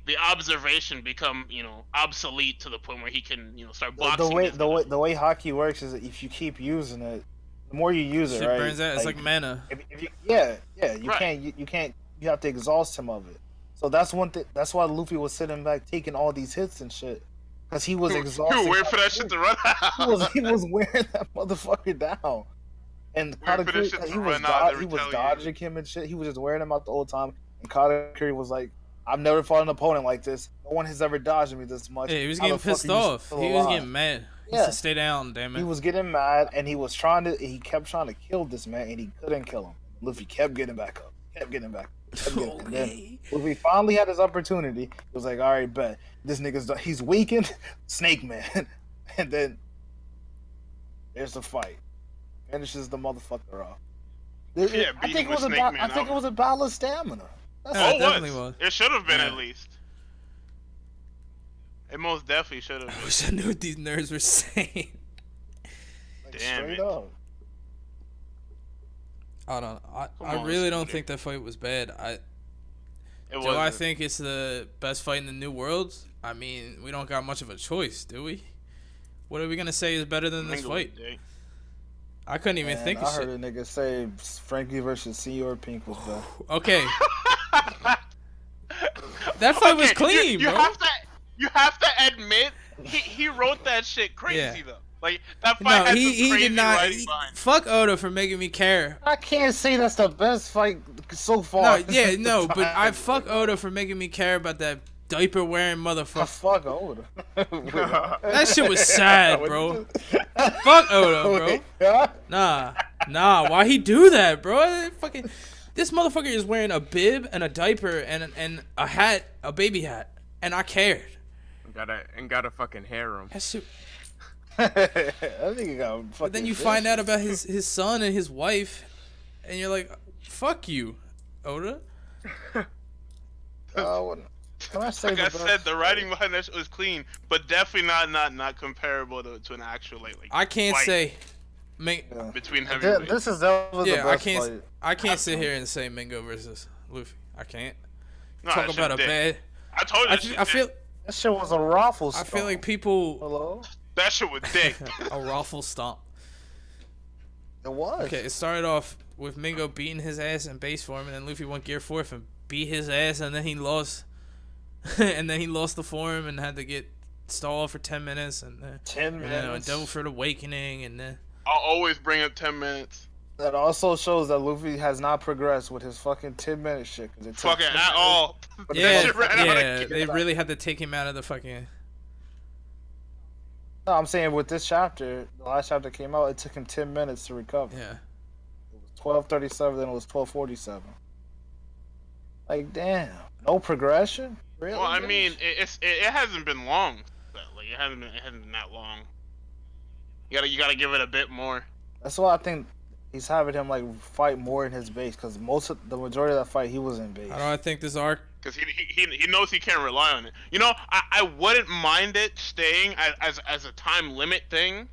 S2: the observation become obsolete to the point where he can start boxing?
S6: The way hockey works is that if you keep using it, the more you use it,
S1: Shit
S6: right?
S1: burns out. It's like mana.
S6: if you, yeah, you
S2: Right.
S6: can't. You have to exhaust him of it. So that's one thing. That's why Luffy was sitting back taking all these hits and shit, because he was
S2: You
S6: exhausted.
S2: were waiting for that shit to run out.
S6: He was wearing that motherfucker down. And
S2: Waiting for this shit to run out and
S6: he was
S2: retaliate.
S6: dodging him and shit. He was just wearing him out the whole time. And Katakuri was like, "I've never fought an opponent like this. No one has ever dodged me this much."
S1: Yeah, he was
S6: How
S1: getting
S6: the fuck
S1: pissed
S6: are you
S1: off.
S6: still
S1: He was
S6: alive?"
S1: getting mad. He
S6: Yeah.
S1: said, "Stay down, damn it."
S6: He was getting mad, and he kept trying to kill this man, and he couldn't kill him. Luffy kept getting back up, kept getting back. And then
S1: Okay.
S6: Luffy finally had his opportunity. He was like, "All right, bet this nigga's he's weakened, Snake Man," and then there's the fight. Finishes the motherfucker off.
S2: Yeah,
S6: I
S2: beating
S6: think it
S2: with
S6: was
S2: Snake Man
S6: I think
S2: out.
S6: it was a battle of stamina. That's
S1: Yeah,
S2: Oh,
S1: it definitely was.
S2: It should have been
S1: Yeah.
S2: at least. It most definitely should have
S1: I
S2: been.
S1: wish I knew what these nerds were saying.
S6: like,
S2: Damn
S6: straight
S2: it.
S6: up.
S1: I don't.
S2: Come
S1: I
S2: on,
S1: really don't
S2: Scooter.
S1: think that fight was bad.
S2: It
S1: Do
S2: was.
S1: I think it's the best fight in the New Worlds? I mean, we don't got much of a choice, do we? What are we gonna say is better than this fight? I couldn't even
S6: Man,
S1: think
S6: I
S1: of
S6: heard
S1: shit.
S6: a nigga say Frankie versus Senor Pink was better.
S1: Okay, that fight was clean,
S2: you
S1: bro.
S2: You have to admit he wrote that shit crazy
S1: Yeah.
S2: though. Like that fight
S1: No,
S2: had
S1: he
S2: some crazy
S1: did not.
S2: writing behind it.
S1: Fuck Oda for making me care.
S6: I can't say that's the best fight so
S1: No,
S6: far.
S1: yeah, no, but I fuck Oda for making me care about that diaper wearing
S6: I
S1: motherfucker.
S6: fuck Oda.
S1: That shit was sad, bro. Fuck Oda, bro. Nah. Why he do that, bro? Fucking, this motherfucker is wearing a bib and a diaper and a hat, a baby hat, and I cared.
S5: Got a fucking harem.
S1: That shit.
S6: I think he got.
S1: But then you find out about his son and his wife, and you're like, fuck you, Oda.
S6: Can I say
S2: Like
S6: the
S2: I
S6: best?
S2: said, the writing behind that shit was clean, but definitely not comparable to an actual like.
S1: I can't
S2: fight
S1: say, Ming.
S6: Yeah.
S2: between heavyweights.
S6: This is definitely the
S1: Yeah, I
S6: best
S1: can't.
S6: fight.
S1: I can't sit here and say Mingo versus Luffy. I can't
S2: No,
S1: talk
S2: that shit
S1: about a
S2: dick.
S1: bad.
S2: I told you.
S1: I feel.
S6: That shit was a raffle.
S1: I feel like people
S6: Hello.
S2: that shit was dick.
S1: a raffle stomp.
S6: It was.
S1: Okay, it started off with Mingo beating his ass in base form, and then Luffy went Gear 4 and beat his ass, and then he lost. And then he lost the form and had to get stalled for 10 minutes, and then
S6: 10 minutes.
S1: Devil Fruit Awakening, and then
S2: I'll always bring up 10 minutes.
S6: That also shows that Luffy has not progressed with his fucking 10-minute shit. 'cause it took
S2: Fucking
S6: 10
S2: at
S6: minutes.
S2: all.
S6: But
S1: yeah,
S2: shit ran out of
S1: they really had to take him out of the fucking.
S6: No, I'm saying with this chapter, the last chapter came out, it took him 10 minutes to recover.
S1: Yeah,
S6: 12:37, then it was 12:47. Like, damn, no progression. Really?
S2: Well, I mean, it hasn't been long. Like it hasn't been that long. You gotta give it a bit more.
S6: That's why I think he's having him like fight more in his base, because the majority of that fight he was in base.
S1: How do I think this arc?
S2: Because he knows he can't rely on it. You know, I wouldn't mind it staying as a time limit thing,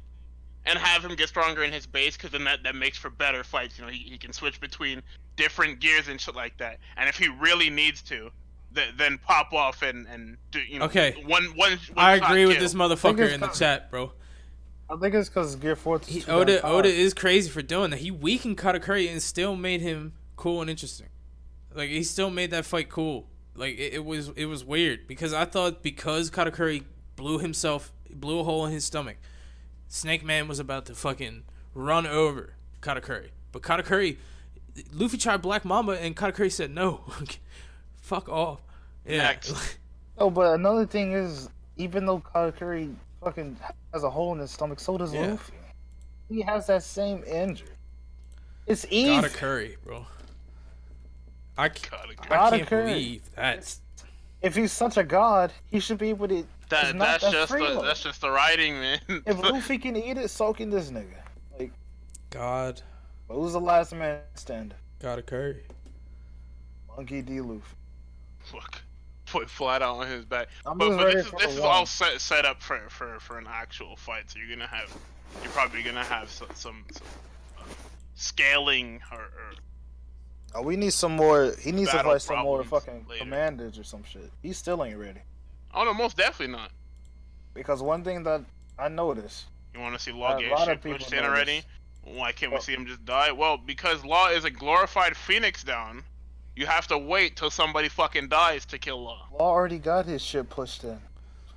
S2: and have him get stronger in his base, because then that makes for better fights. You know, he can switch between different gears and shit like that. And if he really needs to, then pop off and do, you know,
S1: Okay.
S2: one
S1: I
S2: shot
S1: agree with
S2: kill.
S1: this motherfucker
S6: it's
S1: in the
S6: coming.
S1: chat, bro.
S6: I think it's because Gear 4 is too damn
S1: Oda
S6: powerful.
S1: is crazy for doing that. He weakened Katakuri and still made him cool and interesting. Like, he still made that fight cool. Like, it was weird, because I thought because Katakuri blew a hole in his stomach, Snake Man was about to fucking run over Katakuri. But Luffy tried Black Mamba and Katakuri said no. Fuck off. Yeah.
S2: Next.
S6: Oh, but another thing is, even though Katakuri fucking has a hole in his stomach, so does
S1: Yeah.
S6: Luffy. He has that same injury. It's easy.
S1: Katakuri, bro. I can't
S6: Katakuri.
S1: believe that.
S6: If he's such a god, he should be able to.
S2: That's just the writing, man.
S6: If Luffy can eat it, so can this nigga. Like,
S1: God.
S6: but who's the last man standing?
S1: Katakuri.
S6: Monkey D. Luffy.
S2: Look, put flat out on his back.
S6: I'm
S2: But
S6: just ready
S2: this
S6: for
S2: is
S6: the
S2: all
S6: one.
S2: set up for an actual fight. So you're probably gonna have some scaling or
S6: Oh, we need some more. He needs to
S2: Battle
S6: fight some more
S2: problems
S6: fucking
S2: later.
S6: commanders or some shit. He still ain't ready.
S2: oh no, most definitely not.
S6: Because one thing that I noticed,
S2: You want to see Law
S6: A
S2: get
S6: lot
S2: shit
S6: of people
S2: pushed in
S6: know
S2: already?
S6: this.
S2: Why can't we
S6: Well-
S2: see him just die? Well, because Law is a glorified Phoenix down. You have to wait till somebody fucking dies to kill Law.
S6: Law already got his shit pushed in.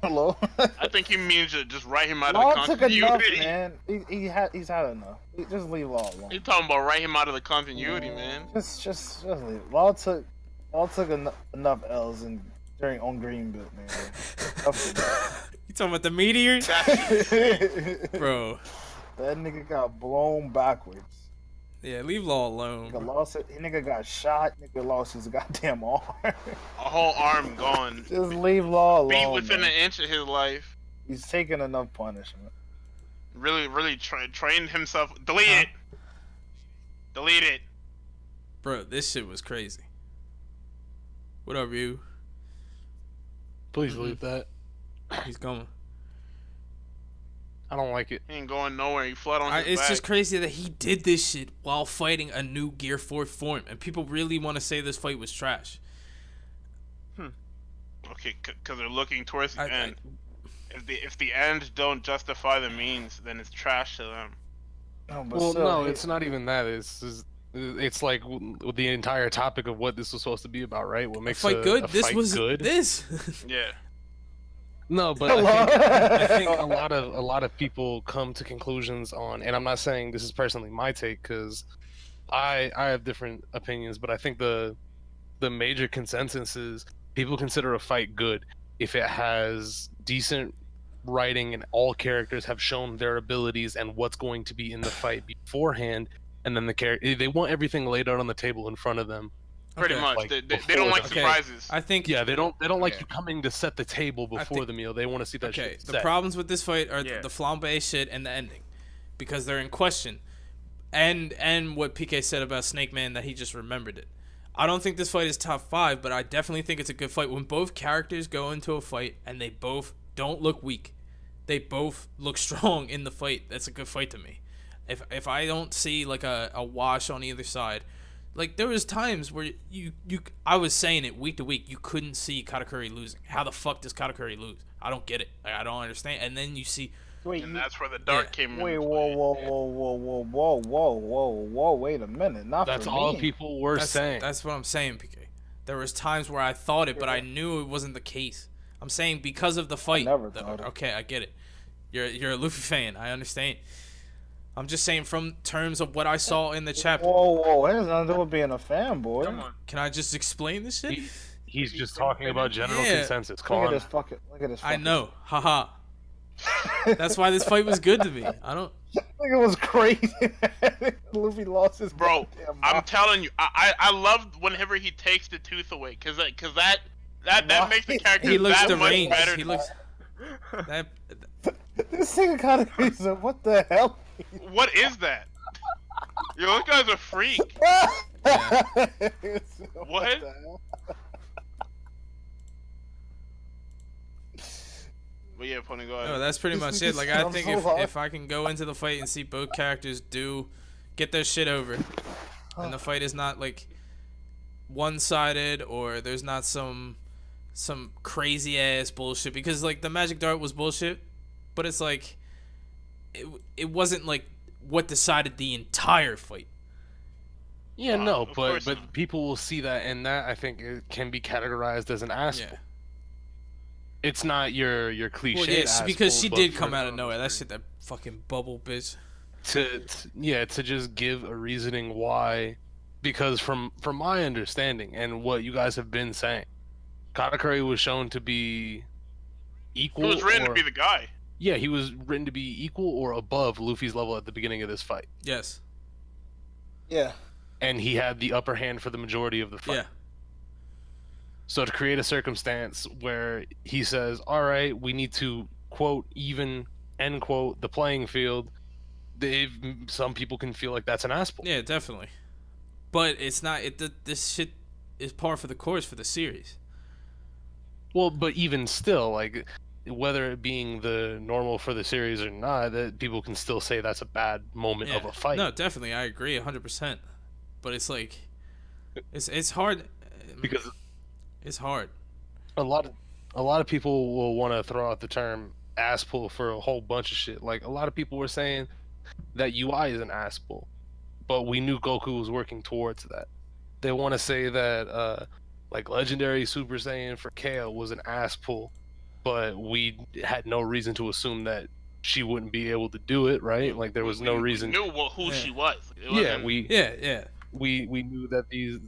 S6: Hello.
S2: I think he means to just write him out
S6: Law
S2: of the
S6: took enough,
S2: continuity.
S6: man. He's had enough. Just leave Law alone.
S2: He's talking about write him out of the continuity, man.
S6: Just leave. Law took enough L's during on Greenbelt, man. Enough
S1: You talking about the meteor?
S6: of that.
S1: Bro.
S6: That nigga got blown backwards.
S1: Yeah, leave Law alone.
S6: Nigga
S1: bro.
S6: lost it. Nigga got shot. Nigga lost his goddamn arm.
S2: A whole arm gone.
S6: Just leave Law alone.
S2: Beat within
S6: man.
S2: an inch of his life.
S6: He's taking enough punishment.
S2: Really trained himself. Delete it. Delete it.
S1: Bro, this shit was crazy. What up, you?
S4: Please leave that.
S1: He's coming.
S4: I don't like it.
S2: He ain't going nowhere. He flat on his
S1: It's
S2: back.
S1: just crazy that he did this shit while fighting a new Gear 4 form, and people really want to say this fight was trash.
S2: Okay, because they're looking towards the
S1: I-
S2: end. If the ends don't justify the means, then it's trash to them.
S6: No, but
S4: Well,
S6: still,
S4: no,
S6: he-
S4: it's not even that. It's like with the entire topic of what this was supposed to be about, right? What
S1: A
S4: makes
S1: fight good?
S4: a
S1: This
S4: fight
S1: was
S4: good?
S1: this.
S2: Yeah.
S4: No, but I think a lot of people come to conclusions on, and I'm not saying this is personally my take because I have different opinions, but I think the major consensus is people consider a fight good if it has decent writing and all characters have shown their abilities and what's going to be in the fight beforehand, and then they want everything laid out on the table in front of them.
S2: Pretty
S1: Okay.
S2: much.
S4: Like,
S2: They
S4: before
S2: don't like
S4: the-
S1: Okay.
S2: surprises.
S1: I think.
S4: Yeah, they don't like
S2: Yeah.
S4: you coming to set the table before
S1: think-
S4: the meal. They want to see that
S1: Okay,
S4: shit
S1: the
S4: set.
S1: problems with this fight are
S5: Yeah.
S1: the flambe shit and the ending, because they're in question, and what PK said about Snake Man, that he just remembered it. I don't think this fight is top 5, but I definitely think it's a good fight when both characters go into a fight and they both don't look weak. They both look strong in the fight. That's a good fight to me. If I don't see like a wash on either side, like there was times where I was saying it week to week, you couldn't see Katakuri losing. How the fuck does Katakuri lose? I don't get it. Like, I don't understand. And then you see,
S6: Wait,
S2: And that's where the dark
S1: Yeah.
S2: came
S6: wait,
S2: in.
S6: whoa, wait a minute. Not
S4: That's
S6: for
S4: all
S6: me.
S4: people were saying.
S1: that's what I'm saying, PK. There was times where I thought it, but I knew it wasn't the case. I'm saying because of the fight.
S6: never thought it.
S1: Okay, I get it. You're a Luffy fan. I understand. I'm just saying from terms of what I saw in the chapter.
S6: Whoa, it has nothing to do with being a fanboy.
S5: Come on.
S1: Can I just explain this shit?
S4: He's just talking about general
S1: Yeah.
S4: consensus.
S6: Look
S4: Come
S6: at
S4: on.
S6: this fucking. Look at this.
S1: I
S6: Fucking,
S1: know. Haha. That's why this fight was good to me. I don't.
S6: think it was crazy. Luffy lost his
S2: Bro,
S6: goddamn
S2: I'm
S6: mind.
S2: telling you, I love whenever he takes the tooth away, cause that makes the character
S1: He looks
S2: that much
S1: deranged.
S2: better.
S1: He looks that.
S6: This nigga kind of crazy. What the hell?
S2: What is that? Yo, this guy's a freak. What?
S6: the hell?
S2: But yeah, Pony, go ahead.
S1: No, that's pretty much it. Like I
S6: I'm
S1: think
S6: so hot.
S1: if I can go into the fight and see both characters get their shit over, and the fight is not like one-sided or there's not some crazy ass bullshit, because like the magic dart was bullshit, but it's like it wasn't like what decided the entire fight.
S4: Yeah, no,
S2: of
S4: but
S2: course
S4: but
S2: not.
S4: people will see that, and that I think it can be categorized as an asshole.
S1: Yeah.
S4: It's not your cliche.
S1: Well, yeah, because she
S4: asshole,
S1: did
S4: but
S1: come
S4: for-
S1: out of nowhere. That shit, that fucking bubble bitch.
S4: to just give a reasoning why, because from my understanding and what you guys have been saying, Katakuri was shown to be
S2: He
S4: equal.
S2: was written
S4: or,
S2: to be the guy.
S4: Yeah, he was written to be equal or above Luffy's level at the beginning of this fight,
S1: Yes.
S6: Yeah.
S4: and he had the upper hand for the majority of the fight.
S1: Yeah.
S4: So to create a circumstance where he says, "All right, we need to quote even end quote the playing field," some people can feel like that's an asshole.
S1: Yeah, definitely. But it's not. This shit is par for the course for the series.
S4: Well, but even still, like whether it being the normal for the series or not, that people can still say that's a bad moment
S1: Yeah.
S4: of a fight.
S1: No, definitely, I agree 100%. But it's like, it's hard.
S4: Because
S1: It's hard.
S4: a lot of people will want to throw out the term ass pull for a whole bunch of shit. Like a lot of people were saying that UI is an ass pull, but we knew Goku was working towards that. They want to say that like Legendary Super Saiyan for Kale was an ass pull, but we had no reason to assume that she wouldn't be able to do it, right? Like there was no reason.
S2: We knew who
S1: Yeah.
S2: she was. It
S4: Yeah,
S2: wasn't-
S1: Yeah.
S4: we knew that these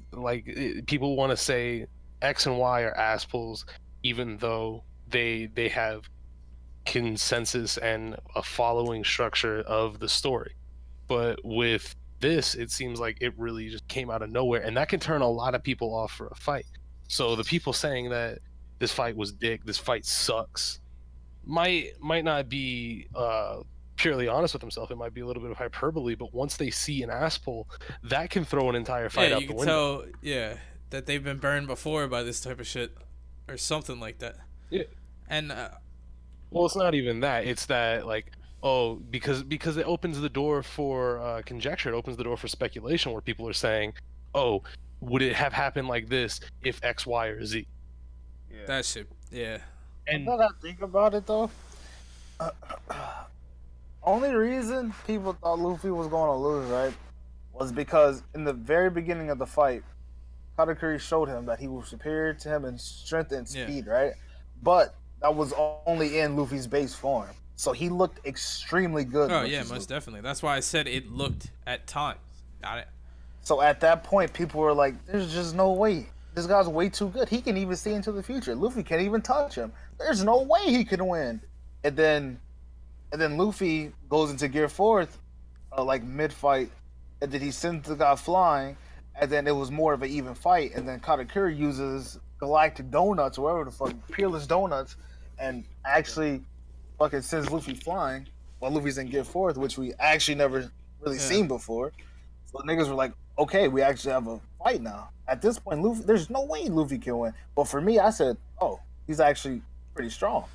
S4: people want to say X and Y are ass pulls, even though they have consensus and a following structure of the story. But with this, it seems like it really just came out of nowhere, and that can turn a lot of people off for a fight. So the people saying that this fight was dick, this fight sucks, might not be purely honest with themselves. It might be a little bit of hyperbole, but once they see an ass pull, that can throw an entire fight
S1: Yeah,
S4: out
S1: you
S4: the
S1: can
S4: window.
S1: tell, that they've been burned before by this type of shit. Or something like that.
S4: Yeah.
S1: And,
S4: Well, it's not even that. It's that like, oh, because it opens the door for conjecture. It opens the door for speculation, where people are saying, oh, would it have happened like this if X, Y, or Z?
S5: Yeah.
S1: that shit, yeah.
S4: And
S6: Now that I think about it though, only reason people thought Luffy was going to lose, right, was because in the very beginning of the fight, Katakuri showed him that he was superior to him in strength and
S1: Yeah.
S6: speed, right? But that was only in Luffy's base form, so he looked extremely good.
S1: Oh,
S6: versus
S1: yeah,
S6: Luffy.
S1: most definitely. That's why I said it looked at times. Got it.
S6: So at that point, people were like, "There's just no way. This guy's way too good. He can even see into the future. Luffy can't even touch him. There's no way he can win." And then Luffy goes into Gear Fourth, like mid fight, and then he sends the guy flying, and then it was more of an even fight. And then Katakuri uses Galactic Donuts, or whatever the fuck, Peerless Donuts, and actually fucking sends Luffy flying while Luffy's in Gear Fourth, which we actually never really
S1: Yeah.
S6: seen before. So niggas were like, okay, we actually have a fight now. At this point, Luffy, there's no way Luffy can win. But for me, I said, oh, he's actually pretty strong.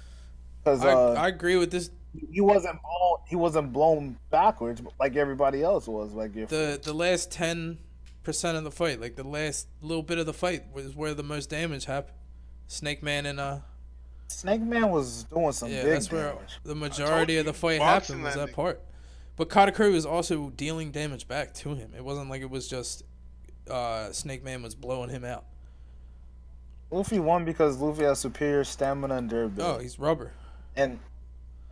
S6: Because
S1: I agree with this.
S6: he wasn't blown backwards like everybody else was. Like if
S1: The last 10% of the fight, like the last little bit of the fight, was where the most damage happened. Snake Man and
S6: Snake Man was doing some
S1: yeah,
S6: big
S1: that's where
S6: damage.
S1: the majority of the fight
S2: boxing
S1: happened, was
S2: that
S1: that
S2: nigga.
S1: part. But Katakuri was also dealing damage back to him. It wasn't like it was just Snake Man was blowing him out.
S6: Luffy won because Luffy has superior stamina and
S1: Oh,
S6: durability,
S1: he's rubber.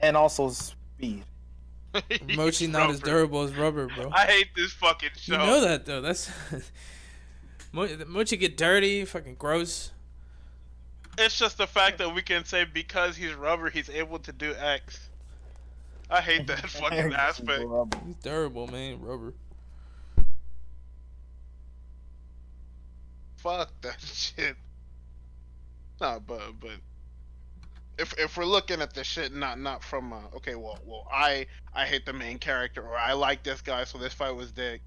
S6: and also speed.
S1: Mochi not as
S2: Rubber.
S1: durable as rubber, bro.
S2: I hate this fucking show.
S1: You know that though. That's Mochi get dirty, fucking gross.
S2: It's just the fact that we can say because he's rubber, he's able to do X. I hate that fucking aspect.
S1: He's durable, man. Rubber.
S2: Fuck that shit. No, but if we're looking at the shit not from okay, well I hate the main character, or I like this guy, so this fight was dick.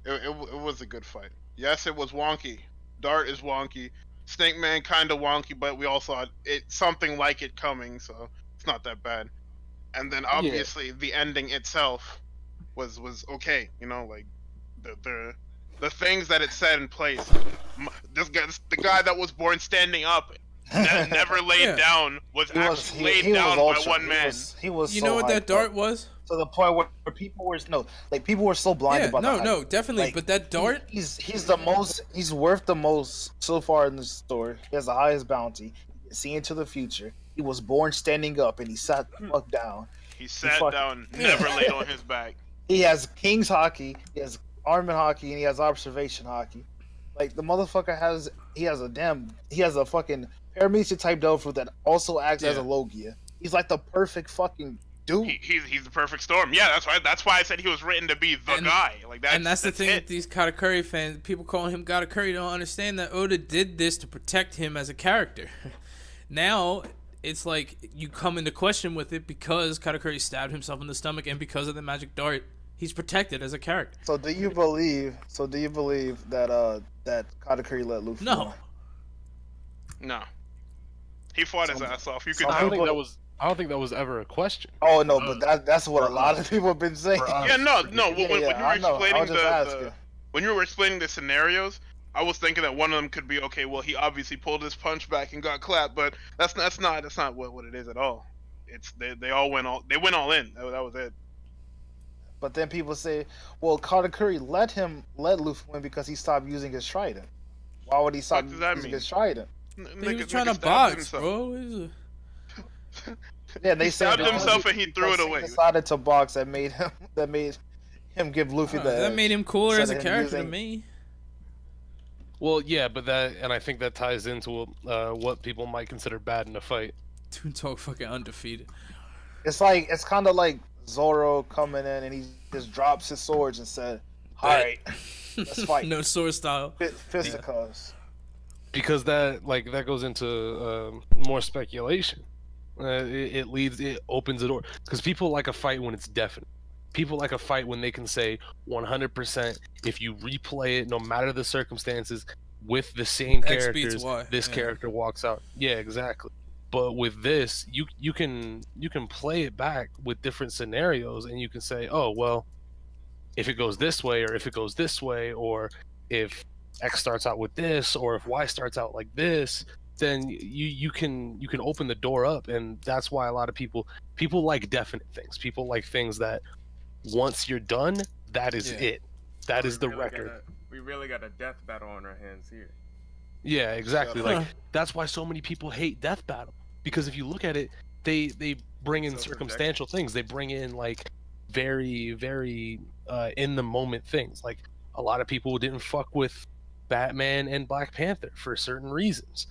S2: It was a good fight. Yes, it was wonky. Dart is wonky. Snake Man kind of wonky, but we all saw something like it coming, so it's not that bad. And then obviously the ending itself was okay, you know, like the things that it set in place. The guy that was born standing up, that never laid down, was actually laid down by one man.
S6: He was.
S1: You
S6: so
S1: know what that
S6: hyped
S1: dart
S6: up.
S1: was?
S6: To the point where people were people were so blinded by the hype.
S1: No, definitely.
S6: Like,
S1: but that dart,
S6: he's the most. He's worth the most so far in the story. He has the highest bounty. He can see into the future. He was born standing up, and he sat the fuck down.
S2: He sat down, never laid on his back.
S6: He has King's hockey. He has Armament hockey, and he has observation hockey. Like the motherfucker has. He has a fucking Paramecia type Delphi that also acts as a Logia. He's like the perfect fucking dude.
S2: He's the perfect storm. Yeah, that's why I said he was written to be the guy. Like that.
S1: And that's the thing with these Katakuri fans. People calling him Katakuri don't understand that Oda did this to protect him as a character. Now it's like you come into question with it because Katakuri stabbed himself in the stomach, and because of the magic dart, he's protected as a character.
S6: So do you believe that that Katakuri let Luffy
S1: No.
S6: win?
S2: No. He fought his ass off. You could
S4: I don't
S2: tell.
S4: think that was ever a question.
S6: Oh no, but that's what a lot of people have been saying.
S2: Yeah, no. When you were
S6: I know. I
S2: explaining
S6: was just asking.
S2: when you were explaining the scenarios, I was thinking that one of them could be okay. Well, he obviously pulled his punch back and got clapped, but that's not what it is at all. It's they went all in. That was it.
S6: But then people say, well, Katakuri let Luffy win because he stopped using his trident. Why would he stop
S2: What does that
S6: using
S2: mean?
S6: his trident?
S1: He was trying to box, bro.
S6: Yeah, they said
S2: stabbed himself and he threw it
S6: because
S2: away.
S6: He decided to box that made him give Luffy the
S1: that made him cooler as a
S6: instead of him
S1: character to
S6: using-
S1: me.
S4: Well, yeah, but I think that ties into what people might consider bad in a fight.
S1: Dude, talk fucking undefeated.
S6: It's kind of like Zoro coming in and he just drops his swords and said, "All right, let's fight."
S1: No sword style.
S6: Fisticuffs.
S4: Because that goes into more speculation. It opens the door because people like a fight when it's definite. People like a fight when they can say 100% if you replay it, no matter the circumstances, with the same
S1: X beats
S4: characters,
S1: Y.
S4: this character walks out. Yeah, exactly. But with this, you can play it back with different scenarios, and you can say, oh well, if it goes this way, or if it goes this way, or if X starts out with this, or if Y starts out like this, then you can open the door up. And that's why a lot of people like definite things. People like things that once you're done, that is it. That is the record.
S5: We really got a death battle on our hands here.
S4: Yeah, exactly. Like that's why so many people hate Death Battle, because if you look at it, they bring in circumstantial things. They bring in like very very in the moment things. Like a lot of people didn't fuck with Batman and Black Panther for certain reasons,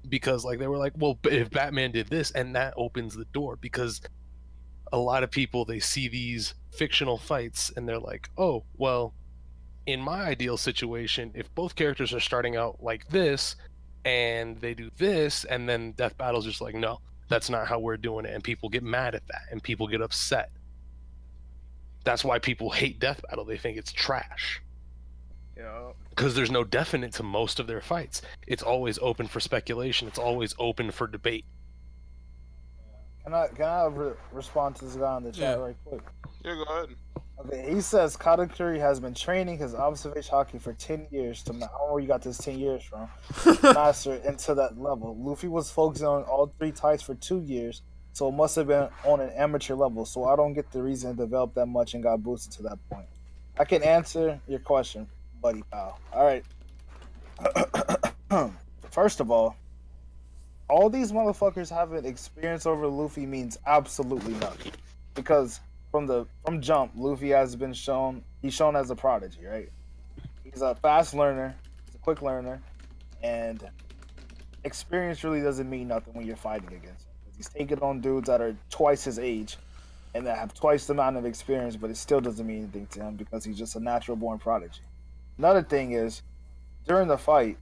S4: because like they were like, well, if Batman did this, and that opens the door, because a lot of people, they see these fictional fights and they're like, oh well, in my ideal situation, if both characters are starting out like this and they do this, and then Death Battle's just like, no, that's not how we're doing it, and people get mad at that and people get upset. That's why people hate Death Battle. They think it's trash.
S5: Yeah.
S4: Because there's no definite to most of their fights. It's always open for speculation. It's always open for debate.
S6: Can I respond to this guy in the chat right quick?
S2: Yeah, go ahead.
S6: Okay, he says Katakuri has been training his observation hockey for 10 years to I don't know where you got this 10 years from. Master into that level. Luffy was focusing on all three types for 2 years, so it must have been on an amateur level. So I don't get the reason to develop that much and got boosted to that point. I can answer your question, buddy pal. All right. First of all these motherfuckers having experience over Luffy means absolutely nothing, because from jump, Luffy has been shown as a prodigy, right? He's a fast learner, he's a quick learner, and experience really doesn't mean nothing when you're fighting against him. He's taking on dudes that are twice his age, and that have twice the amount of experience, but it still doesn't mean anything to him because he's just a natural born prodigy. Another thing is, during the fight,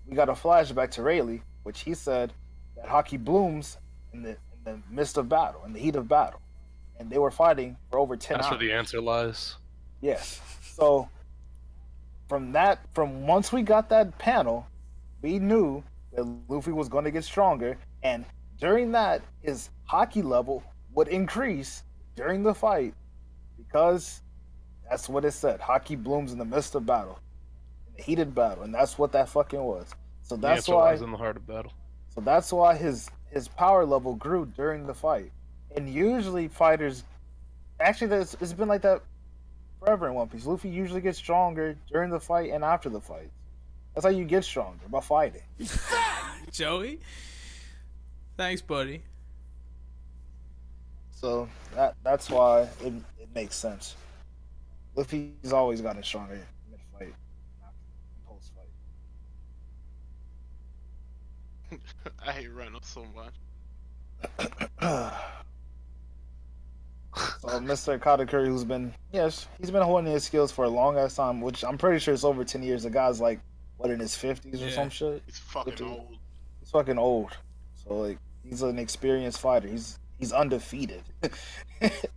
S6: we got a flashback to Rayleigh, which he said that Haki blooms in the midst of battle, in the heat of battle, and they were fighting for over 10
S4: That's
S6: hours.
S4: where the answer lies.
S6: Yes. So from once we got that panel, we knew that Luffy was going to get stronger, and during that, his Haki level would increase during the fight because that's what it said. Haki blooms in the midst of battle, in the heated battle, and that's what that fucking was. So
S4: The
S6: that's
S4: answer
S6: why.
S4: lies in the heart of battle.
S6: So that's why his power level grew during the fight. And usually fighters, actually, it's been like that forever in One Piece. Luffy usually gets stronger during the fight and after the fight. That's how you get stronger, by fighting.
S1: Joey. Thanks, buddy.
S6: So that's why it makes sense. Luffy's always gotten stronger mid-fight, not post-fight.
S2: I hate Reynolds so much.
S6: So Mr. Katakuri, he's been holding his skills for a long ass time, which I'm pretty sure it's over 10 years. The guy's like, what, in his 50s or
S1: Yeah.
S6: some shit?
S2: He's fucking
S6: 50.
S2: old.
S6: He's fucking old. So like, he's an experienced fighter. He's undefeated.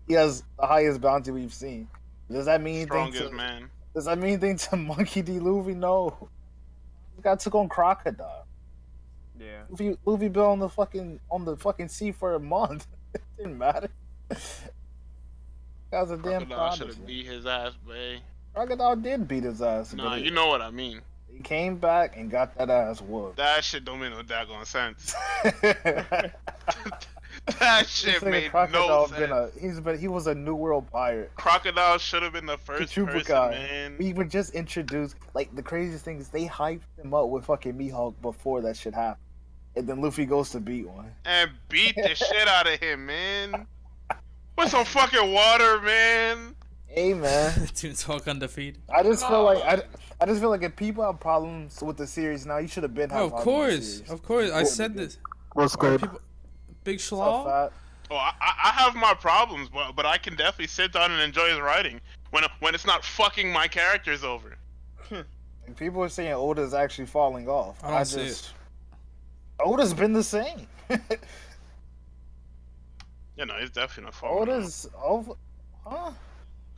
S6: He has the highest bounty we've seen. Does that mean anything
S2: Strongest
S6: to
S2: man.
S6: Does that mean anything to Monkey D. Luffy? No. This guy took on Crocodile.
S5: Yeah.
S6: Luffy been on the fucking sea for a month. It didn't matter. Guy's a damn
S2: Crocodile should
S6: prodigy.
S2: have beat his ass, babe.
S6: Crocodile did beat his ass.
S2: Nah,
S6: but
S2: you know what I mean.
S6: he came back and got that ass whooped.
S2: That shit don't make no daggone sense. That
S6: This
S2: shit
S6: nigga
S2: made
S6: Crocodile
S2: no sense.
S6: he was a New World pirate.
S2: Crocodile should have been the first
S6: Trooper
S2: person,
S6: guy.
S2: man.
S6: We were just introduced. Like, the craziest thing is they hyped him up with fucking Mihawk before that shit happened. And then Luffy goes to beat one.
S2: And beat the shit out of him, man. With some fucking water, man.
S6: Hey, man.
S1: To talk undefeated.
S6: I just feel like I just feel like if people have problems with the series now, you should have been
S1: Oh,
S6: having
S1: of
S6: problems with the
S1: course.
S6: series.
S1: Of course. I
S6: Before
S1: said
S6: we
S1: this.
S7: What's good?
S1: People, Big
S6: So
S1: Schlaw?
S6: fat.
S2: Oh, I have my problems, but I can definitely sit down and enjoy his writing when it's not fucking my characters over.
S6: Like, people are saying Oda's actually falling off.
S1: I don't see it.
S6: Oda's been the same.
S2: You know, he's definitely not falling. off.
S6: Oda's over. Huh?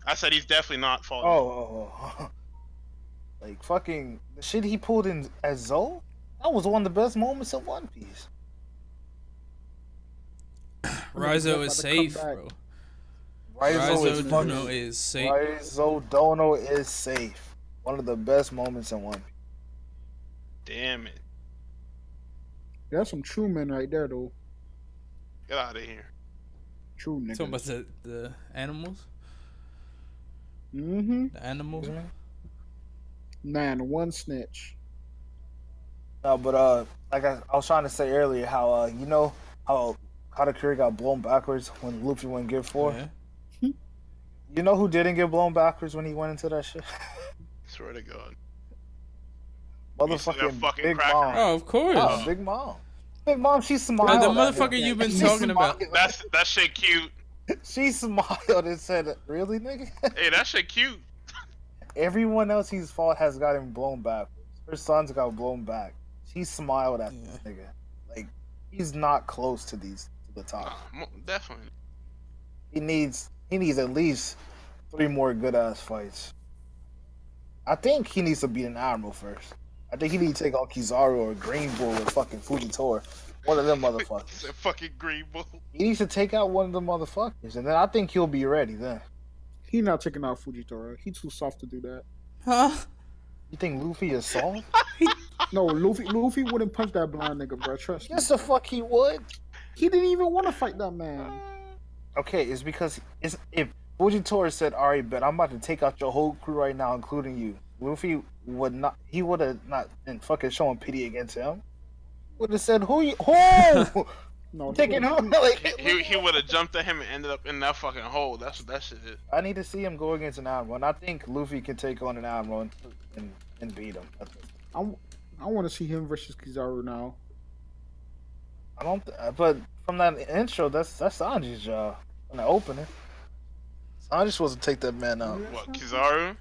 S2: I said he's definitely not falling.
S6: Oh. Like, fucking the shit he pulled in as Zoe. That was one of the best moments in One Piece.
S1: Rizo
S7: about
S1: is
S7: to
S1: safe,
S7: come back.
S1: bro.
S6: Rizo is
S1: Rizo
S6: fucking.
S1: Dono is safe.
S6: Rizo Dono is safe. One of the best moments in One Piece.
S2: Damn it!
S7: That's some true men right there, though.
S2: Get out of here.
S7: True niggas.
S1: Talking about the animals?
S7: Mm-hmm.
S1: The animals?
S7: Man, one snitch.
S6: No, but like I was trying to say earlier, how you know how Katakuri got blown backwards when Luffy went Gear 4?
S1: Yeah.
S6: You know who didn't get blown backwards when he went into that shit?
S2: Swear to God. You see that
S6: Motherfucking
S2: fucking
S6: Big
S2: cracker?
S6: Mom.
S1: Oh, of course.
S6: Oh, Big Mom. Big Mom, she smiled.
S1: the
S6: at him.
S1: motherfucker you've been
S6: She
S1: talking about.
S6: smiled.
S2: That shit cute.
S6: She smiled and said, "Really, nigga?"
S2: Hey, that shit cute.
S6: Everyone else he's fought has gotten blown backwards. Her sons got blown back. She smiled at this nigga. Like, he's not close to the top.
S2: Definitely.
S6: He needs at least 3 more good ass fights. I think he needs to beat an Admiral first. I think he needs to take on Kizaru or Green Bull or fucking Fujitora. One of them motherfuckers.
S2: That fucking green bull.
S6: He needs to take out one of the motherfuckers, and then I think he'll be ready then.
S7: He not taking out Fujitora. He too soft to do that.
S1: Huh?
S6: You think Luffy is soft?
S7: No, Luffy wouldn't punch that blind nigga, bro. Trust me.
S6: Yes, the fuck he would.
S7: He didn't even want to fight that man.
S6: Okay, it's because if Fujitora said, "All right, bet I'm about to take out your whole crew right now, including you," Luffy would not. He would have not been fucking showing pity against him. Would have said, "Who?
S7: No,
S6: Taking
S7: he
S6: him like
S2: He would have jumped at him and ended up in that fucking hole. That's what that shit is.
S6: I need to see him go against an Admiral, and I think Luffy can take on an Admiral and beat him.
S7: I want to see him versus Kizaru now.
S6: I don't. But from that intro, that's Sanji's job in the opening. I'm just supposed to take that man out.
S2: What, Kizaru?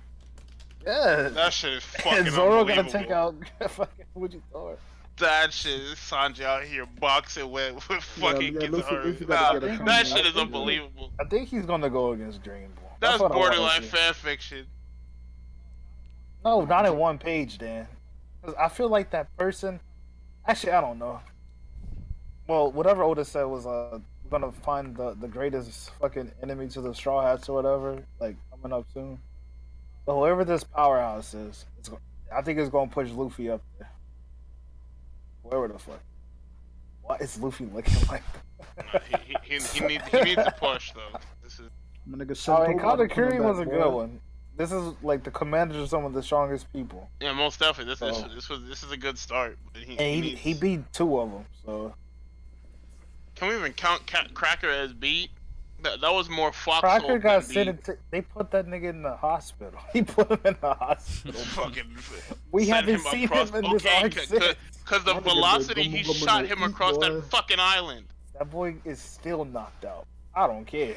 S6: Yeah.
S2: That shit is fucking
S6: And Zoro
S2: unbelievable.
S6: gonna take out fucking Fujitora.
S2: That shit is Sanji out here boxing with fucking
S7: yeah, Luffy
S2: Kizaru.
S7: gotta get a
S2: Nah, that
S7: comeback.
S2: shit is unbelievable.
S6: I think he's gonna go against Dragon Ball.
S2: That's
S6: what I wanna
S2: borderline
S6: see.
S2: fan fiction.
S6: No, not in one page, Dan. 'Cause I feel like that person. Actually, I don't know. Well, whatever Oda said was we're gonna find the greatest fucking enemy to the Straw Hats or whatever, like coming up soon. So whoever this powerhouse is, I think it's gonna push Luffy up there. Whoever the fuck. Why is Luffy looking like that?
S2: He needs a push though. This is
S7: My nigga
S6: I mean,
S7: Sentomaru
S6: Katakuri
S7: coming
S6: was a
S7: back,
S6: good
S7: boy.
S6: one. This is like the commanders are some of the strongest people,
S2: yeah, most definitely.
S6: Oh.
S2: This is a good start. But
S6: and he beat 2 of them. So
S2: Can we even count Cracker as beat? That was more Fox.
S6: Cracker got sent. They put that nigga in the hospital. He put him in the hospital.
S2: Fucking.
S6: We
S2: send
S6: haven't seen
S2: across-
S6: him in this arc since.
S2: Because the
S7: That nigga
S2: velocity
S7: did
S2: he
S7: gum, gum,
S2: shot
S7: gum,
S2: him
S7: eat,
S2: across
S7: boy.
S2: that fucking island.
S6: That boy is still knocked out. I don't care.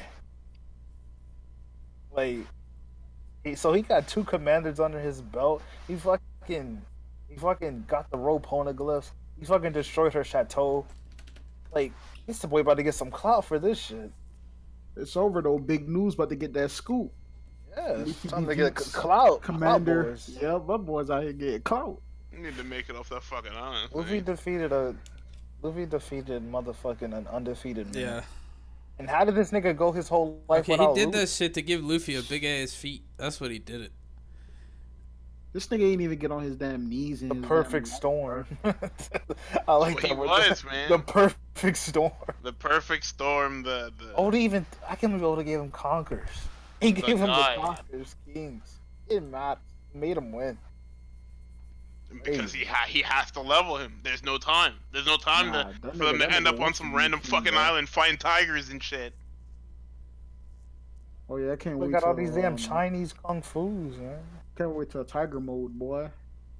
S6: Like, so he got 2 commanders under his belt. He fucking got the rope poneglyphs. He fucking destroyed her chateau. Like, this boy about to get some clout for this shit.
S7: It's over though. Big news about to get that scoop.
S6: Yeah, it's
S7: Luffy
S6: time to get
S7: defeats
S6: clout.
S7: Commander.
S6: Clout boys.
S7: Yeah, my boys out here getting clout.
S2: You need to make it off that fucking island.
S6: Luffy defeated motherfucking an undefeated man.
S1: Yeah.
S6: And how did this nigga go his whole life
S1: Okay, he
S6: without
S1: did
S6: losing?
S1: that shit to give Luffy a big ass feet. That's what he did it.
S7: This nigga ain't even get on his damn knees.
S6: The perfect storm. I like
S2: He
S6: that word.
S2: was, man.
S6: The perfect storm.
S2: The perfect storm. The
S6: Oda even, I can't believe Oda gave him Conquerors. He gave him
S2: guy.
S6: the Conquerors Kings. It didn't matter. He made him win.
S2: because he has to level him. There's no time. There's no time
S7: Nah,
S2: to
S7: that
S2: for them
S7: nigga-
S2: to
S7: that
S2: end
S7: nigga
S2: up on
S7: wants
S2: some
S7: to be
S2: random
S7: king,
S2: fucking
S7: bro.
S2: island fighting tigers and shit.
S7: Oh yeah, I can't
S6: We
S7: wait.
S6: got all
S7: till,
S6: these damn Chinese Kung Fu's, man.
S7: Can't wait till Tiger mode, boy.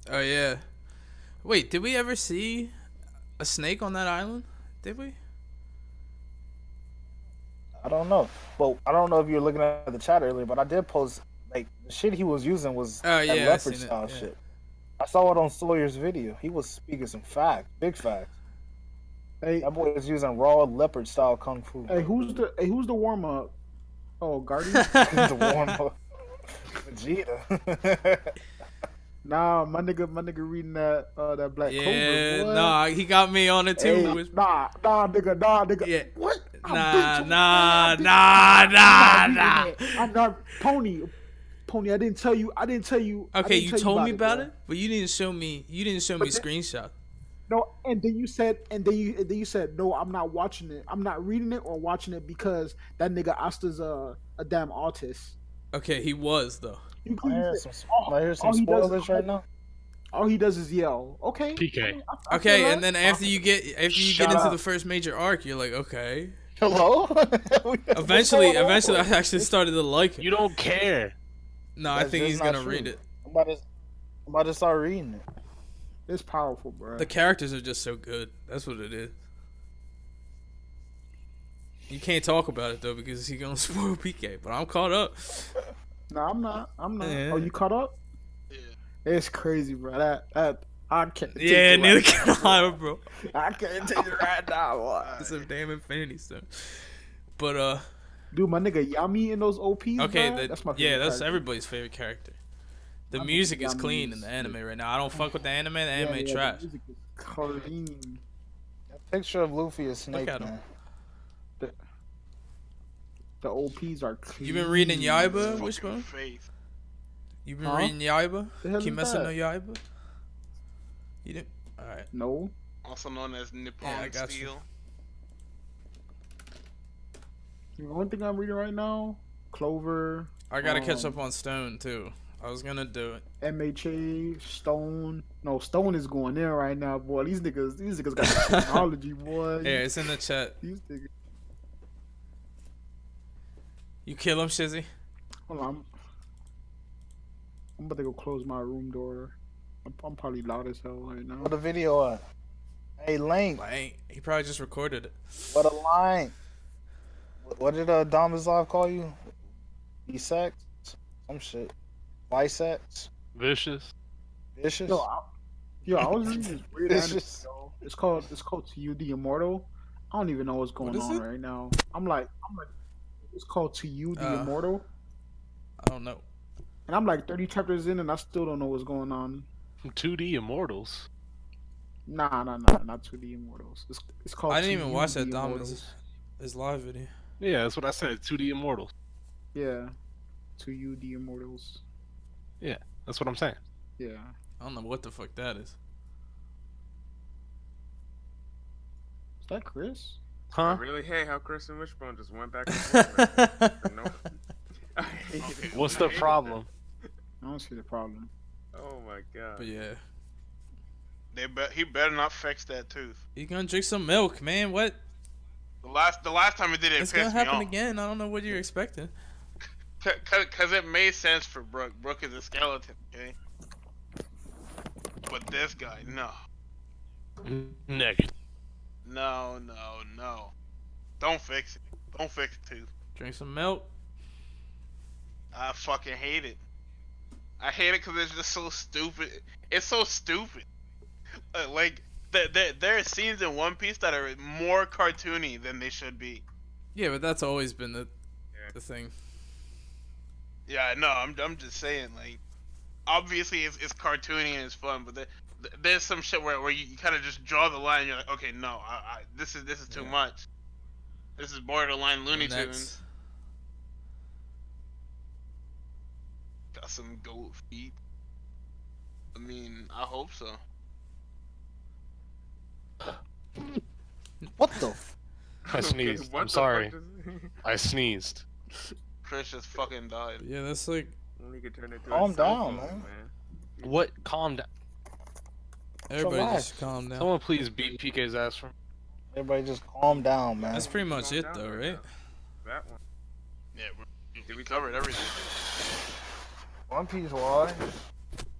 S1: Oh yeah. Wait, did we ever see a snake on that island? Did we?
S6: I don't know. Well, I don't know if you were looking at the chat earlier, but I did post, like, the shit he was using was
S1: Oh,
S6: that
S1: yeah, I
S6: leopard
S1: seen it,
S6: style
S1: yeah.
S6: shit. I saw it on Sawyer's video. He was speaking some facts, big facts.
S7: Hey,
S6: That boy is using raw leopard style Kung Fu.
S7: hey, who's the warm up? Oh, Guardian.
S6: The warm up. Vegeta.
S7: Nah, my nigga reading that Black
S1: Yeah,
S7: Clover, boy.
S1: nah, he got me on it too.
S7: Hey,
S1: It was-
S7: nah, nigga.
S1: Yeah.
S7: What?
S1: Nah,
S7: I'm not Pony. I didn't tell you. I didn't
S1: Okay, you
S7: tell
S1: told me about
S7: bro.
S1: it, but you didn't show me. You didn't show me screenshot.
S7: No, and then you said, you said, no, I'm not watching it. I'm not reading it or watching it because that nigga Asta's a damn autist.
S1: Okay, he was though.
S7: You
S6: I hear
S7: said,
S6: some
S7: all he does
S6: spoilers
S7: is-
S6: right now.
S7: All he does is yell. Okay.
S4: PK.
S7: I feel
S1: Okay,
S7: that.
S1: and then after you get
S6: Shut
S1: into
S6: up.
S1: the first major arc, you're like, okay.
S6: Hello?
S1: Eventually, I actually started to like it.
S4: You don't care.
S1: No, I
S6: That's
S1: think
S6: just
S1: he's
S6: not
S1: gonna
S6: true.
S1: read it.
S6: I'm about to start reading it.
S7: It's powerful, bro.
S1: The characters are just so good. That's what it is. You can't talk about it though because he's gonna spoil PK. But I'm caught up.
S7: No, I'm not.
S1: Yeah.
S7: Oh, you caught up?
S2: Yeah.
S7: It's crazy, bro. That I can't. take
S1: Yeah,
S7: it
S1: neither
S7: right
S1: can I, bro.
S7: now. I can't take it right now. Boy.
S1: It's a damn Infinity Stone. But
S7: Dude, my nigga Yami in those OPs.
S1: okay,
S7: bro, that's my favorite
S1: yeah, that's
S7: character.
S1: everybody's favorite character. The
S7: I think
S1: music is
S7: Yami
S1: clean in
S7: is
S1: the anime right now. I don't fuck with the anime. The anime
S7: Yeah,
S1: trash.
S7: The music is clean.
S6: Picture of Luffy is Snake,
S1: at him.
S6: man.
S7: The OPs are clean.
S1: You been reading Yaiba,
S2: Fucking
S1: Wishbone?
S2: faith.
S1: You been
S7: Huh?
S1: reading Yaiba?
S7: The hell is
S1: Kimetsu
S7: that?
S1: no Yaiba? You didn't? Alright.
S7: No.
S2: Also known as Nippon
S1: Yeah, I got you.
S2: Steel.
S7: The only thing I'm reading right now, Clover,
S1: I gotta catch
S7: Um,
S1: up on Stone too. I was gonna do it.
S7: MHA, Stone. No, Stone is going in right now, boy. These niggas got the technology, boy.
S1: Yeah, it's in the chat.
S7: These niggas.
S1: You kill him, Shizzy?
S7: Hold on. I'm about to go close my room door. I'm probably loud as hell right now.
S6: What a video at? Hey, Link,
S1: Like, he probably just recorded it.
S6: what a line. What did Domazov call you? B-sex, some shit. Bisex,
S4: Vicious.
S6: vicious.
S7: I was reading this weird
S6: It's
S7: anime.
S6: just-
S7: Yo. It's called To You the Immortal. I don't even know what's going
S1: What is
S7: on
S1: it?
S7: right now. I'm like, it's called To You the Immortal,
S1: I don't know.
S7: and I'm like 30 chapters in, and I still don't know what's going on.
S4: 2D Immortals.
S7: Nah, not To the Immortals. It's called.
S1: I didn't
S7: To
S1: even
S7: You
S1: watch
S7: the
S1: that Dom
S7: Immortals.
S1: his live video.
S4: Yeah, that's what I said. 2D Immortals.
S7: Yeah, To You the Immortals.
S4: That's what I'm saying.
S7: Yeah.
S1: I don't know what the fuck that is.
S7: Is that Chris?
S4: Huh?
S5: Really? Hey, how Chris and Wishbone just went back and forth. No. I hate it.
S4: What's
S5: I
S4: the
S5: hate
S4: problem?
S7: I don't see the problem.
S5: that. Oh my god.
S1: But yeah,
S2: He better not fix that tooth.
S1: you gonna drink some milk, man? What?
S2: The last time he did it,
S1: It's
S2: it
S1: gonna
S2: pissed me
S1: happen
S2: off.
S1: again. I don't know what you're expecting.
S2: Cause it made sense for Brooke. Brooke is a skeleton, okay? But this guy, no.
S4: Negative.
S2: No. Don't fix it. Don't fix the tooth.
S1: Drink some milk.
S2: I fucking hate it. I hate it because it's just so stupid. It's so stupid. Like, there are scenes in One Piece that are more cartoony than they should be.
S1: Yeah, but that's always been the thing.
S2: Yeah, no, I'm just saying, like, obviously it's cartoony and it's fun, but there's some shit where you kind of just draw the line. And you're like, okay, no, this is too much. This is borderline Looney
S1: Next.
S2: Tunes. Got some goat feet. I mean, I hope so.
S6: What the?
S4: I sneezed.
S5: what
S4: I'm
S5: the
S4: sorry.
S5: fuck does-
S4: I sneezed.
S2: Chris just fucking died.
S1: Yeah, that's like
S5: Only could turn into
S6: Calm
S5: a cell
S6: down,
S5: phone,
S6: man.
S4: What? Calm down.
S1: everybody
S6: Relax.
S1: just calm down.
S4: Someone please beat PK's ass for me.
S6: Everybody just calm down, man.
S1: That's pretty much
S5: Calm
S1: it,
S5: down
S1: though,
S5: right
S1: right?
S5: now. That one.
S2: Yeah,
S5: Did
S2: we
S5: we
S2: covered everything.
S6: One Piece, why?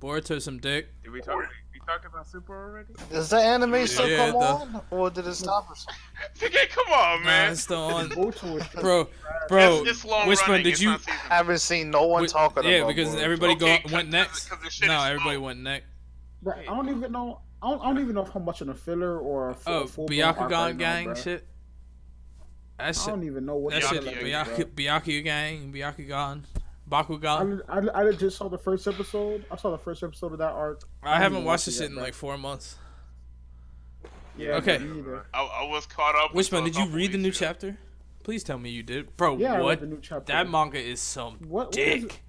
S1: Boruto some dick.
S5: Did we talk? We talked about Super already?
S6: Does the anime still
S1: Yeah,
S6: come
S1: the-
S6: on, or did it stop or something?
S2: Okay, come on,
S1: Nah,
S2: man.
S1: it's still on.
S7: Boruto is
S1: Bro,
S2: It's long
S1: Wishbone,
S2: running.
S1: did
S2: It's
S1: you?
S2: not season.
S6: Haven't seen no one talking
S1: Yeah,
S6: about
S1: because
S6: Boruto.
S1: everybody
S2: Okay,
S1: went next.
S2: 'cause the shit
S1: No,
S2: is
S1: everybody
S2: slow.
S1: went next.
S7: Bro, I don't even know. I don't even know how much in a filler or a
S1: Oh,
S7: full-blown arc
S1: Byakugan
S7: right now,
S1: gang
S7: bro.
S1: shit. That
S7: I
S1: shit.
S7: don't even know what
S1: That
S7: the
S1: shit.
S7: hell that is, bro.
S1: Byakugan, Byakugan, Bakugan.
S7: I just saw the first episode. I saw the first episode of that arc.
S1: I haven't
S7: even
S1: watched
S7: watched
S1: this
S7: it
S1: shit
S7: yet,
S1: in
S7: bro.
S1: like 4 months.
S7: Yeah,
S1: Okay.
S7: me neither.
S2: I was caught up.
S1: Wishbone,
S2: until
S1: did
S2: a
S1: you
S2: couple
S1: read the new
S2: weeks ago.
S1: chapter? Please tell me you did, bro.
S7: Yeah, I read
S1: what?
S7: the new chapter.
S1: That manga is some
S7: What is it?
S1: dick.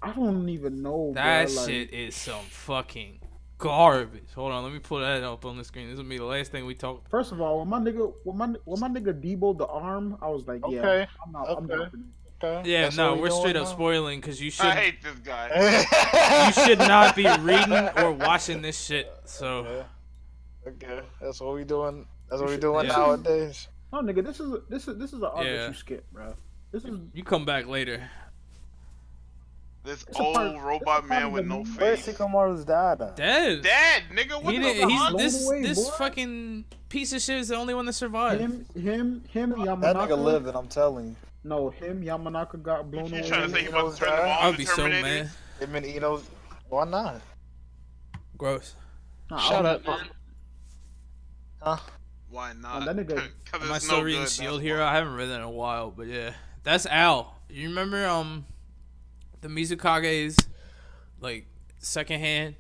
S7: I don't even know.
S1: That
S7: bro. Like,
S1: shit is some fucking garbage. Hold on, let me pull that up on the screen. This will be the last thing we talk.
S7: First of all, when my nigga deboed the arm, I was like, yeah,
S6: Okay,
S7: I'm not. I'm
S6: okay.
S7: not for this.
S6: Okay,
S1: Yeah,
S6: that's
S1: no,
S6: what we
S1: we're
S6: doing
S1: straight up
S6: now?
S1: spoiling because you
S2: I
S1: should
S2: hate this guy.
S1: you should not be reading or watching this shit. So
S6: Okay, that's what we doing. That's what we doing
S1: Yeah.
S6: nowadays.
S7: No, nigga, this is an arc
S1: Yeah.
S7: that you skip, bro. This is
S1: you come back later.
S2: This
S7: It's a part-
S2: old robot
S7: it's a part
S2: man
S7: of
S2: with
S7: the
S2: no
S7: movie.
S6: Where's
S2: face.
S6: Shikamaru's dad at?
S1: Dead.
S2: Dad, nigga, what
S1: He
S2: the
S1: didn't. He's
S2: fuck?
S7: blown
S1: this
S7: away,
S1: this
S7: boy.
S1: fucking piece of shit is the only one that survived.
S7: him, Yamanaka.
S6: That nigga living, I'm telling you.
S7: No, him, Yamanaka got blown
S2: You
S7: away.
S2: trying to say he
S6: Knows
S2: wants to turn them
S6: that?
S2: all
S1: I'd
S2: into
S1: be so
S2: Terminators?
S1: mad.
S6: Him and Ino's. Why not?
S1: Gross.
S7: Nah,
S4: Shut
S7: I
S4: up,
S7: don't-
S4: man.
S6: Huh?
S2: Why not?
S7: that nigga-
S2: 'Cause
S1: Am I
S2: it's
S1: still
S2: no
S1: reading
S2: good,
S1: Shield
S2: that's
S1: Hero?
S2: why.
S1: I haven't read that in a while, but yeah, that's Al. You remember the Mizukage's like second hand?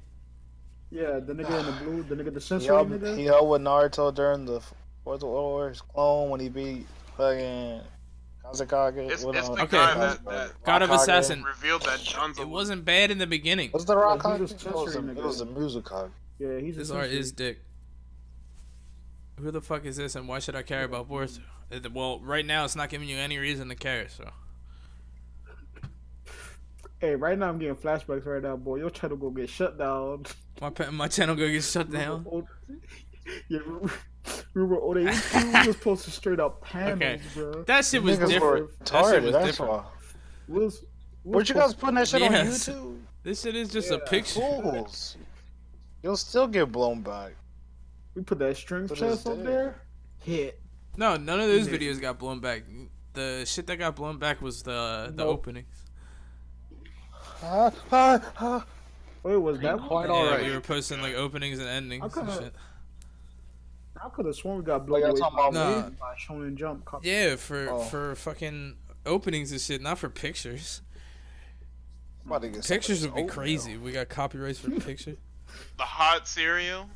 S7: Yeah, the nigga in the blue, the nigga, the
S6: He
S7: sensory
S6: held,
S7: nigga.
S6: he held with Naruto during the what's the Warriors clone when he beat fucking Kazekage.
S2: It's
S6: What,
S2: the
S1: Okay.
S2: guy that
S1: God of
S6: Raikage.
S1: Assassin.
S2: revealed that John's
S1: It wasn't bad in the beginning.
S6: What's the
S7: Yeah,
S6: rock?
S7: he was
S6: It
S7: sensory
S6: was
S7: nigga.
S6: the Muzukage.
S7: Yeah, he's
S1: This
S7: a
S1: art
S7: sensory.
S1: is dick. Who the fuck is this, and why should I care about Boruto? Well, right now it's not giving you any reason to care. So
S7: Hey, right now I'm getting flashbacks right now, boy. Your channel gonna get shut down.
S1: my channel gonna get shut down.
S7: Yeah, remember Oda we was posting straight up panels,
S1: Okay.
S7: bro.
S1: That shit was
S6: Niggas
S1: different.
S6: were
S1: That shit
S6: retarded.
S1: was
S6: That's
S1: different.
S6: why.
S7: Was
S6: Weren't you guys putting that shit
S1: Yes.
S6: on YouTube?
S1: This shit is just a
S7: Yeah.
S1: picture.
S6: Fools. You'll still get blown back.
S7: We put that string
S6: Put
S7: chest
S6: his
S7: up
S6: dick.
S7: there. Hit.
S1: No, none of those
S7: Yeah.
S1: videos got blown back. The shit that got blown back was the
S7: Nope.
S1: openings.
S7: Wait, was that
S8: Quite
S1: Yeah,
S8: alright.
S1: we were posting like openings and endings and
S7: Okay.
S1: shit.
S7: I could have sworn we got blown
S6: y'all
S7: away
S6: talking
S7: by,
S6: about
S7: by Shonen Jump.
S1: Yeah, for
S6: Oh.
S1: fucking openings and shit, not for pictures.
S6: I'm about to get
S1: Pictures
S6: some
S1: would
S6: of
S1: be
S6: this
S1: crazy. We got copyrights for pictures.
S2: The hot cereal.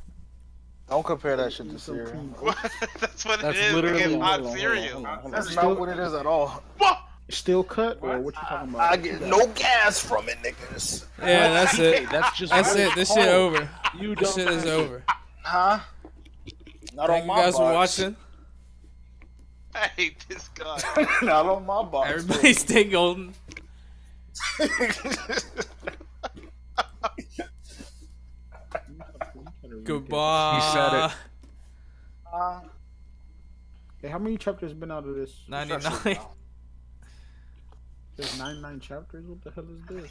S6: Don't compare that shit to
S7: Some
S6: cereal.
S7: cream.
S2: That's what
S8: That's
S2: it is.
S8: literally
S2: It's hot
S8: hold on,
S2: cereal.
S8: hold on.
S6: That's not what it is at all.
S2: What?
S7: Still cut or what you talking about?
S6: I get no gas from it, niggas.
S1: Yeah, that's
S8: Hey,
S1: it.
S8: that's just
S1: That's
S8: what
S1: it.
S8: it's
S1: This shit
S8: called.
S1: over.
S8: You
S1: This
S8: don't
S1: shit is over.
S6: Huh? Not
S1: Thank
S6: on
S1: you
S6: my
S1: guys for
S6: box.
S1: watching.
S2: I hate this guy.
S6: Not on my box.
S1: Everybody stay golden. Goodbye.
S8: He said it.
S7: Hey, how many chapters been out of this?
S1: 99.
S7: There's 99 chapters. What the hell is this?